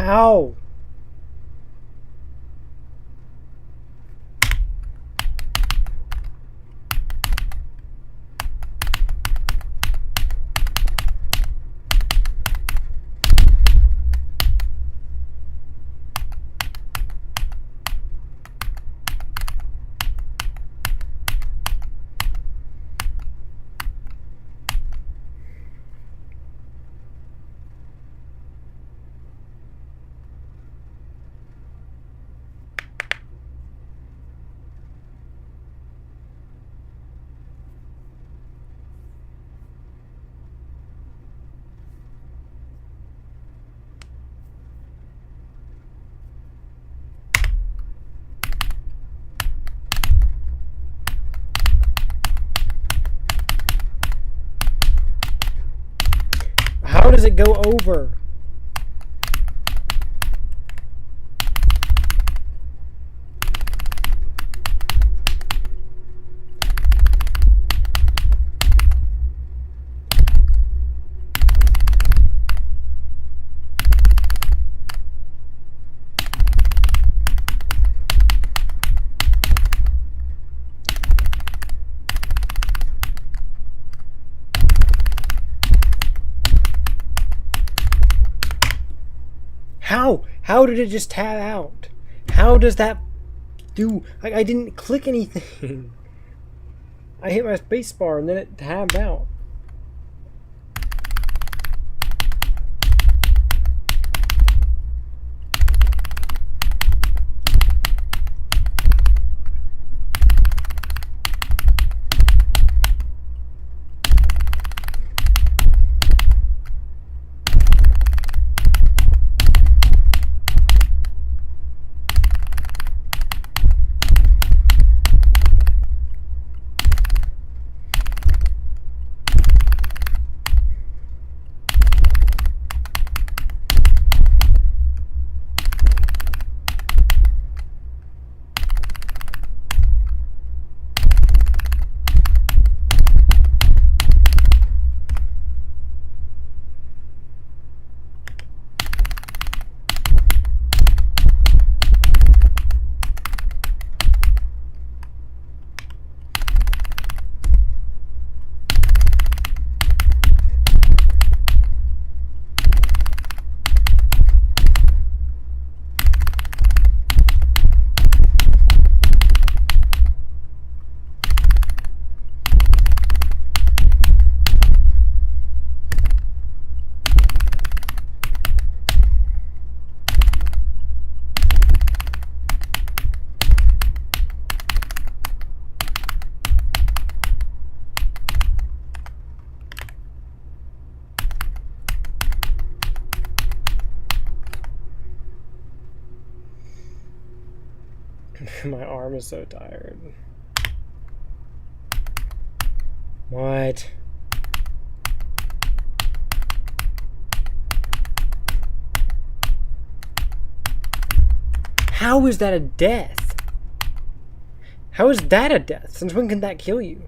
How? does it go over? How? How did it just tab out? How does that do? I didn't click anything. I hit my spacebar and then it tabbed out. My arm is so tired. What? How is that a death? How is that a death? Since when can that kill you?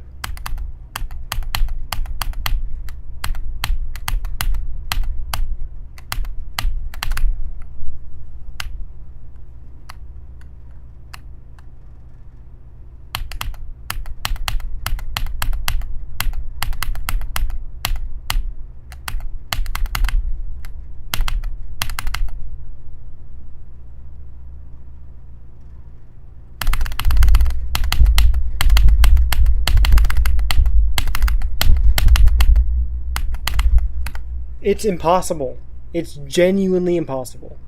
It's impossible. It's genuinely impossible.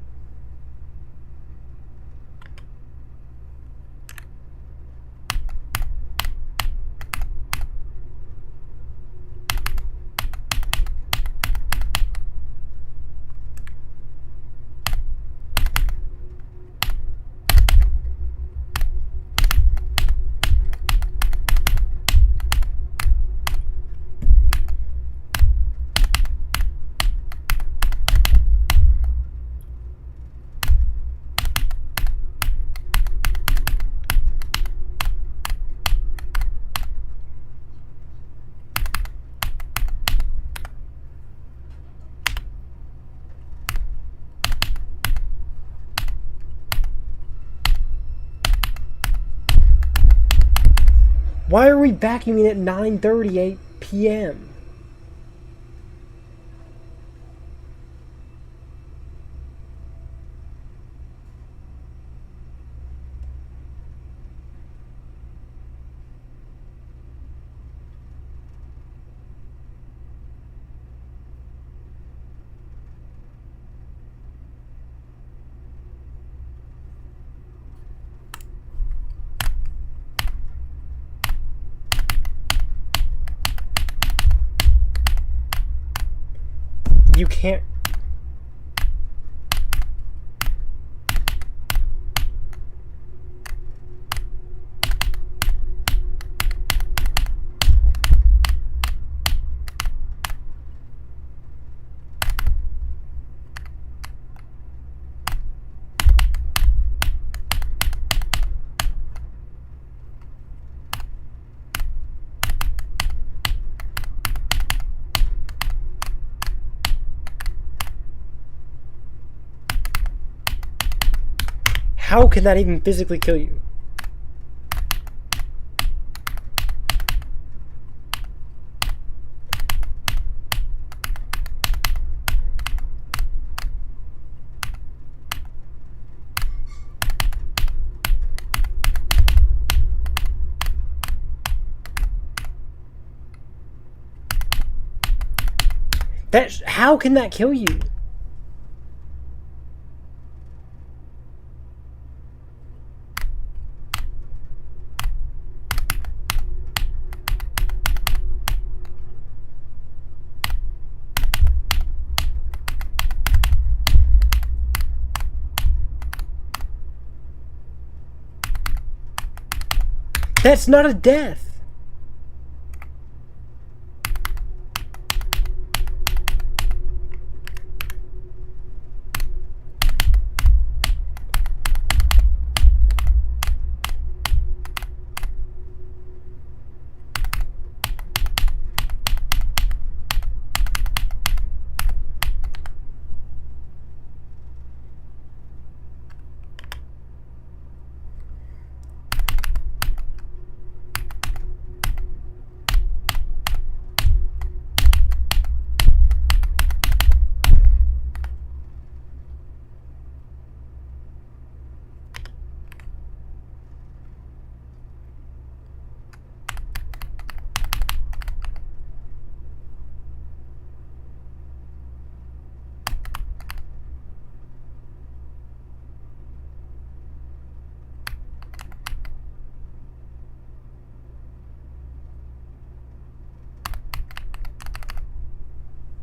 Why are we vacuuming at 9:38 p.m.? You can't. How can that even physically kill you? How can that kill you? That's not a death.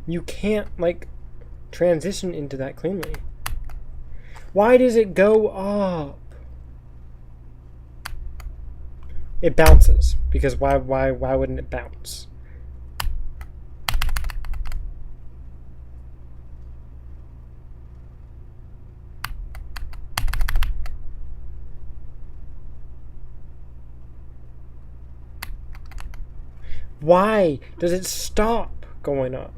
You can't, like, transition into that cleanly. Why does it go up? It bounces. Because why wouldn't it bounce? Why does it stop going up?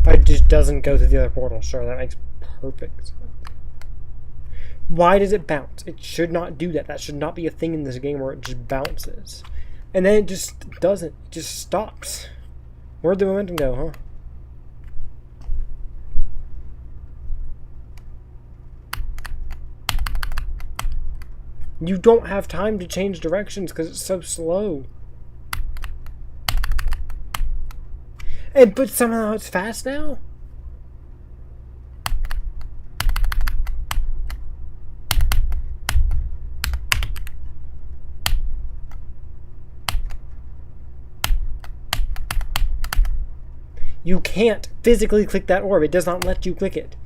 It just doesn't go through the other portal. Sure, that makes perfect sense. Why does it bounce? It should not do that. That should not be a thing in this game where it just bounces. And then it just doesn't. It just stops. Where'd the momentum go, huh? You don't have time to change directions because it's so slow. But somehow it's fast now? You can't physically click that orb. It does not let you click it.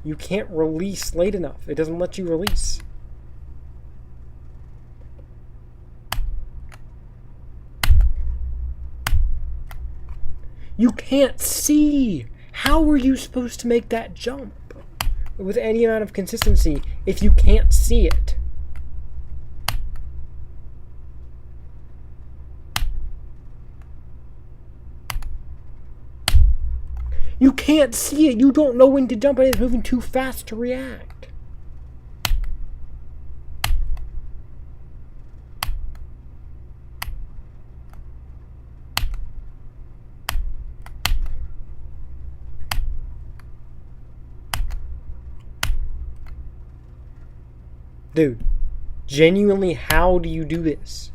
You can't release late enough. It doesn't let you release. You can't see. How are you supposed to make that jump with any amount of consistency if you can't see it? You can't see it. You don't know when to jump and it's moving too fast to react. Dude, genuinely, how do you do this?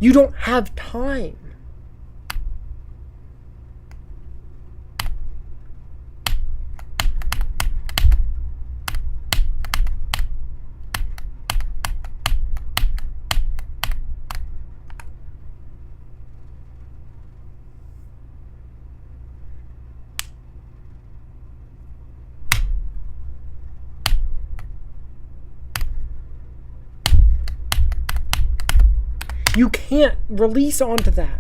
You don't have time. You can't release onto that.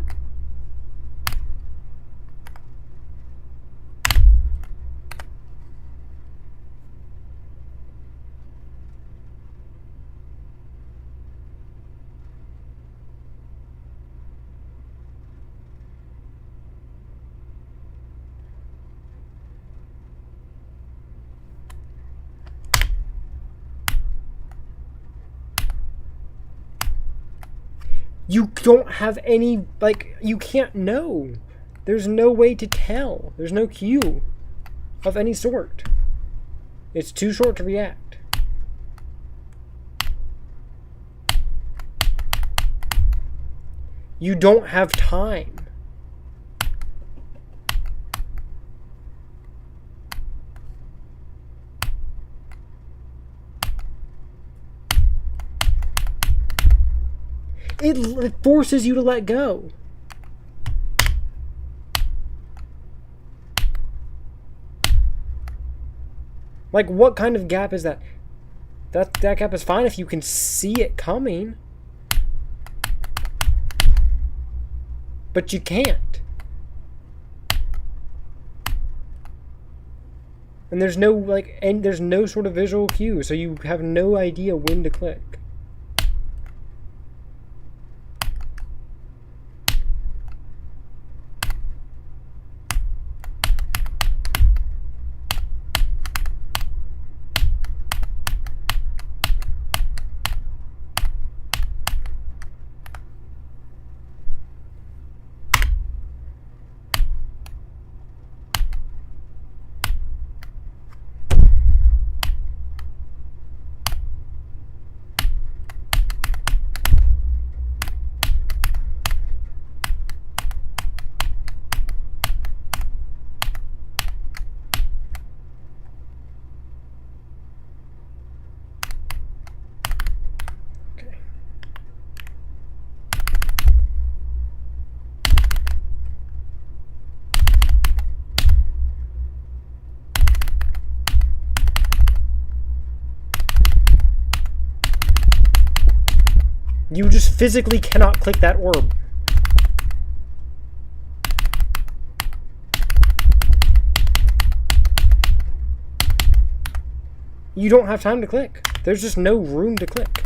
You don't have any, like, you can't know. There's no way to tell. There's no cue of any sort. It's too short to react. You don't have time. It forces you to let go. Like, what kind of gap is that? That gap is fine if you can see it coming. But you can't. And there's no, like, and there's no sort of visual cue, so you have no idea when to click. You just physically cannot click that orb. You don't have time to click. There's just no room to click.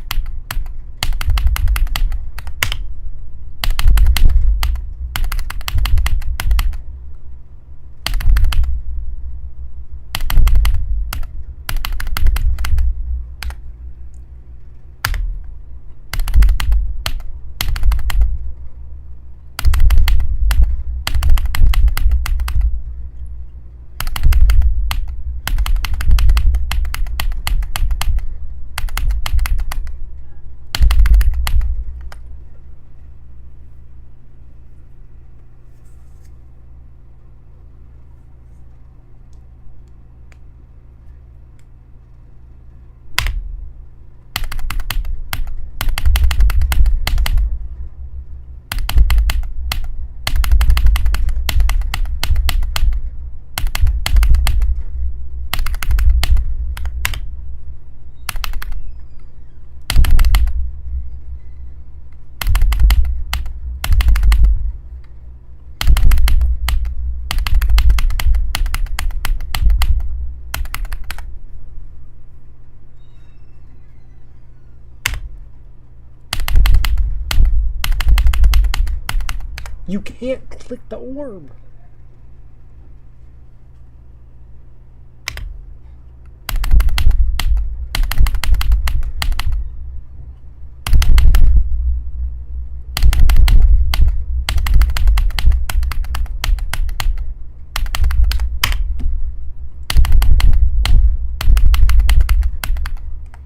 You can't click the orb.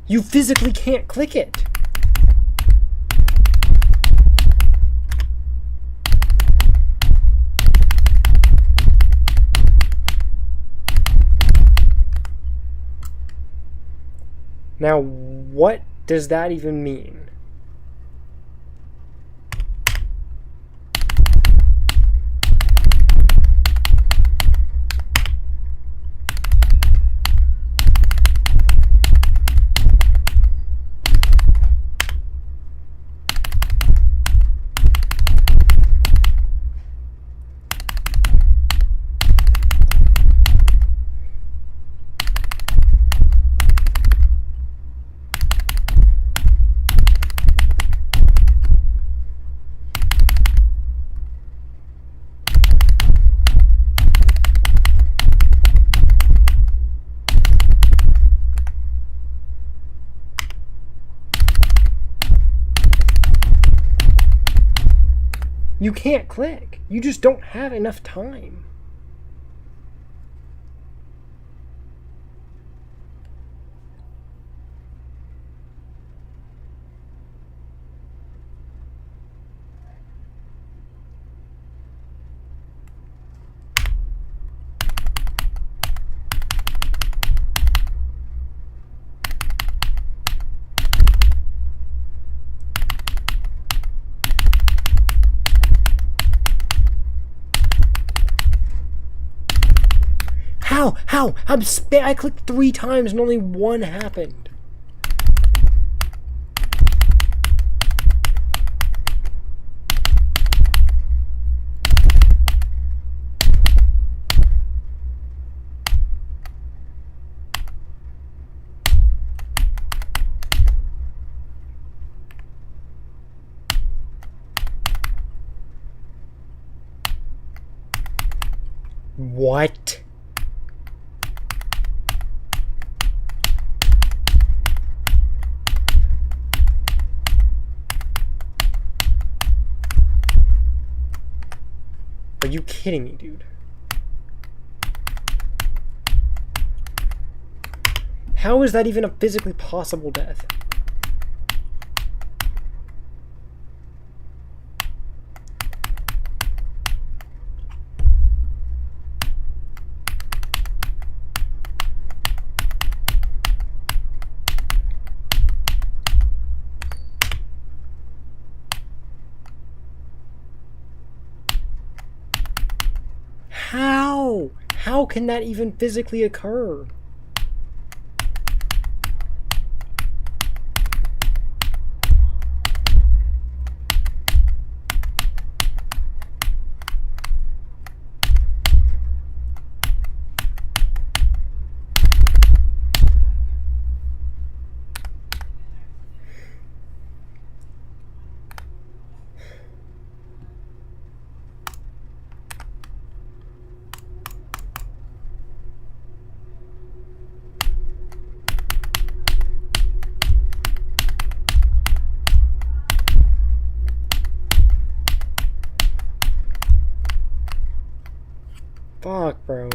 You physically can't click it. Now, what does that even mean? You can't click. You just don't have enough time. How? I clicked 3 times and only 1 happened. What? Are you kidding me, dude? How is that even a physically possible death? How? How can that even physically occur? Fuck, bro.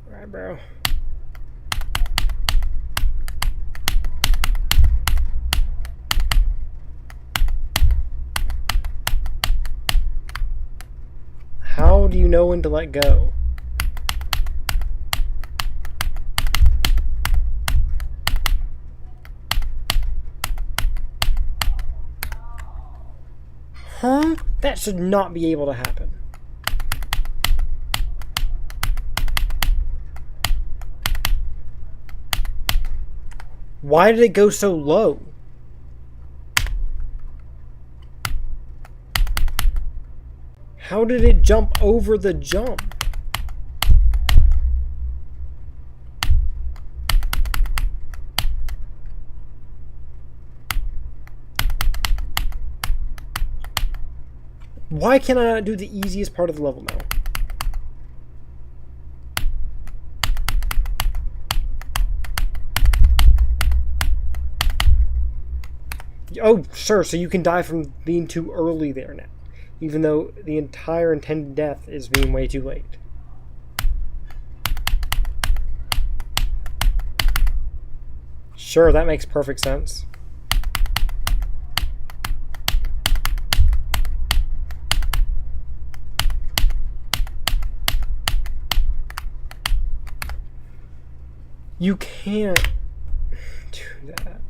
Alright, bro. How do you know when to let go? Huh? That should not be able to happen. Why did it go so low? How did it jump over the jump? Why can I not do the easiest part of the level now? Oh, sure, so you can die from being too early there now, even though the entire intended death is being way too late. Sure, that makes perfect sense. You can't do that.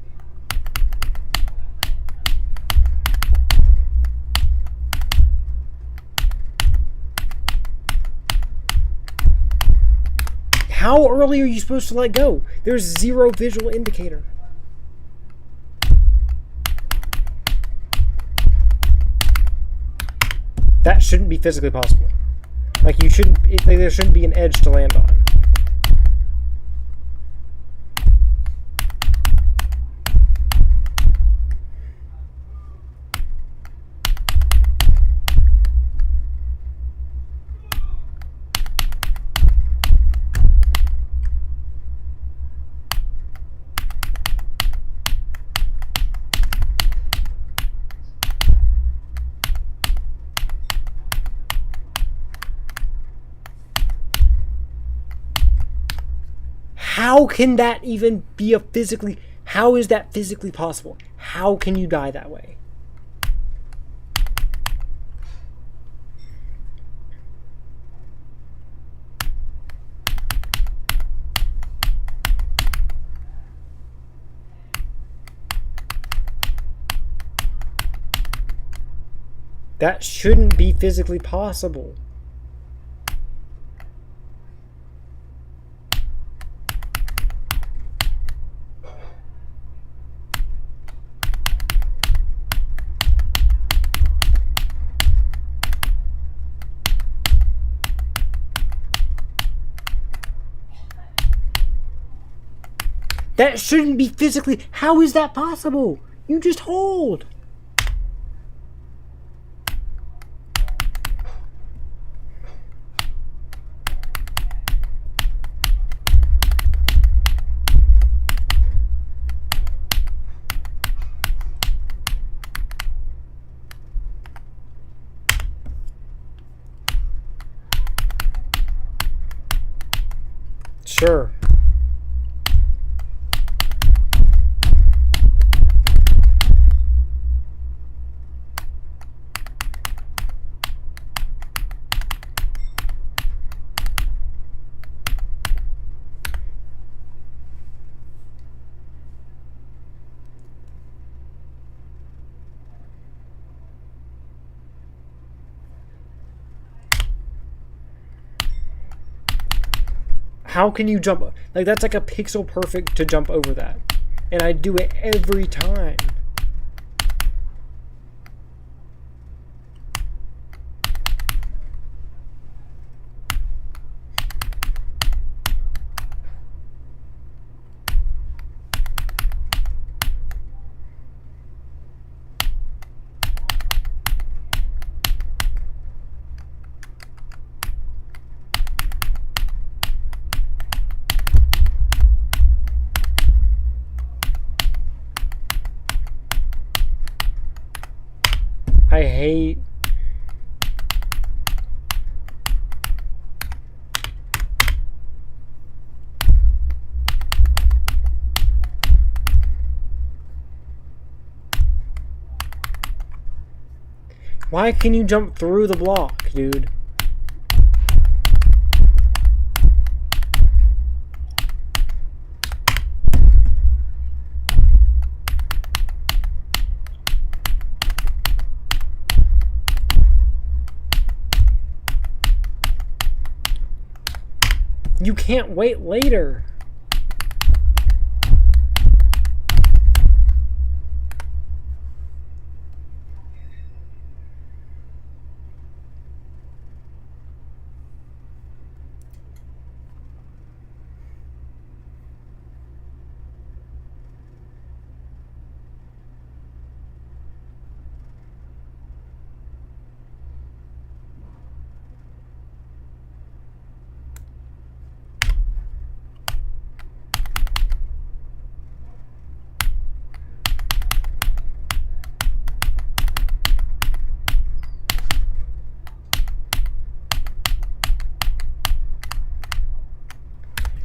How early are you supposed to let go? There's 0 visual indicator. That shouldn't be physically possible. Like, you shouldn't, like, there shouldn't be an edge to land on. How can that even be a physically... How is that physically possible? How can you die that way? That shouldn't be physically possible. That shouldn't be physically... How is that possible? You just hold. Sure. How can you jump? Like, that's like a pixel perfect to jump over that. And I do it every time. I hate... Why can you jump through the block, dude? You can't wait later.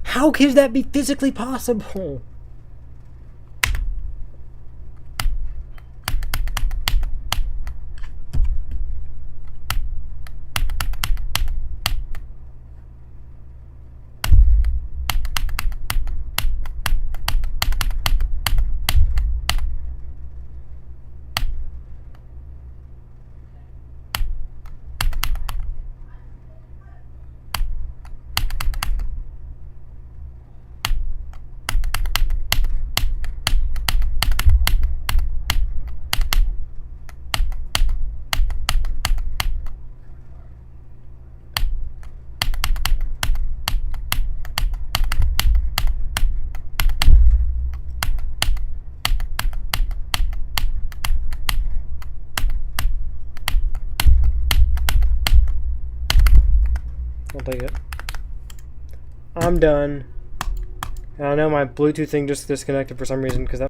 How can that be physically possible? I'll take it. I'm done. And I know my Bluetooth thing just disconnected for some reason because that